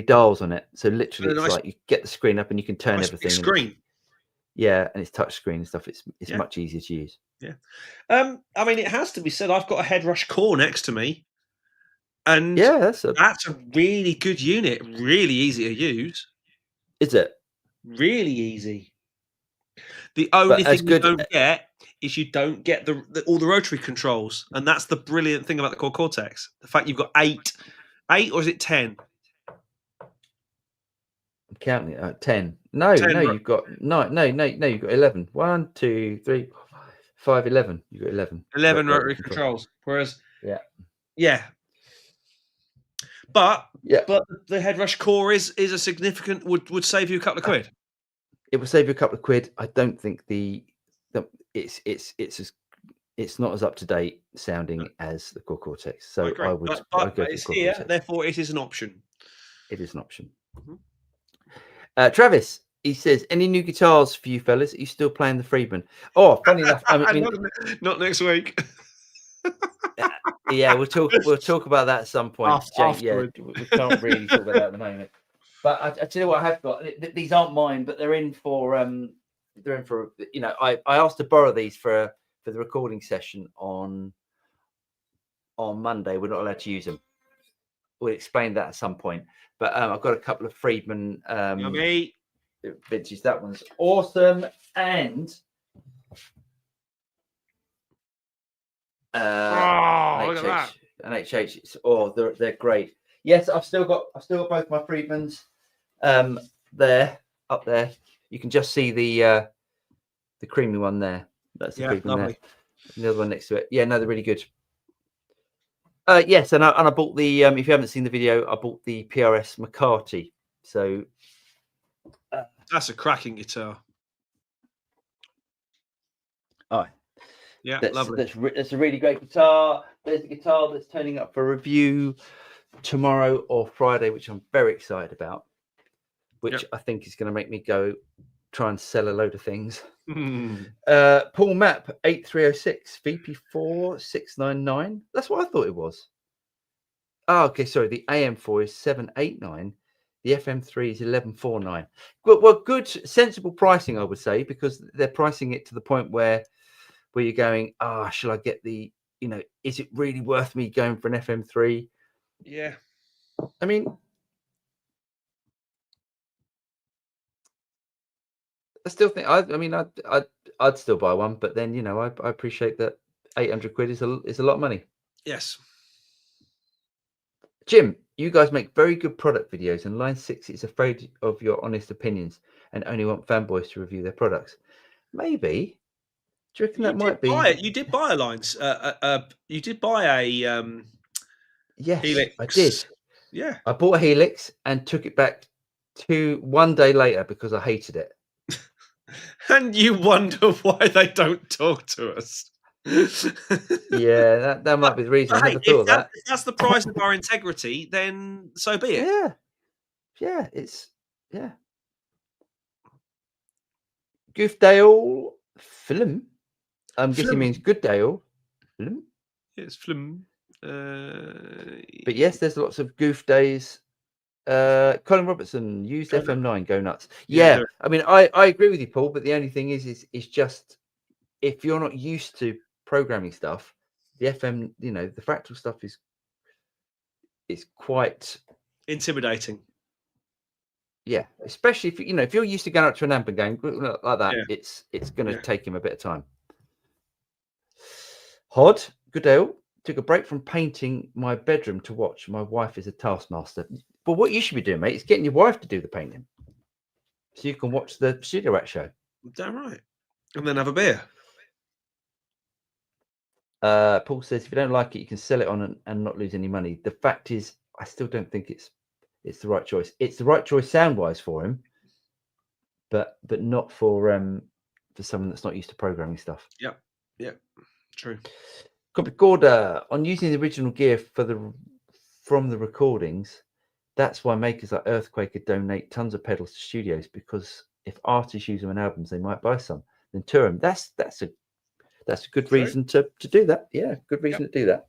dials on it. So literally, it's like you get the screen up and you can turn everything.
Screen.
And it's touch screen and stuff. It's much easier to use.
Yeah. I mean, it has to be said, I've got a Headrush Core next to me. And that's a really good unit. Really easy to use.
Is it?
Really easy. The only thing you don't get is you don't get all the rotary controls. And that's the brilliant thing about the Core Cortex. The fact you've got 8 or is it 10?
I'm counting it. 10. No, you've got you've got 11. 1, 2, 3, 4, 5, 11. You've got 11.
11 rotary controls. Whereas Yeah. But
Yeah,
but the headrush core is a significant would save you a couple of quid.
it will save you a couple of quid. I don't think it's not as up to date sounding as the Core Cortex. So
I agree.
I'd
But
go for
it's
Core
here,
Cortex.
therefore it is an option.
It is an option.
Mhm.
Travis, he says, any new guitars for you fellas? Are you still playing the Friedman? Oh, funny enough, I mean,
not next week.
yeah, we'll talk about that at some point.
Afterward.
Yeah, we can't really talk about that at the moment. But I tell you what, I have got. These aren't mine, but they're in for you know. I asked to borrow these for the recording session on Monday. We're not allowed to use them. We'll explain that at some point. But I've got a couple of Friedman
Yummy.
vintage. That one's awesome, and
Look at that.
an HH. Oh, they're great. Yes, I've still got both my Friedmans there up there. You can just see the creamy one there. That's the Friedman
lovely.
there. And the other one next to it. Yeah, no, they're really good. Yes, and I bought the if you haven't seen the video, I bought the PRS McCarty. So
That's a cracking guitar.
Oh,
yeah,
that's
lovely.
That's a really great guitar. There's a guitar that's turning up for review tomorrow or Friday, which I'm very excited about. Which I think is going to make me go try and sell a load of things. Paul Map 8306 VP4 699. That's what I thought it was. Oh, okay. Sorry, the AM4 is 789. The FM3 is 1149. Well, good, sensible pricing, I would say, because they're pricing it to the point where you're going, shall I get the, is it really worth me going for an FM3?
Yeah.
I mean, I still think, I'd still buy one, but then, I appreciate that 800 quid is a lot of money.
Yes.
Jim, you guys make very good product videos, and Line 6 is afraid of your honest opinions and only want fanboys to review their products. Maybe. Do you reckon that might be?
You did buy a Lines. You did buy a
yes,
Helix.
I did.
Yeah.
I bought a Helix and took it back one day later because I hated it.
And you wonder why they don't talk to us.
Yeah, that might be the reason. I never thought of that.
If that's the price of our integrity, then so be it.
Yeah. Goofdale film. I'm guessing means Good Dale film.
It's film.
But yes, there's lots of goof days. Colin Robertson used FM9. Go nuts. Yeah, I mean, I agree with you, Paul. But the only thing is just if you're not used to programming stuff, the FM, the Fractal stuff is quite
intimidating.
Yeah, especially if you're used to going up to an amp and going like that, it's going to take him a bit of time. Hod Goodale took a break from painting my bedroom to watch. My wife is a taskmaster. But what you should be doing, mate, is getting your wife to do the painting, so you can watch the Studio Rack show.
Damn right, and then have a beer.
Paul says if you don't like it, you can sell it on and not lose any money. The fact is, I still don't think it's the right choice. It's the right choice sound wise for him, but not for someone that's not used to programming stuff.
Yeah, true.
Gorda, on using the original gear from the recordings, that's why makers like Earthquaker donate tons of pedals to studios, because if artists use them on albums, they might buy some, then tour them. That's a good reason to do that. Yeah, good reason to do that.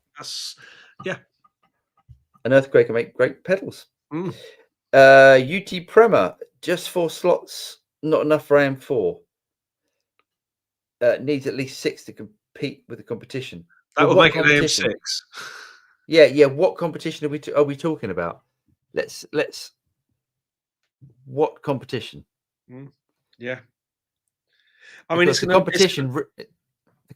An Earthquaker make great pedals. UT Prema, just 4 slots, not enough for AM4. Needs at least 6 to compete with the competition.
That would make an AM6.
Yeah. What competition are we talking about? Let's. What competition?
Yeah.
I mean, it's the competition.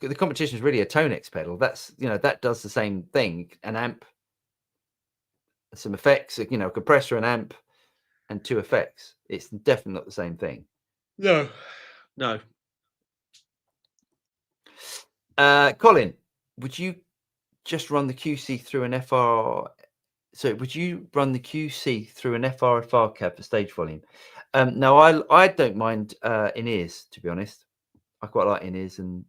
The competition is really a Tonex pedal. That's that does the same thing. An amp, some effects. A compressor, an amp, and 2 effects. It's definitely not the same thing.
No.
Colin, would you just run the QC through an FR? So would you run the QC through an FRFR cab for stage volume? No, I don't mind in-ears, to be honest. I quite like in-ears, and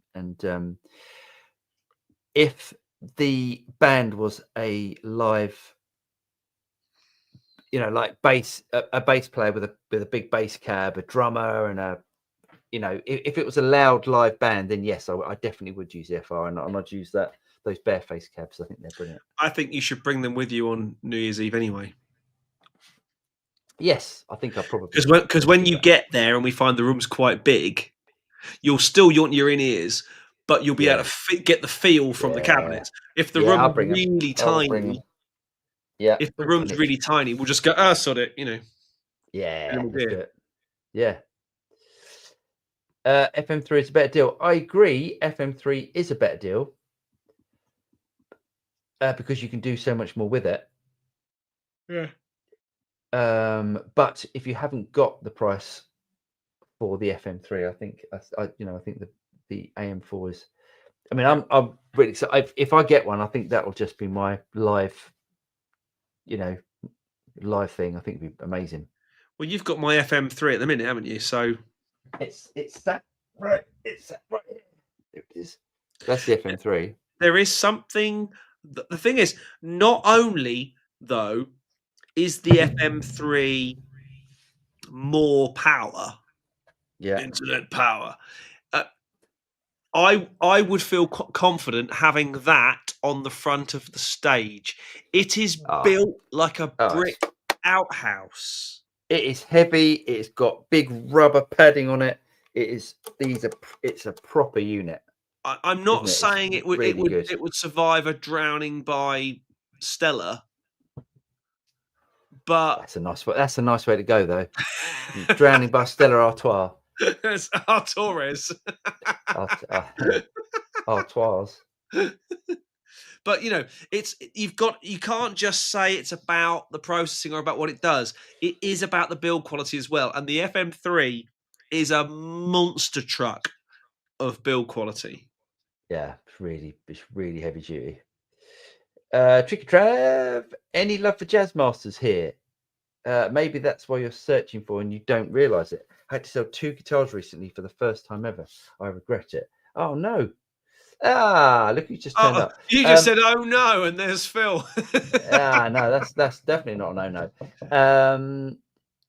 if the band was a live, like a bass player with a big bass cab, a drummer, and if it was a loud live band, then yes, I definitely would use the FR, and I'd use those barefaced cabs. I think they're brilliant.
I think you should bring them with you on New Year's Eve anyway.
Yes, I think I probably
because when you get there and we find the room's quite big, you'll still want your in-ears, but you'll be able to get the feel from the cabinets. If the room's really tiny, if the room's really tiny, we'll just go, sod it,
Yeah, let's do it. Yeah. FM3 is a better deal. I agree. FM3 is a better deal because you can do so much more with it.
Yeah.
But if you haven't got the price for the FM3, I think the AM4 is. I mean, I'm really excited. If I get one, I think that will just be my live thing. I think it'd be amazing.
Well, you've got my FM3 at the minute, haven't you? So
it's that right. It's that right here. There it is. That's the FM3.
There is something. The thing is, not only though is the FM3 more power, internet power. I would feel brick having that on the front of the stage. It is built like a brick outhouse.
It is heavy. It's got big rubber padding on it. It's a proper unit.
I'm not saying it would survive a drowning by Stella, but
that's a nice way to go though. Drowning by Stella Artois.
It's Artois.
Artois.
But you can't just say it's about the processing or about what it does. It is about the build quality as well. And the FM3 is a monster truck of build quality.
Yeah, it's really heavy duty. Tricky Trav, any love for Jazz Masters here? Maybe that's why you're searching for and you don't realize it. I had to sell 2 guitars recently for the first time ever. I regret it. Oh no. Look who just turned up.
You just said oh no, and there's Phil.
No, that's definitely not a no.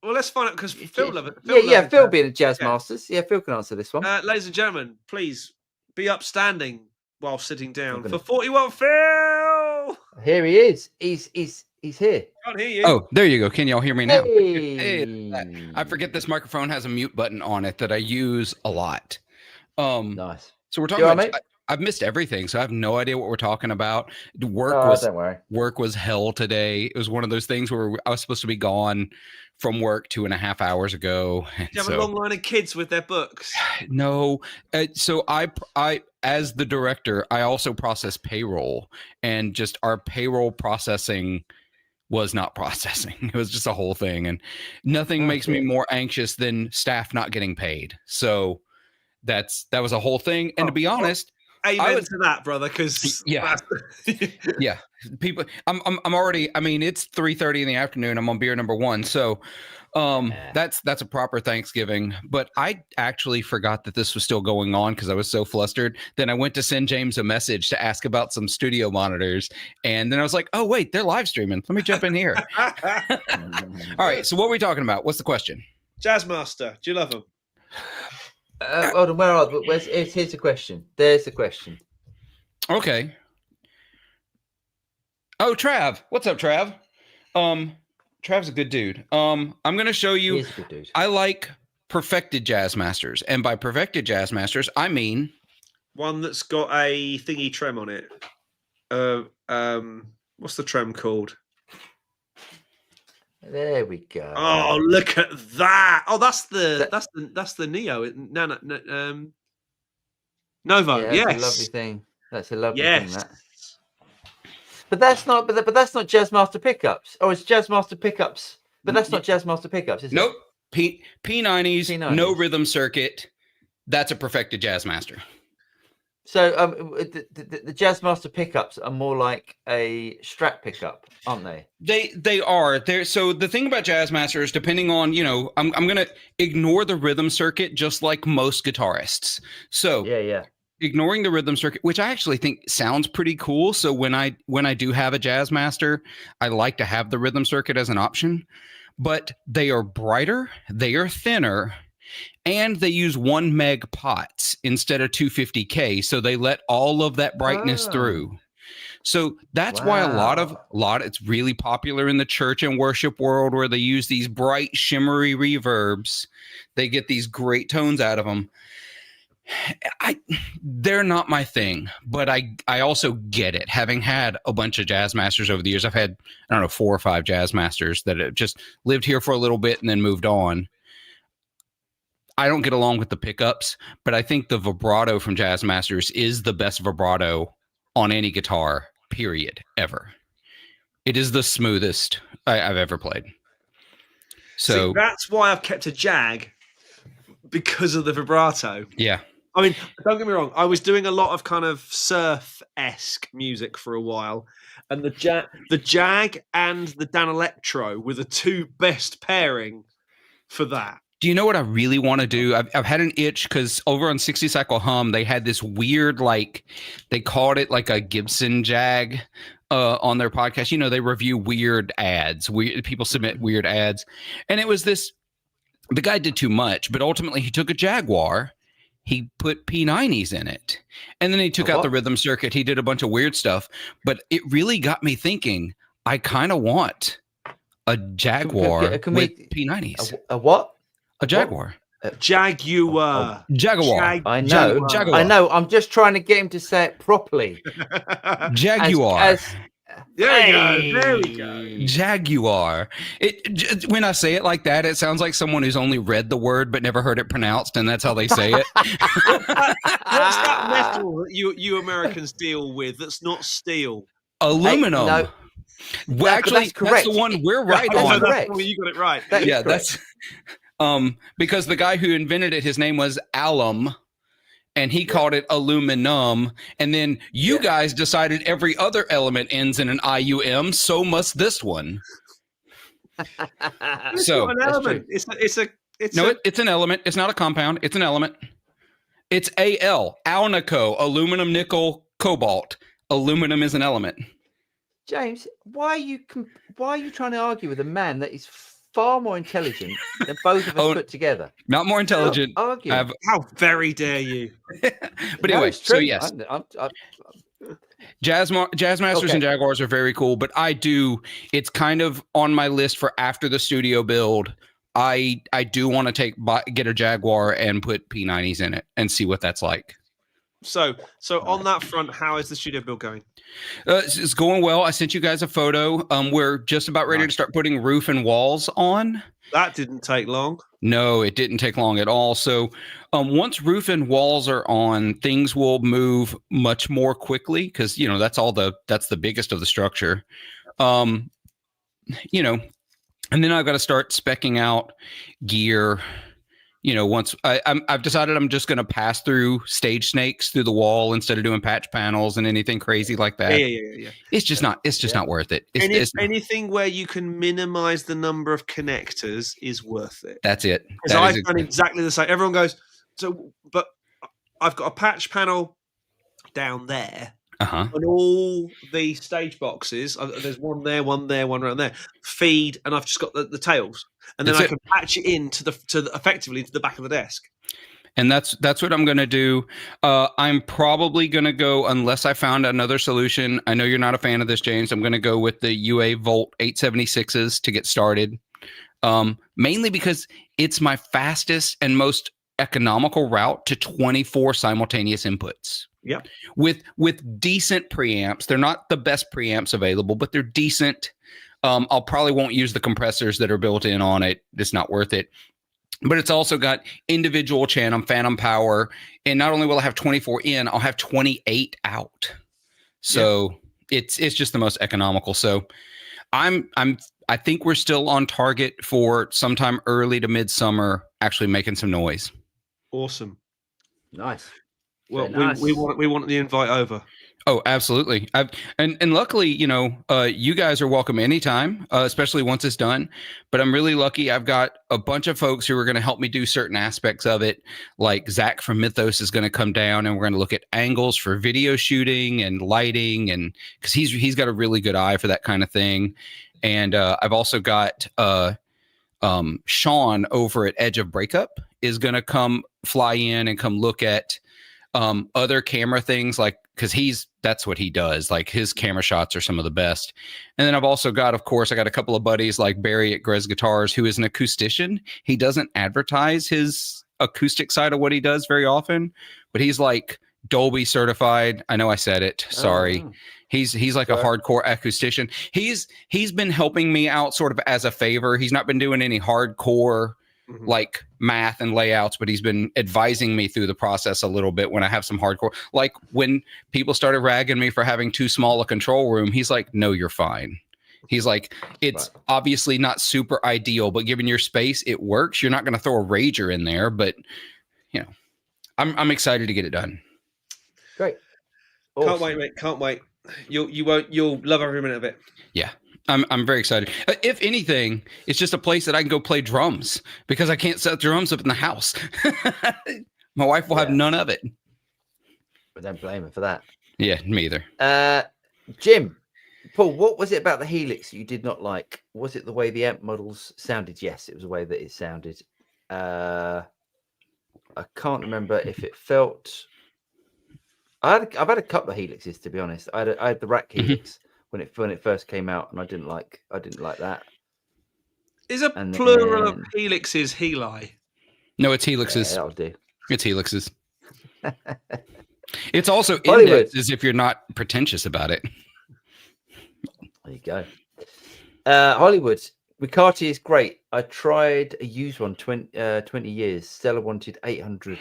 Well, let's find out because Phil loves it.
Phil being a Jazz Masters. Yeah, Phil can answer this one.
Ladies and gentlemen, please be upstanding while sitting down for 41 Phil.
Here he is. He's here.
Can't hear you.
Oh, there you go. Can y'all hear me now?
Hey.
I forget this microphone has a mute button on it that I use a lot.
Nice.
So we're talking about. I've missed everything, so I have no idea what we're talking about.
Don't worry.
Work was hell today. It was one of those things where I was supposed to be gone from work 2.5 hours ago.
You have a long line of kids with their books.
No. So I, as the director, I also process payroll, and just our payroll processing was not processing. It was just a whole thing, and nothing makes me more anxious than staff not getting paid. So that was a whole thing. And to be honest,
amen to that, brother. Because
yeah, people. I'm already. I mean, it's 3:30 in the afternoon. I'm on beer number 1. So, that's a proper Thanksgiving. But I actually forgot that this was still going on because I was so flustered. Then I went to send James a message to ask about some studio monitors, and then I was like, oh wait, they're live streaming. Let me jump in here. All right. So what are we talking about? What's the question?
Jazzmaster, do you love them?
Hold on, where are they? Here's the question. There's the question.
Okay. Oh, Trav. What's up, Trav? Trav's a good dude. I'm gonna show you.
He's a good dude.
I like perfected Jazzmasters, and by perfected Jazzmasters, I mean
one that's got a thingy trem on it. What's the trem called?
There we go.
Oh, look at that! Oh, that's the Neo. Novo.
Yeah,
yes,
that's a lovely thing. That's a lovely
yes.
thing. That. But that's not. But that's not Jazzmaster pickups. Oh, it's Jazzmaster pickups. But that's not Jazzmaster pickups, is
nope.
it?
P90s, no rhythm circuit. That's a perfected Jazzmaster.
So the Jazzmaster pickups are more like a Strat pickup, aren't they?
They are. So the thing about Jazzmaster is, depending on, I'm going to ignore the rhythm circuit just like most guitarists. So
Yeah.
ignoring the rhythm circuit, which I actually think sounds pretty cool. So when I do have a Jazzmaster, I like to have the rhythm circuit as an option. But they are brighter, they are thinner, and they use 1 meg pots instead of 250K. So they let all of that brightness through. So that's why a lot, it's really popular in the church and worship world, where they use these bright, shimmery reverbs. They get these great tones out of them. They're not my thing, but I also get it. Having had a bunch of Jazzmasters over the years, I've had, 4 or 5 Jazzmasters that have just lived here for a little bit and then moved on. I don't get along with the pickups, but I think the vibrato from Jazzmasters is the best vibrato on any guitar, period, ever. It is the smoothest I've ever played. So
that's why I've kept a Jag, because of the vibrato.
Yeah.
I mean, don't get me wrong. I was doing a lot of kind of surf-esque music for a while, and the Jag and the Dan Electro were the 2 best pairing for that.
Do you know what I really want to do? I've had an itch, because over on 60 Cycle Hum, they had this weird, they called it like a Gibson Jag on their podcast. They review weird ads. People submit weird ads. And it was this, the guy did too much, but ultimately he took a Jaguar, he put P90s in it, and then he took out the rhythm circuit. He did a bunch of weird stuff, but it really got me thinking, I kind of want a Jaguar with P90s.
A what?
A Jaguar.
Jaguar.
Jaguar.
I know.
Jaguar.
I know. I'm just trying to get him to say it properly.
Jaguar.
There we go.
Jaguar. When I say it like that, it sounds like someone who's only read the word but never heard it pronounced, and that's how they say it.
What's that metal that you Americans deal with that's not steel?
Aluminum.
No.
Well, actually, that's the one we're right on.
You got it right.
That's because the guy who invented it, his name was Alum, and he called it aluminum. And then you guys decided every other element ends in an IUM, so must this one. So
an element. It's
an element. It's not a compound. It's an element. It's Al, alnico, aluminum, nickel, cobalt. Aluminum is an element.
James, why are you trying to argue with a man that is far more intelligent than both of us put together?
Not more intelligent.
How very dare you?
But anyway, so yes. Jazzmasters and Jaguars are very cool, but it's kind of on my list for after the studio build. I do want to get a Jaguar and put P90s in it and see what that's like.
So on that front, how is the studio build going?
It's going well. I sent you guys a photo. We're just about ready to start putting roof and walls on.
That didn't take long.
No, it didn't take long at all. So once roof and walls are on, things will move much more quickly, because that's the biggest of the structure. And then I've got to start speccing out gear. Once I've decided I'm just going to pass through stage snakes through the wall instead of doing patch panels and anything crazy like that.
Yeah.
It's just not worth it.
Anything where you can minimize the number of connectors is worth it.
That's it.
Because I've done exactly the same. Everyone goes, but I've got a patch panel down there. And all the stage boxes, there's one there, one around there, feed, and I've just got the tails, and then I can patch it in effectively to the back of the desk.
And that's what I'm going to do. I'm probably going to go, unless I found another solution. I know you're not a fan of this, James. I'm going to go with the UA Volt 876s to get started, mainly because it's my fastest and most economical route to 24 simultaneous inputs.
Yeah,
with decent preamps. They're not the best preamps available, but they're decent. I'll probably won't use the compressors that are built in on it. It's not worth it. But it's also got individual phantom power, and not only will I have 24 in, I'll have 28 out. So it's just the most economical. So I think we're still on target for sometime early to midsummer, actually making some noise.
Awesome.
Nice.
Well,
Very nice.
we want the invite over.
Oh, absolutely. And luckily, you guys are welcome anytime, especially once it's done. But I'm really lucky. I've got a bunch of folks who are going to help me do certain aspects of it. Like Zach from Mythos is going to come down, and we're going to look at angles for video shooting and lighting, and because he's got a really good eye for that kind of thing. And I've also got Sean over at Edge of Breakup is going to fly in and come look at other camera things, like, because that's what he does. Like, his camera shots are some of the best. And then I've also got, of course, I got a couple of buddies like Barry at Grez Guitars, who is an acoustician. He doesn't advertise his acoustic side of what he does very often, but he's like Dolby certified. I know I said it. Sorry.
Oh.
He's like a hardcore acoustician. He's been helping me out sort of as a favor. He's not been doing any hardcore like math and layouts, but he's been advising me through the process a little bit when I have some hardcore. Like when people started ragging me for having too small a control room, he's like, no, you're fine. He's like, it's obviously not super ideal, but given your space, it works. You're not going to throw a rager in there, but I'm excited to get it done.
Great. Awesome.
Can't wait, mate. Can't wait. You'll love every minute of it.
Yeah. I'm very excited. If anything, it's just a place that I can go play drums because I can't set drums up in the house. My wife will have none of it.
But don't blame her for that.
Yeah, me either.
Jim, Paul, what was it about the Helix you did not like? Was it the way the amp models sounded? Yes, it was the way that it sounded. I can't remember if it felt. I've had a couple of Helixes, to be honest. I had the Rack Helix. When it first came out, and I didn't like that.
Is a plural of helixes heli?
No, it's helixes.
Yeah, that'll do.
It's helixes. It's also
Hollywood.
indexes if you're not pretentious about it.
There you go. Hollywood. Riccardi is great. I tried a used one 20 years. Stella wanted 800,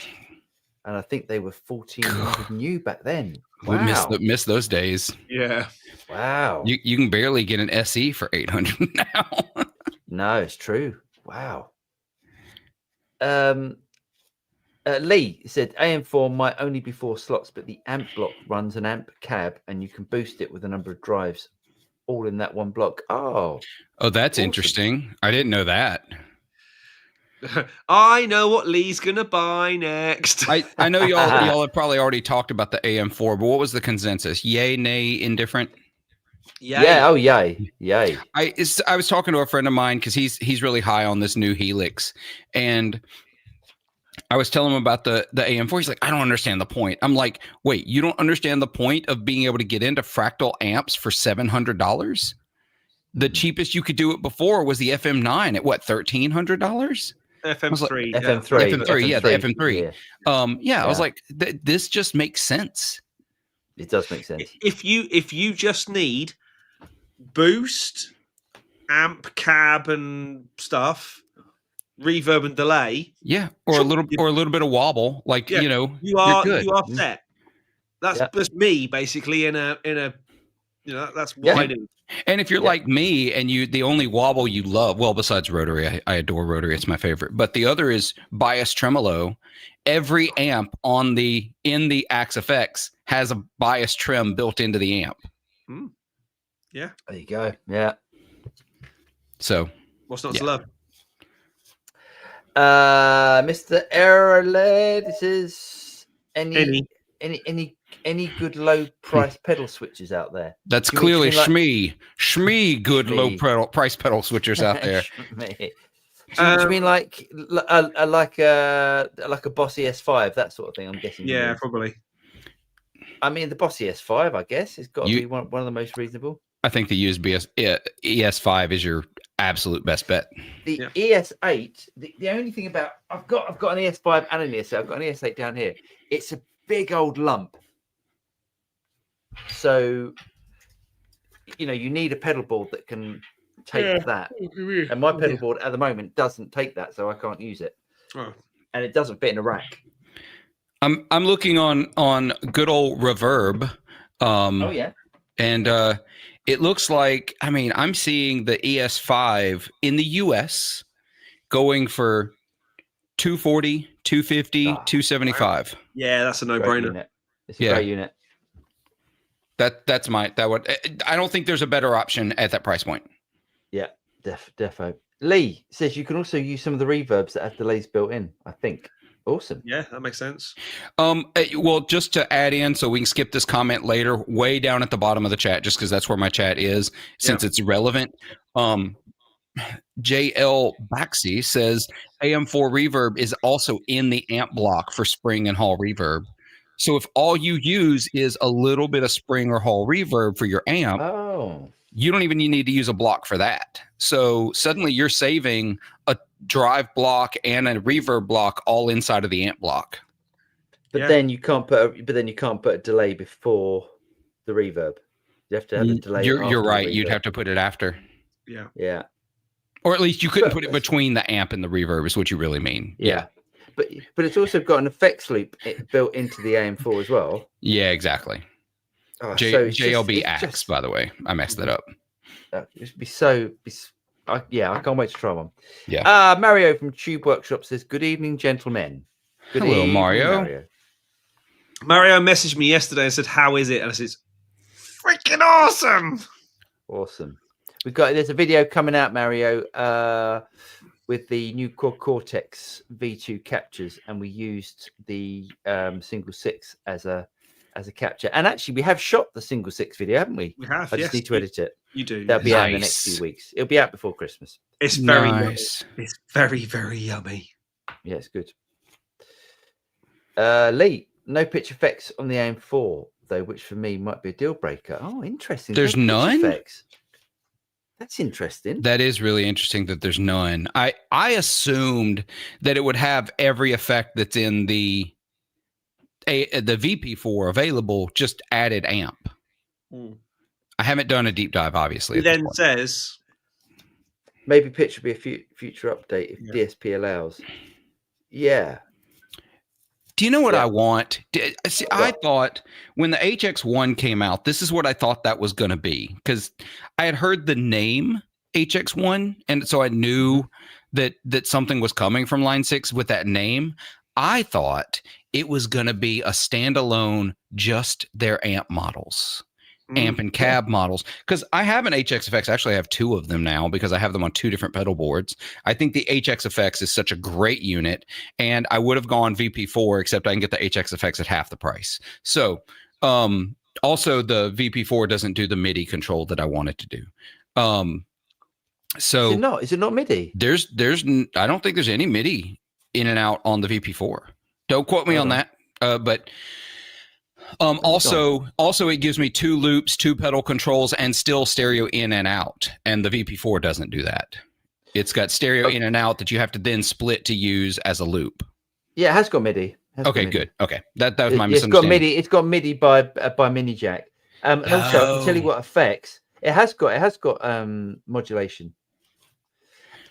and I think they were 1400 new back then. Wow.
We miss those days.
Yeah.
Wow.
You can barely get an SE for 800 now.
No, it's true. Wow. Lee said AM4 might only be 4 slots, but the amp block runs an amp cab, and you can boost it with a number of drives, all in that one block. Oh,
that's
awesome.
Interesting. I didn't know that.
I know what Lee's gonna buy next.
I know y'all have probably already talked about the AM4, but what was the consensus? Yay, nay, indifferent?
Yay.
Yeah. Oh, yay.
I was talking to a friend of mine because he's really high on this new Helix, and I was telling him about the AM4. He's like, I don't understand the point. I'm like, wait, you don't understand the point of being able to get into Fractal amps for $700? The cheapest you could do it before was the FM9 at what, $1,300?
FM3.
FM3.
Yeah, the FM3.
Yeah.
I was like, this just makes sense.
It does make sense.
If you just need boost, amp, cab, and stuff, reverb and delay,
or a little bit of wobble, like you are
set. That's me basically in a that's what I do.
And if you're like me and the only wobble you love, well, besides rotary, I adore rotary, it's my favorite, but the other is bias tremolo. Every amp in the Axe FX has a bias trim built into the amp.
Yeah,
there you go. Yeah.
So
what's not to love?
Mr. Erled says any good low price pedal switches out there?
That's clearly Shmee good low price pedal switchers out there.
Do you mean like a Boss ES5, that sort of thing? I'm guessing.
Yeah, probably.
I mean, the Boss ES5, I guess, it's got to be one of the most reasonable.
I think the used ES5 is your absolute best bet.
The ES8, the only thing about I've got an ES5 and an ES8. I've got an ES8 down here. It's a big old lump. So, you need a pedal board that can take that. And my pedal board at the moment doesn't take that, so I can't use it.
Oh.
And it doesn't fit in a rack.
I'm looking on good old Reverb. And it looks like, I'm seeing the ES5 in the US going for $240, 250,
Ah,
275.
Yeah, that's a
great
no-brainer.
unit. It's a great unit.
That's that would. I don't think there's a better option at that price point.
Yeah, defo. Lee says you can also use some of the reverbs that have delays built in. I think. Awesome.
Yeah, that makes sense.
Well, just to add in, so we can skip this comment later, way down at the bottom of the chat, just because that's where my chat is, since it's relevant. JL Baxi says AM4 reverb is also in the amp block for spring and hall reverb. So if all you use is a little bit of spring or hall reverb for your amp, you don't even need to use a block for that. So suddenly you're saving a drive block and a reverb block all inside of the amp block.
But then you can't put a delay before the reverb. You have to have a delay.
You're right. You'd have to put it after.
Yeah.
Yeah.
Or at least you couldn't put it between the amp and the reverb is what you really mean.
Yeah. But it's also got an effects loop built into the AM4 as well.
Yeah, exactly. JLB Axe, by the way. I messed that up.
It'd be so... I can't wait to try one.
Yeah.
Mario from Tube Workshop says, good evening, gentlemen.
Hello, evening, Mario.
Mario messaged me yesterday and said, how is it? And I said, freaking awesome.
Awesome. There's a video coming out, Mario, with the new Cortex V2 captures, and we used the single 6 as a capture. And actually, we have shot the single 6 video, haven't we?
We have.
I just need to edit it.
You do.
That'll be out in the next few weeks. It'll be out before Christmas.
It's very nice. It's very, very yummy.
Yeah, it's good. Lee, no pitch effects on the AM4 though, which for me might be a deal breaker. Oh, interesting.
There's none.
Effects. That's interesting.
That is really interesting that there's none. I assumed that it would have every effect that's in the VP4 available, just added amp. I haven't done a deep dive, obviously.
It then says
maybe pitch will be a future update if DSP allows. Yeah.
Do you know what I want? I thought when the HX1 came out, this is what I thought that was going to be, because I had heard the name HX1, and so I knew that something was coming from Line 6 with that name. I thought it was going to be a standalone, just their amp models. Amp and cab models, because I have an HX Effects. Actually, I have 2 of them now because I have them on 2 different pedal boards. I think the HX Effects is such a great unit, and I would have gone VP4, except I can get the HX Effects at half the price. So also the VP4 doesn't do the MIDI control that I wanted to do. So
is it not MIDI?
There's I don't think there's any MIDI in and out on the VP4. Don't quote me on that, but also it gives me 2 loops, 2 pedal controls, and still stereo in and out. And the VP4 doesn't do that. It's got stereo in and out that you have to then split to use as a loop.
Yeah, it has got MIDI.
Good. Okay, that was my misunderstanding.
It's got MIDI by mini jack. And also, I can tell you what effects it has got. Modulation.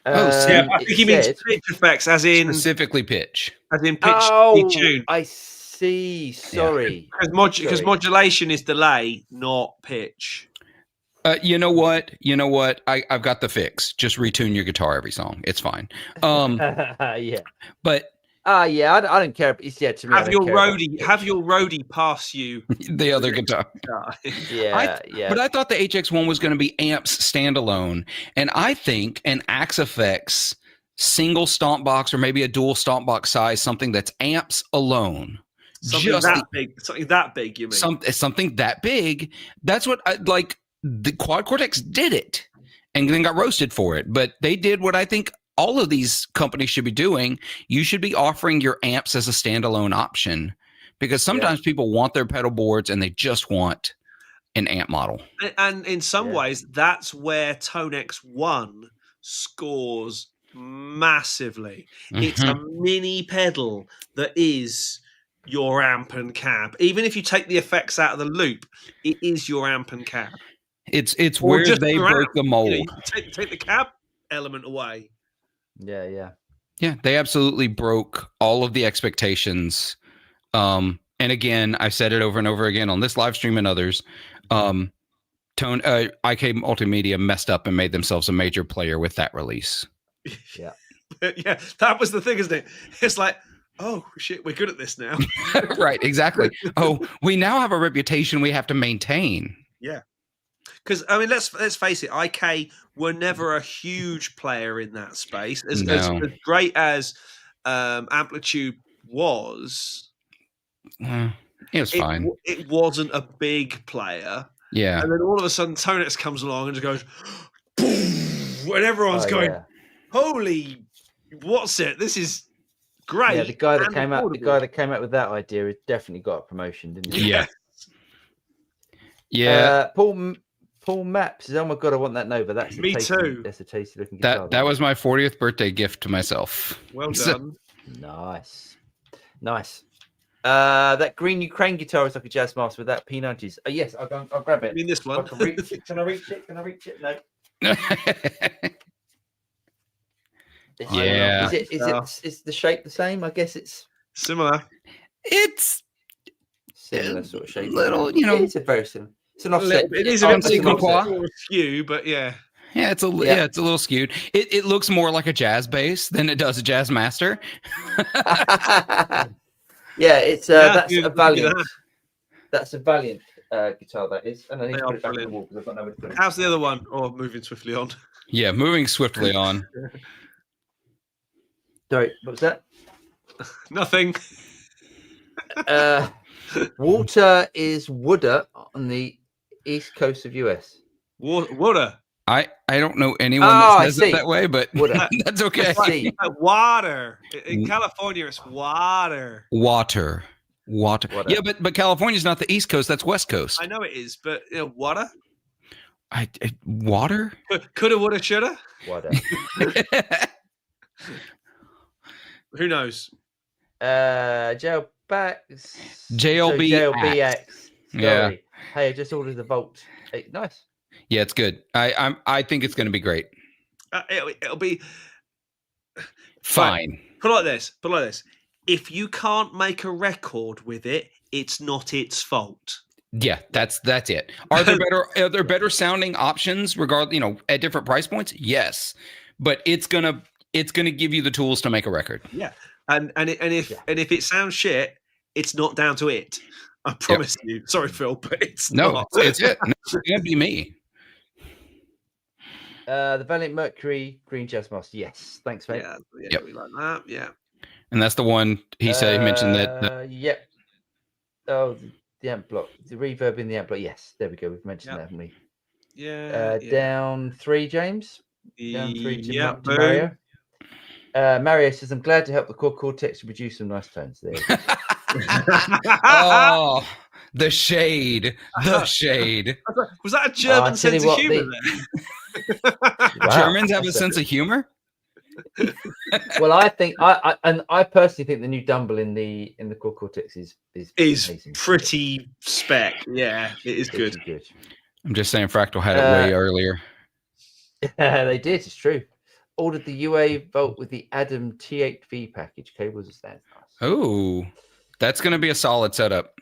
I think he means pitch effects, as in
specifically pitch,
as in pitch tune.
I see. Sorry,
because modulation is delay, not pitch.
You know what? I've got the fix. Just retune your guitar every song. It's fine.
Yeah.
But
I don't care. It's to me.
Have your roadie pass you
the other guitar. But I thought the HX1 was going to be amps standalone, and I think an Axe Effects single stomp box or maybe a dual stomp box size, something that's amps alone.
Something that big, you mean?
Something that big. That's what I like. The Quad Cortex did it and then got roasted for it. But they did what I think all of these companies should be doing. You should be offering your amps as a standalone option, because sometimes people want their pedal boards and they just want an amp model.
And in some ways, that's where Tone X1 scores massively. It's a mini pedal that is your amp and cab. Even if you take the effects out of the loop, it is your amp and cab.
It's where they broke the mold.
You take the cab element away.
Yeah.
They absolutely broke all of the expectations. And again, I've said it over and over again on this live stream and others. IK Multimedia messed up and made themselves a major player with that release.
Yeah.
Yeah, that was the thing, isn't it? It's like, oh shit, we're good at this now.
Right, exactly. Oh, we now have a reputation we have to maintain.
Yeah. Because I mean, let's face it. IK were never a huge player in that space. As great as Amplitude was,
it was fine.
It wasn't a big player.
Yeah.
And then all of a sudden, Tonex comes along and just goes, boom, and everyone's going, "Holy, what's it? This is great!"
Yeah, the guy that came out with that idea has definitely got a promotion, didn't he?
Yeah. Yeah.
Paul Maps says, "Oh my god, I want that Nova." That's
Me too.
That's a tasty looking guitar.
That was my 40th birthday gift to myself.
Well done.
Nice. That green Ukraine guitar is like a Jazz Master with that P90s. Oh yes, I'll grab it.
I mean, this one.
Can I reach it? Can I reach it? No.
Yeah.
Is the shape the same? I guess it's
similar.
It's
similar sort of shape.
Little, you know.
It's a very similar. It's an offset.
It is a bit skew, but yeah.
Yeah, it's a little skewed. It looks more like a jazz bass than it does a Jazz Master.
Yeah, it's that's a Valiant. That's a Valiant guitar, that is. And I need to put it back on the wall because I've got nowhere to put it.
How's the other one? Oh, moving swiftly on.
Yeah, moving swiftly on.
Sorry, what was that?
Nothing.
Water is Wooder on the east coast of US.
Water.
I don't know anyone that says it that way, but that's okay.
Water. In California, it's water.
Water. Yeah, but California's not the East Coast. That's West Coast.
I know it is, but water?
Water?
Coulda, woulda, shoulda?
Water.
Who knows?
JLBX.
Yeah.
Hey, I just ordered the Volt. Hey, nice.
Yeah, it's good. I think it's going to be great.
It'll be
fine.
Put it like this. If you can't make a record with it, it's not its fault.
Yeah, that's it. Are there better sounding options at different price points? Yes. But it's gonna give you the tools to make a record.
Yeah. And if it sounds shit, it's not down to it. I promise you. Sorry, Phil, but it's not.
It's it. No, it's gonna be me.
The Valiant Mercury Green Jazz Master. Yes. Thanks, mate.
Yeah, we like that. Yeah.
And that's the one he mentioned that.
Yep. Oh, the amp block, the reverb in the amp block. Yes, there we go. We've mentioned that, haven't we?
Yeah.
Down 3, James. Down 3 to
boom.
Mario. Mario says, "I'm glad to help the Core Cortex to produce some nice tones." There.
Oh, the shade.
Was that a German sense of humor?
Wow,
Germans have a sense of humor.
Well, I think I personally think the new Dumble in the Core Cortex is
pretty spec. Yeah, it is good.
I'm just saying, Fractal had it way earlier.
They did. It's true. Ordered the UA Volt with the Adam T8V package cables and stands. Nice.
Oh, that's going to be a solid setup.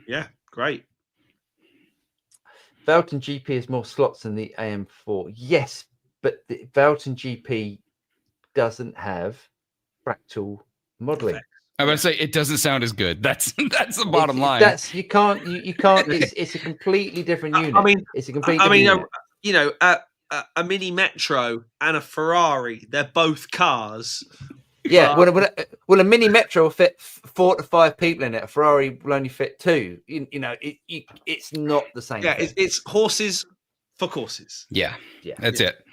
Yeah, great.
Velton GP has more slots than the AM4. Yes, but the Velton GP doesn't have fractal modeling.
I'm going to say it doesn't sound as good. That's the bottom line.
You can't. It's a completely different unit. It's a completely different unit.
A Mini Metro and a Ferrari, they're both cars.
Yeah, well, a Mini Metro will fit 4 to 5 people in it. A Ferrari will only fit 2. It's not the same.
Yeah, it's horses for courses.
Yeah, that's it.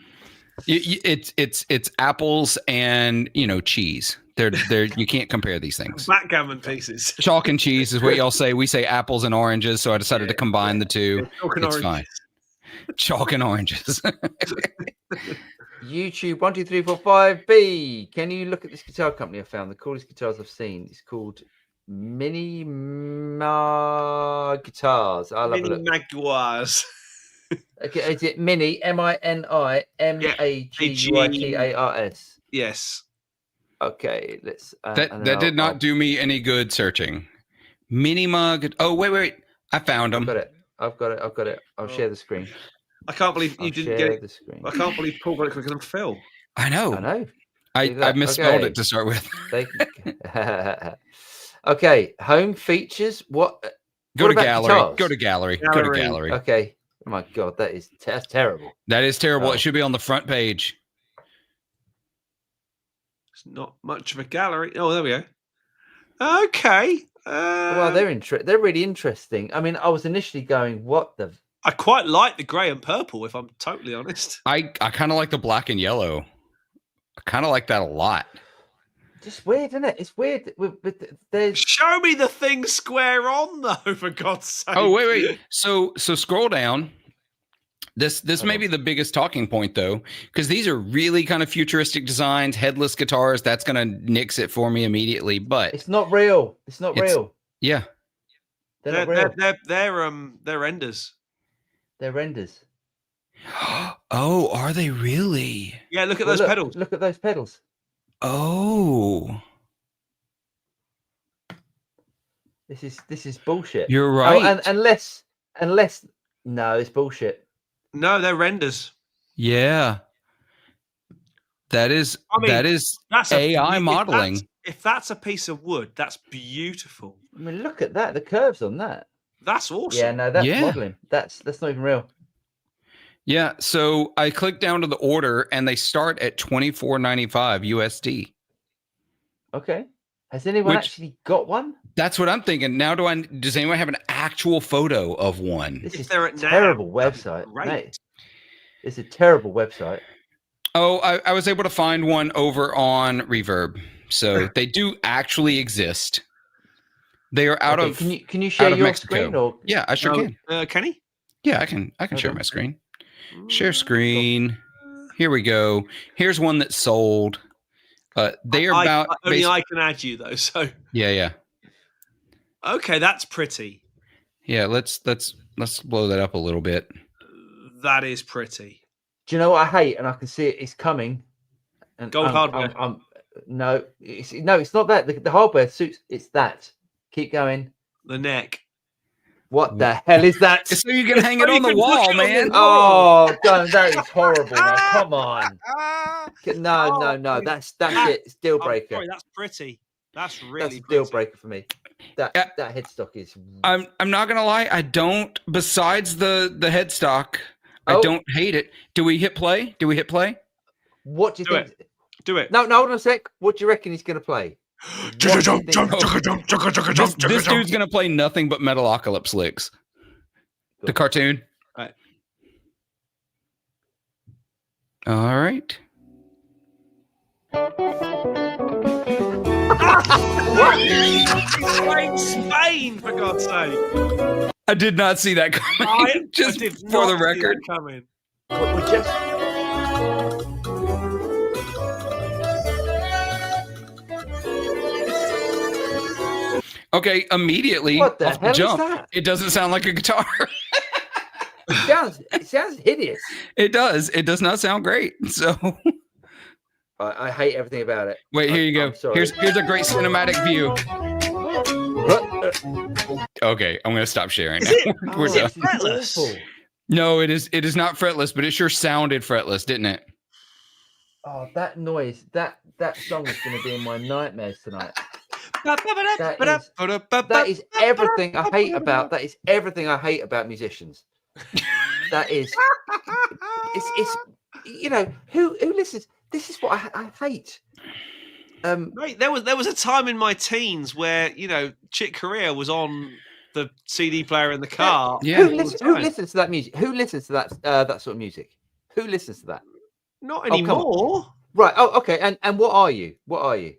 It's apples and cheese. They're you can't compare these things.
Backgammon pieces.
Chalk and cheese is what y'all say. We say apples and oranges, so I decided to combine the two. It's fine. Chalk and oranges.
YouTube 12345B. Can you look at this guitar company I found? The coolest guitars I've seen. It's called Mini Guitars. I'll have a look.
Mini Maguires.
Okay, is it Mini MINIMAGUITARS?
Yes.
Okay, let's.
That did not do me any good searching. Mini Mug. Oh wait! I found them.
I've got it. I'll share the screen.
I can't believe you didn't get it. I can't believe Paul got it quicker than Phil.
I know. I misspelled it to start with.
Okay, home features. What?
Go
what
to
about
gallery.
guitars?
Go to gallery. Go to gallery.
Okay. Oh my god, that's terrible.
That is terrible.
Oh.
It should be on the front page.
It's not much of a gallery. Oh, there we go. Okay.
Well, they're really interesting. I mean, I was initially going, what the?
I quite like the grey and purple, if I'm totally honest.
I kind of like the black and yellow. I kind of like that a lot.
Just weird, isn't it? It's weird. There's...
Show me the thing square on, though, for God's sake.
Oh, wait. So scroll down. This may be the biggest talking point, though, because these are really kind of futuristic designs, headless guitars. That's going to nix it for me immediately. But
it's not real. It's not real.
Yeah.
They're not real.
They're renders.
They're renders.
Oh, are they really?
Yeah, look at those pedals.
Look at those pedals.
Oh.
This is bullshit.
You're right.
Oh, unless no, it's bullshit.
No, they're renders.
Yeah. That's AI modeling.
If that's a piece of wood, that's beautiful.
I mean, look at that. The curves on that.
That's awesome.
Yeah, no, that's modeling. That's not even real.
Yeah, so I clicked down to the order and they start at $24.95 USD.
Okay. Has anyone actually got one?
That's what I'm thinking. Now does anyone have an actual photo of one?
This is a terrible website. Mate. It's a terrible website.
Oh, I was able to find one over on Reverb. So they do actually exist. They are out of
Can you share your
Mexico.
screen? Or...
Yeah, I sure can.
Can he?
Yeah, I can share my screen. Share screen. Here we go. Here's one that's sold. They are about
only I can add you though. So
yeah.
Okay, that's pretty.
Yeah, let's blow that up a little bit.
That is pretty.
Do you know what I hate? And I can see it's coming. And
Gold hardware.
No, it's not that. The hardware suits. It's that. Keep going.
The neck.
What the hell is that?
So you can hang it on the wall, man.
Oh, don't. That is horrible. Man. Come on. No. That's it. It's deal breaker.
Sorry, that's pretty. That's really
a deal breaker for me. That headstock is.
I'm not gonna lie. I don't. Besides the headstock, I don't hate it. Do we hit play?
What do you think?
Do it.
No, hold on a sec. What do you reckon he's gonna play?
This dude's gonna play nothing but Metalocalypse licks. Cool. The cartoon.
Right.
All right.
What? He's playing Spain, for God's sake.
I did not see that coming. Just for the record.
Coming.
We're just.
Okay, immediately
what the
off the
hell
jump,
is that?
it doesn't sound like a guitar.
It sounds hideous.
It does. It does not sound great. So
I hate everything about it.
Wait, here you go. Here's a great cinematic view. Okay, I'm gonna stop sharing. We're done.
Fretless?
No, it is not fretless, but it sure sounded fretless, didn't it?
Oh, that noise! That song is gonna be in my nightmares tonight. That is everything I hate about. That is everything I hate about musicians. That is. It's you know who listens. This is what I hate.
Mate, there was a time in my teens where Chick Corea was on the CD player in the car.
Yeah. Who listens to that music? Who listens to that sort of music? Who listens to that?
Not anymore.
Right. Oh, okay. And what are you? What are you?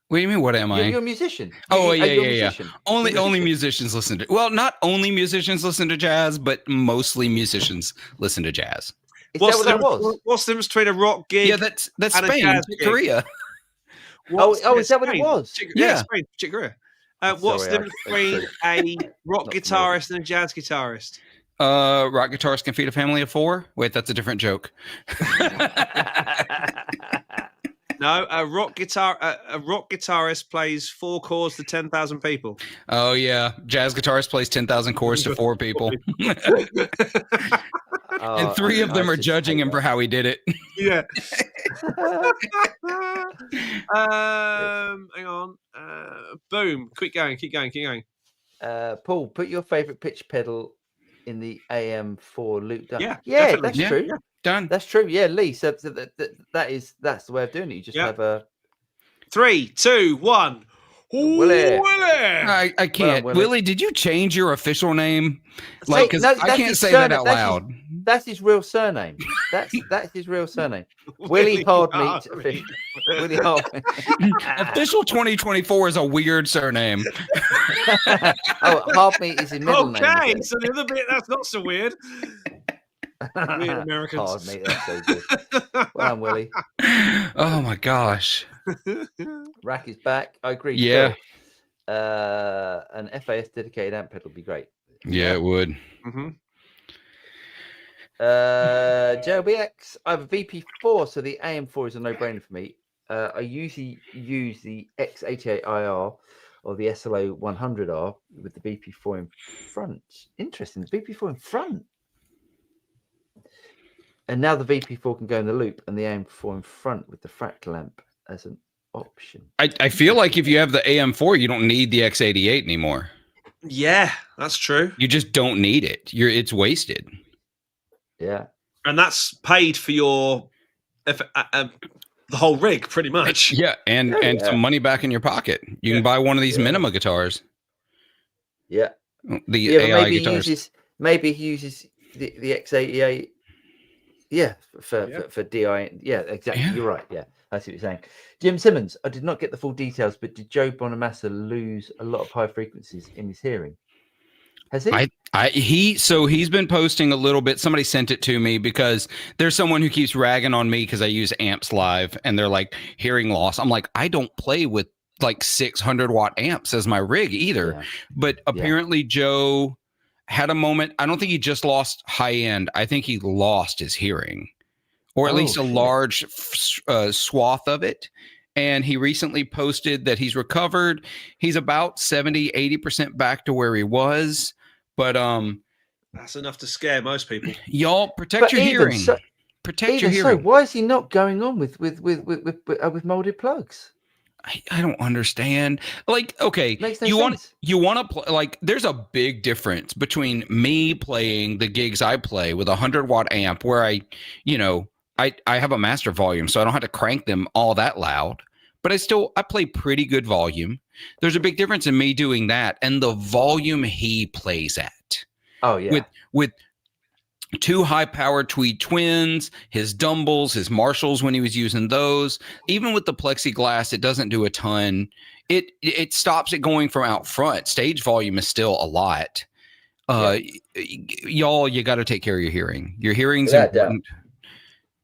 What do you mean? What am I?
You're a musician.
Oh, yeah. Only musicians listen to. Well, not only musicians listen to jazz, but mostly musicians listen to jazz.
Is that what that was?
What's the difference between a rock gig?
Yeah, that's Spain, Korea.
Is that what it was?
Spain, Chick Corea. What's the difference between a rock guitarist and a jazz guitarist?
Rock guitarists can feed a family of 4. Wait, that's a different joke.
No, a rock guitarist plays 4 chords to 10,000 people.
Oh yeah, jazz guitarist plays 10,000 chords to 4 people. And 3 of them are judging him for how he did it.
Yeah. Hang on. Boom. Keep going.
Paul, put your favorite pitch pedal in the AM4 loop down.
Yeah,
yeah,
definitely.
that's true.
Yeah.
Done.
That's true. Yeah, Lee. So that's the way of doing it. You just have a
3, 2, 1.
Willie.
I can't.
Well,
Willie, did you change your official name? Like, because I can't say that out loud.
That's his real surname. That's his real surname. Willie Hardmeat. Willie Hardmeat.
Official 2024 is a weird surname.
Hardmeat is his middle name.
Okay, so the other bit that's not so weird. Weird Americans.
Hardmeat, that's so good. Well done, Willie.
Oh my gosh.
Rack is back. I agree.
Yeah.
An FAS dedicated amp pedal would be great.
Yeah, it would.
Mm-hmm.
JLBX, I have a VP4, so the AM4 is a no-brainer for me. I usually use the X88IR or the SLO 100R with the VP4 in front. Interesting, the VP4 in front. And now the VP4 can go in the loop and the AM4 in front with the Fractal amp as an option.
I feel like if you have the AM4, you don't need the X88 anymore.
Yeah, that's true.
You just don't need it. It's wasted.
Yeah.
And that's paid for your the whole rig, pretty much.
Yeah, and some money back in your pocket. You can buy one of these Minima guitars.
Yeah.
The AI
maybe
guitars.
Maybe he uses the X88. Yeah, for DI. Yeah, exactly.
Yeah.
You're right. Yeah, that's what you're saying. Jim Simmons, I did not get the full details, but did Joe Bonamassa lose a lot of high frequencies in his hearing? Has he? He's been posting a little bit. Somebody sent it to me because there's someone who keeps ragging on me because I use amps live and they're like hearing loss. I'm like, I don't play with like 600 watt amps as my rig either. Yeah. But apparently Joe had a moment. I don't think he just lost high end. I think he lost his hearing, or at least a large swath of it. And he recently posted that he's recovered. He's about 70-80% back to where he was. But
that's enough to scare most people.
Y'all protect your hearing. Protect your hearing.
So, why is he not going on with molded plugs?
I don't understand. Like, okay, you want to play, like, there's a big difference between me playing the gigs I play with a 100-watt amp where I have a master volume, so I don't have to crank them all that loud, but I play pretty good volume. There's a big difference in me doing that and the volume he plays at.
Oh yeah.
With 2 high-powered Tweed Twins, his Dumbles, his Marshalls when he was using those. Even with the plexiglass, it doesn't do a ton. It stops it going from out front. Stage volume is still a lot. Y'all, you got to take care of your hearing. Your hearing's important.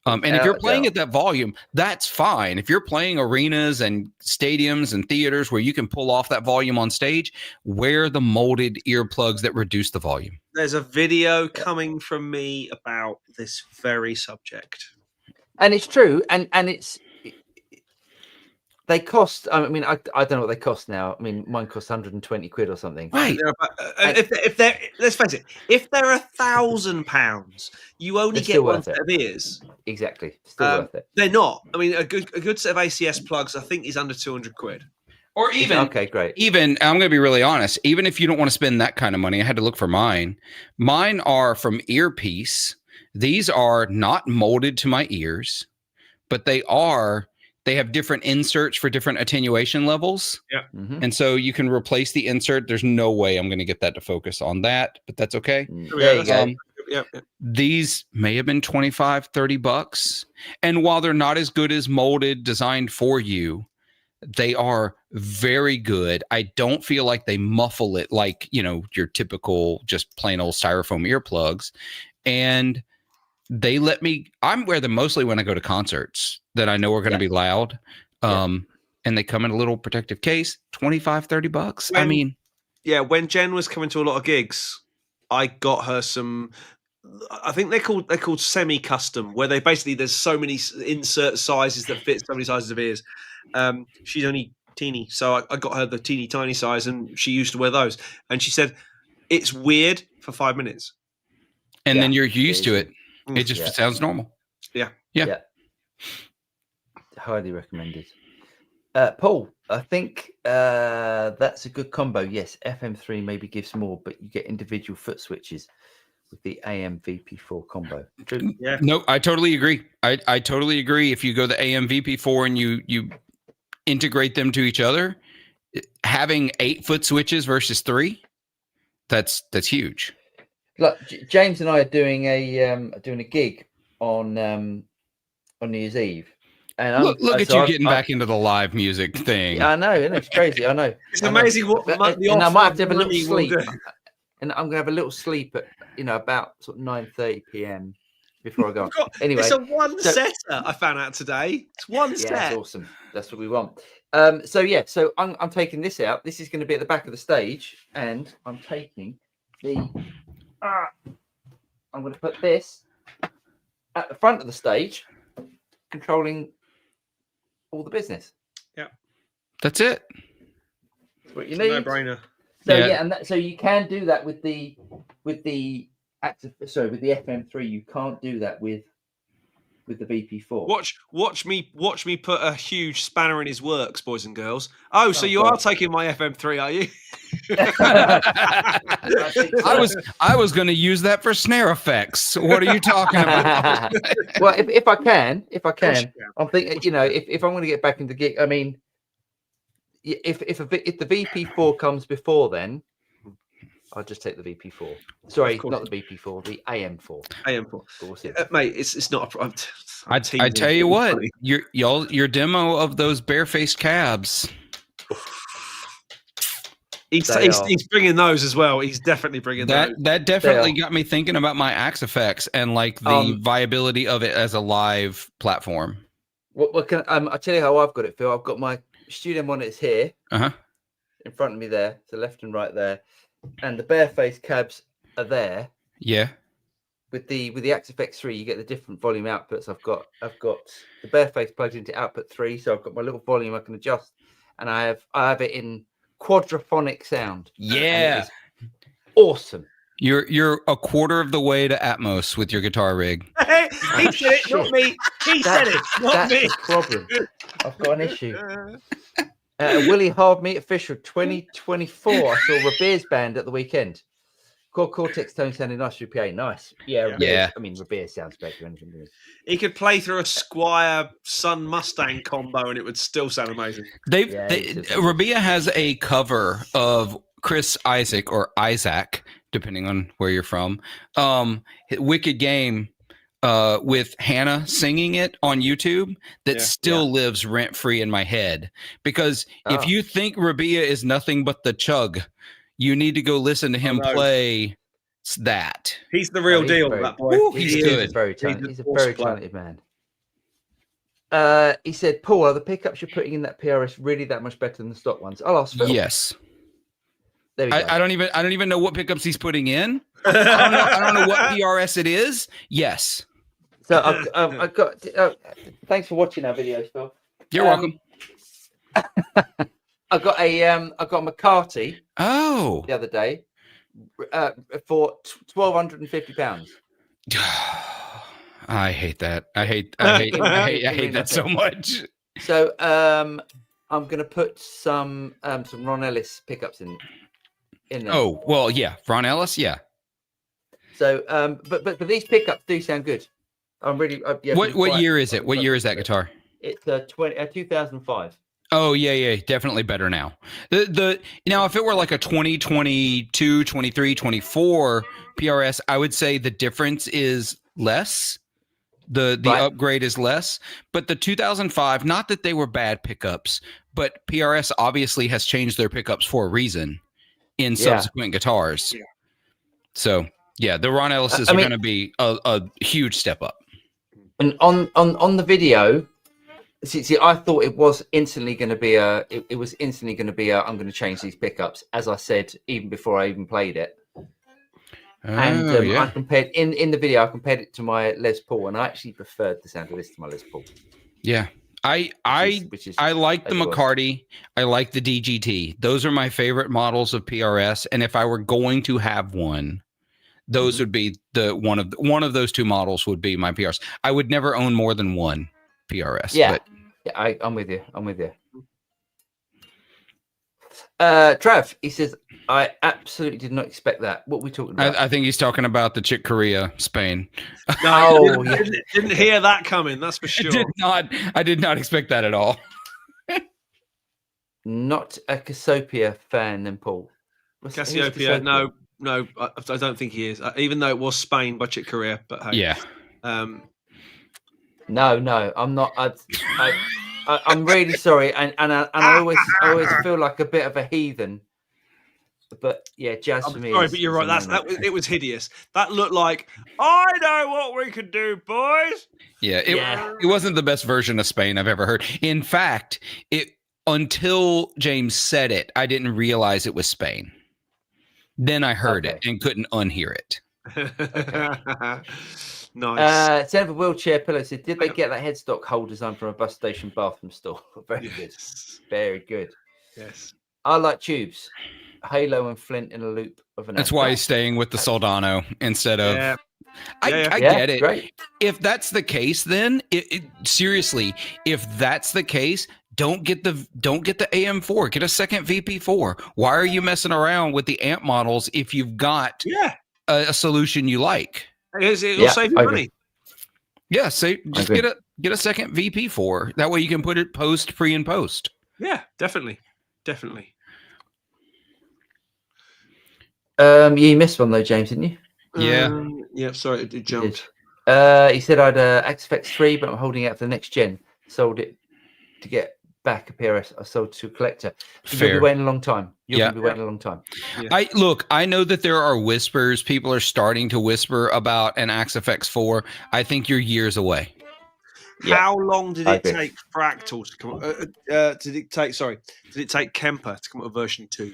And if you're playing at that volume, that's fine. If you're playing arenas and stadiums and theaters where you can pull off that volume on stage, wear the molded earplugs that reduce the volume.
There's a video coming from me about this very subject.
And it's true. And they cost, I mean, I don't know what they cost now. I mean, mine costs 120 quid or something.
Right. If they're, let's face it, if they're £1,000, you only get one set of ears.
Exactly. Still worth it.
They're not. I mean, a good set of ACS plugs, I think, is under 200 quid.
Or even,
okay, great.
Even, I'm going to be really honest, even if you don't want to spend that kind of money, I had to look for mine. Mine are from Earpiece. These are not molded to my ears, but they have different inserts for different attenuation levels.
Yeah.
Mm-hmm.
And so you can replace the insert. There's no way I'm going to get that to focus on that, but that's okay.
There you go.
Yeah.
These may have been $25-$30. And while they're not as good as molded, designed for you, they are very good. I don't feel like they muffle it like, your typical just plain old styrofoam earplugs. And they let me, I wear them mostly when I go to concerts that I know are going to be loud. And they come in a little protective case, $25-$30.
When Jen was coming to a lot of gigs, I got her some, I think they're called semi-custom, where there's so many insert sizes that fit so many sizes of ears. She's only teeny, so I got her the teeny tiny size, and she used to wear those. And she said it's weird for 5 minutes,
and then you're used to it. It just sounds normal.
Yeah.
Highly recommended. Paul, I think that's a good combo. Yes, FM3 maybe gives more, but you get individual foot switches with the AM VP4 combo. True?
Yeah.
No, I totally agree. I totally agree. If you go the AM VP4 and you integrate them to each other, having 8-foot switches versus 3, that's huge.
Look, James and I are doing a gig on New Year's Eve, and
look at you getting back into the live music thing.
Yeah, I know, it's crazy. I know.
It's amazing what
and I might have to have a little sleep, and I'm gonna have a little sleep at about sort of 9:30 p.m. before I go. Anyway,
it's a one-setter. I found out today. It's one set.
That's awesome. That's what we want. So I'm taking this out. This is going to be at the back of the stage, and I'm taking the. I'm going to put this at the front of the stage, controlling all the business.
Yeah,
that's it.
That's what you need.
No-brainer.
So and so you can do that with the FM3. You can't do that with the VP4.
Watch me put a huge spanner in his works, boys and girls. Oh, so you are taking my FM3, are you?
I was going to use that for snare effects. What are you talking about?
Well, if I can, I'm thinking, if I'm going to get back into gig, I mean, if the VP4 comes before then, I'll just take the VP4. Sorry, not the VP4, the AM4.
AM4. Mate, it's not a problem.
I tell you what, your demo of those barefaced cabs.
He's bringing those as well. He's definitely bringing those.
That definitely got me thinking about my Axe effects and like the viability of it as a live platform.
What can I'll tell you how I've got it, Phil. I've got my studio monitors here, in front of me there, to left and right there. And the barefaced cabs are there.
Yeah. With
the Axe FX3, you get the different volume outputs. I've got the bareface plugged into output 3, so I've got my little volume I can adjust, and I have it in quadraphonic sound.
Yeah.
Awesome.
You're a quarter of the way to Atmos with your guitar rig.
He said it, not me. He said it, not me.
That's the problem. I've got an issue. Willie Hardmeat Official 2024. I saw Rabeer's band at the weekend. Core Cortex tone sounding nice through PA. Nice. Yeah. I mean, Rabeer sounds better than anything.
He could play through a Squire Sun Mustang combo and it would still sound amazing.
Rabeer has a cover of Chris Isaac or Isaac, depending on where you're from. Wicked Game. With Hannah singing it on YouTube that still lives rent-free in my head. Because if you think Rabia is nothing but the chug, you need to go listen to him play that.
He's the real deal, that boy.
He's good.
He's a very talented man. He said, Paul, are the pickups you're putting in that PRS really that much better than the stock ones? I'll ask Phil.
Yes.
There we go.
I don't even know what pickups he's putting in. I don't know what PRS it is. Yes.
So I've got. Thanks for watching our videos, Phil.
You're welcome.
I got a McCarty.
Oh.
The other day, for £1,250.
I hate that. I hate that so much.
So I'm gonna put some Ron Ellis pickups in there.
Oh well, yeah, Ron Ellis, yeah.
So but these pickups do sound good. I'm really.
What year is it? What year is that guitar?
It's 2005.
Oh yeah, definitely better now. The now if it were like a 2022, 23, 24 PRS, I would say the difference is less. The upgrade is less, but the 2005, not that they were bad pickups, but PRS obviously has changed their pickups for a reason in subsequent guitars. Yeah. So yeah, the Ron Ellis's are going to be a huge step up.
And on the video, see, I thought it was instantly going to be I'm going to change these pickups, as I said even before I even played it. I compared in the video. I compared it to my Les Paul, and I actually preferred the sound of this to my Les Paul.
Yeah, I like the McCarty. I like the DGT. Those are my favorite models of PRS. And if I were going to have one, those would be one of those two models would be my PRS. I would never own more than one PRS.
Yeah,
but
I'm with you. Trav, he says, I absolutely did not expect that. What are we talking about?
I think he's talking about the Chick Corea Spain.
No, didn't hear that coming. That's for sure.
I did not expect that at all.
Not a Cassiopeia fan, then, Paul.
Cassiopeia, no, I don't think he is. Even though it was Spain by Chick Corea, but hey,
yeah.
No, I'm not. I'm really sorry, and I always feel like a bit of a heathen. But yeah, jazz for me.
Sorry, but you're right. It was hideous. That looked like, I know what we could do, boys.
Yeah, it wasn't the best version of Spain I've ever heard. In fact, until James said it, I didn't realize it was Spain. Then I heard it and couldn't unhear it.
Nice.
Jennifer Wheelchair Pillow said, did they get that headstock hole design from a bus station bathroom store? Very good. Very good.
Yes.
I like tubes. Halo and Flint in a loop of an.
That's why he's staying with the Soldano instead of. I get it.
Great.
If that's the case, then seriously, if that's the case, don't get the AM4. Get a second VP4. Why are you messing around with the amp models if you've got a solution you like?
It'll save you money.
Yeah, just get a second VP4. That way you can put it pre and post.
Yeah, definitely.
You missed one though, James, didn't you?
Yeah. Sorry, it jumped.
He said I had a XFX 3, but I'm holding out for the next gen. Sold it to get back a PRS. I sold to a collector. You'll be waiting a long time. You'll be waiting a long time.
Yeah.
I know that there are whispers. People are starting to whisper about an XFX 4. I think you're years away.
How long did it take Fractal to come? Did it take Kemper to come up with version 2?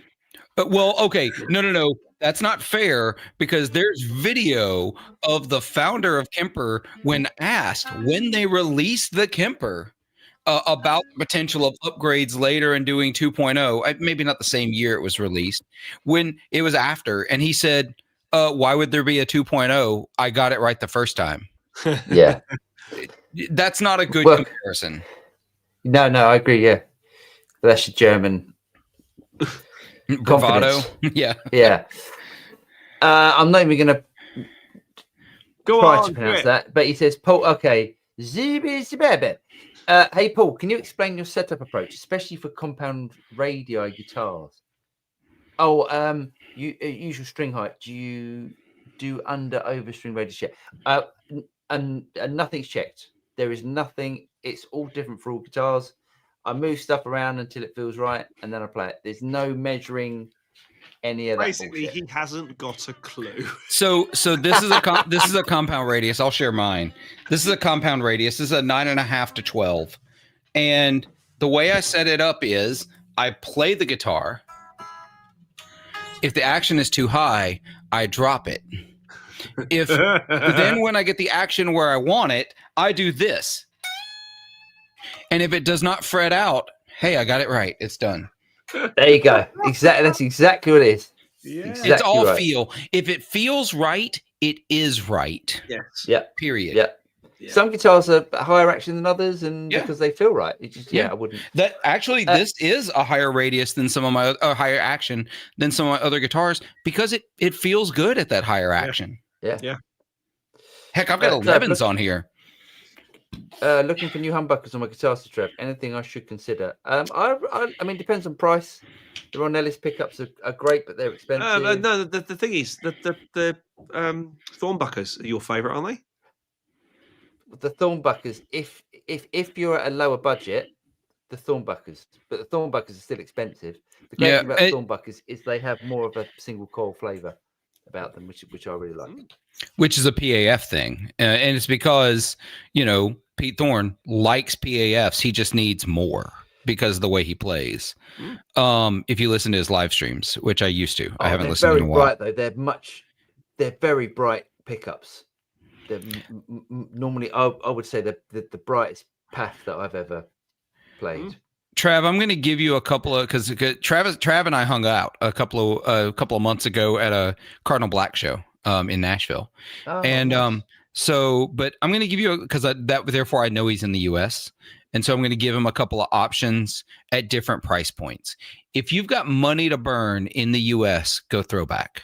Well, okay, no, that's not fair because there's video of the founder of Kemper when asked when they released the Kemper about the potential of upgrades later and doing 2.0. Maybe not the same year it was released, when it was after, and he said, "Why would there be a 2.0? I got it right the first time."
Yeah,
that's not a good comparison.
No, I agree. Yeah, that's your German.
Bravado.
Yeah. I'm not even going to try to pronounce that, but he says, Paul, okay. Hey, Paul, can you explain your setup approach, especially for compound radio guitars? Usual string height. Do you do under over string radio check? And nothing's checked. There is nothing. It's all different for all guitars. I move stuff around until it feels right, and then I play it. There's no measuring any of that.
Basically, he hasn't got a clue.
So this is a compound radius. I'll share mine. This is a compound radius. This is a 9.5 to 12, and the way I set it up is I play the guitar. If the action is too high, I drop it. Then when I get the action where I want it, I do this. And if it does not fret out, hey, I got it right. It's done.
There you go. Exactly. That's exactly what it is.
Yeah.
Exactly
it's all
right.
feel. If it feels right, it is right.
Yes.
Yeah.
Period.
Yeah. Some guitars are higher action than others, and because they feel right. It just I wouldn't.
That actually, this is a higher radius than some of my higher action than some of my other guitars because it feels good at that higher action.
Yeah.
Heck, I've got 11s on here.
Looking for new humbuckers on my guitar strap. Anything I should consider? I mean, depends on price. The Ron Ellis pickups are great, but they're expensive.
No, the thing is, the Thornbuckers are your favourite, aren't they?
The Thornbuckers, if you're at a lower budget, the Thornbuckers, but the Thornbuckers are still expensive. The great thing about the Thornbuckers is they have more of a single coil flavour about them, which I really like.
Which is a PAF thing, and it's because Pete Thorne likes PAFs. He just needs more because of the way he plays. If you listen to his live streams, which I used to, I haven't listened in a while.
They're very bright though. They're very bright pickups. They're normally, I would say, the brightest PAF that I've ever played.
Trav, I'm going to give you a couple of because Trav and I hung out a couple of months ago at a Cardinal Black show. in Nashville.
Oh,
And
nice.
so, but I'm going to give you because therefore I know he's in the U.S. And so I'm going to give him a couple of options at different price points. If you've got money to burn in the U.S., go Throwback.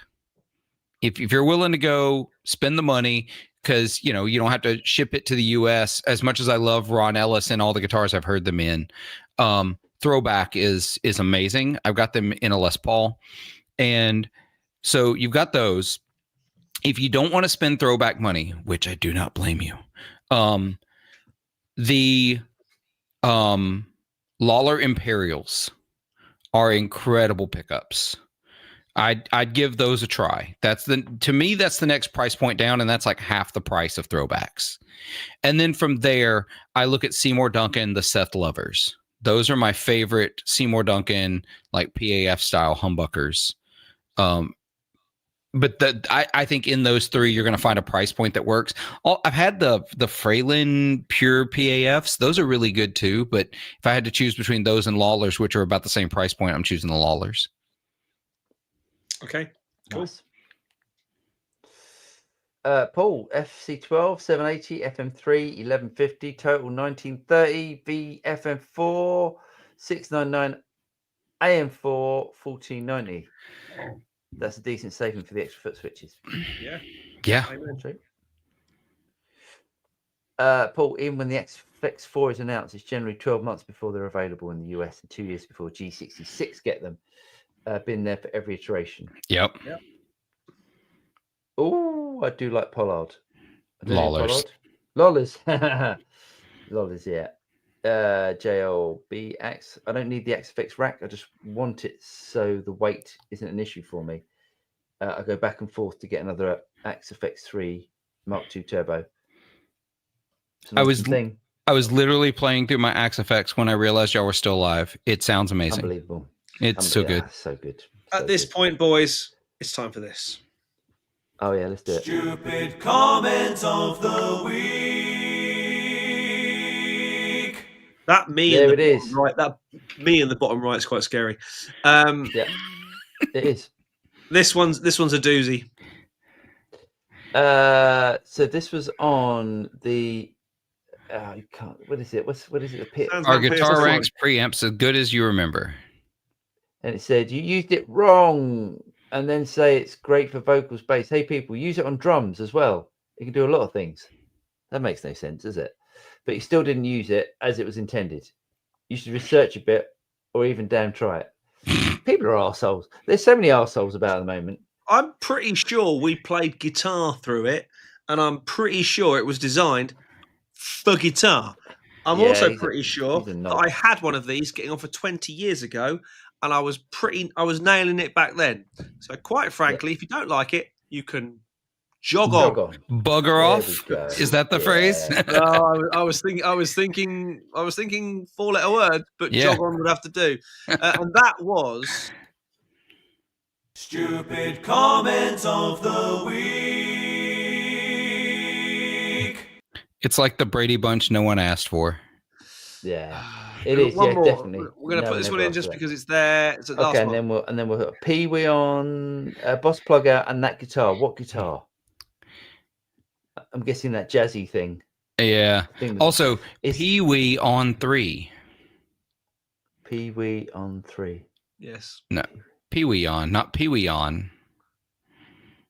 If you're willing to go spend the money, because you don't have to ship it to the U.S. As much as I love Ron Ellis and all the guitars I've heard them in, Throwback is amazing. I've got them in a Les Paul, and so you've got those. If you don't want to spend Throwback money, which I do not blame you, the Lawler Imperials are incredible pickups. I'd give those a try. To me, that's the next price point down, and that's like half the price of Throwbacks. And then from there, I look at Seymour Duncan, the Seth Lovers. Those are my favorite Seymour Duncan, like PAF style humbuckers. But I think in those three, you're going to find a price point that works. I've had the Fralin Pure PAFs. Those are really good too. But if I had to choose between those and Lawlers, which are about the same price point, I'm choosing the Lawlers.
Okay, cool.
Nice. Paul, FC12, 780, FM3, 1150, total 1930, VFM4, 699, AM4, 1490. That's a decent saving for the extra foot switches.
Yeah.
Paul, even when the XFX4 is announced, it's generally 12 months before they're available in the US and 2 years before G66 get them. Been there for every iteration.
Yep.
Oh, I do like Pollard.
Lawlers.
Lawlers, yeah. JLBX. I don't need the XFX rack. I just want it so the weight isn't an issue for me. I go back and forth to get another XFX 3 Mark II Turbo.
I was literally playing through my XFX when I realized y'all were still alive. It sounds amazing.
Unbelievable.
It's so good.
So good.
At this point, boys, it's time for this.
Oh, yeah, let's do it.
Stupid comment of the week.
That me
There
in the
it is.
bottom right. That me in the bottom right is quite scary.
Yeah, it is.
This one's a doozy.
So this was on the. You can't. What is it? What is it? The pit.
Our Guitar Ranks preamps as good as you remember.
And it said you used it wrong, and then say it's great for vocals, bass. Hey, people, use it on drums as well. It can do a lot of things. That makes no sense, does it? But you still didn't use it as it was intended. You should research a bit, or even damn try it. People are arseholes. There's so many arseholes about at the moment.
I'm pretty sure we played guitar through it, and I'm pretty sure it was designed for guitar. I'm also pretty sure that I had one of these getting on for 20 years ago, and I was nailing it back then. So quite frankly, if you don't like it, you can jog on.
Bugger off. Is that the phrase?
No, I was thinking 4-letter word, but jog on would have to do. And that was
Stupid comment of the week.
It's like the Brady Bunch no one asked for.
Yeah, it is. Yeah, definitely.
We're going to put this one in just because it's there. It's the
okay,
last
and then we'll put a Pee-wee on, Boss Plug out, and that guitar. What guitar? I'm guessing that jazzy thing.
Yeah. Also, Pee-wee on 3.
Pee-wee on 3.
Yes.
No, Pee-wee on, not Pee-wee on.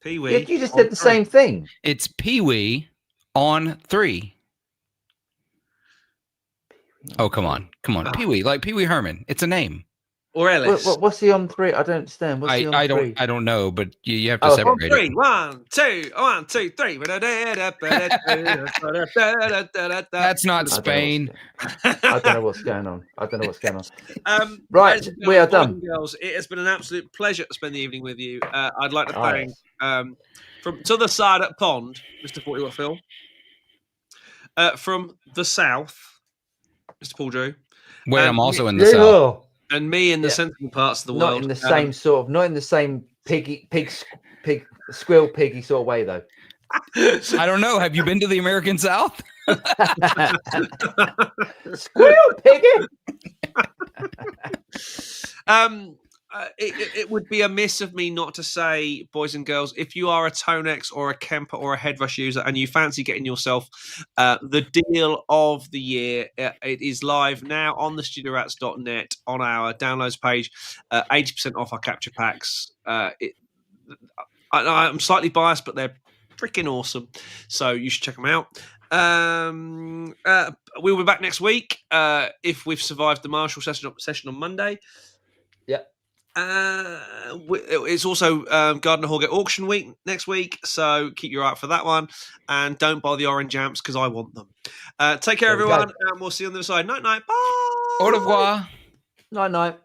Pee-wee.
You just said the same thing.
It's Pee-wee on 3. Oh, come on. Pee-wee, like Pee-wee Herman. It's a name.
Or Ellis.
What's he on 3? I don't understand. What's he on 3?
I don't know, but you have to separate it.
1, 2, 1, 2, 3.
That's not Spain.
I don't know what's going on.
Right,
we are done.
Girls, it has been an absolute pleasure to spend the evening with you. I'd like to thank from to the side at Pond, Mr. 40 Watt Phil. From the south, Mr. Paul Drew.
Wait, I'm also in the south.
And me in the central parts of the world.
Not in the same not in the same squirrel piggy sort of way though.
I don't know. Have you been to the American South?
Squirrel piggy.
It would be amiss of me not to say, boys and girls, if you are a Tonex or a Kemper or a Headrush user and you fancy getting yourself the deal of the year, it is live now on the studiorats.net on our downloads page. 80% off our capture packs. I'm slightly biased, but they're freaking awesome. So you should check them out. We'll be back next week if we've survived the Marshall session on Monday.
Yeah.
It's also Gardner Horgate auction week next week, so keep your eye out for that one, and don't buy the orange amps because I want them. Take care, everyone, and we'll see you on the other side. Night, bye.
Au revoir.
Night.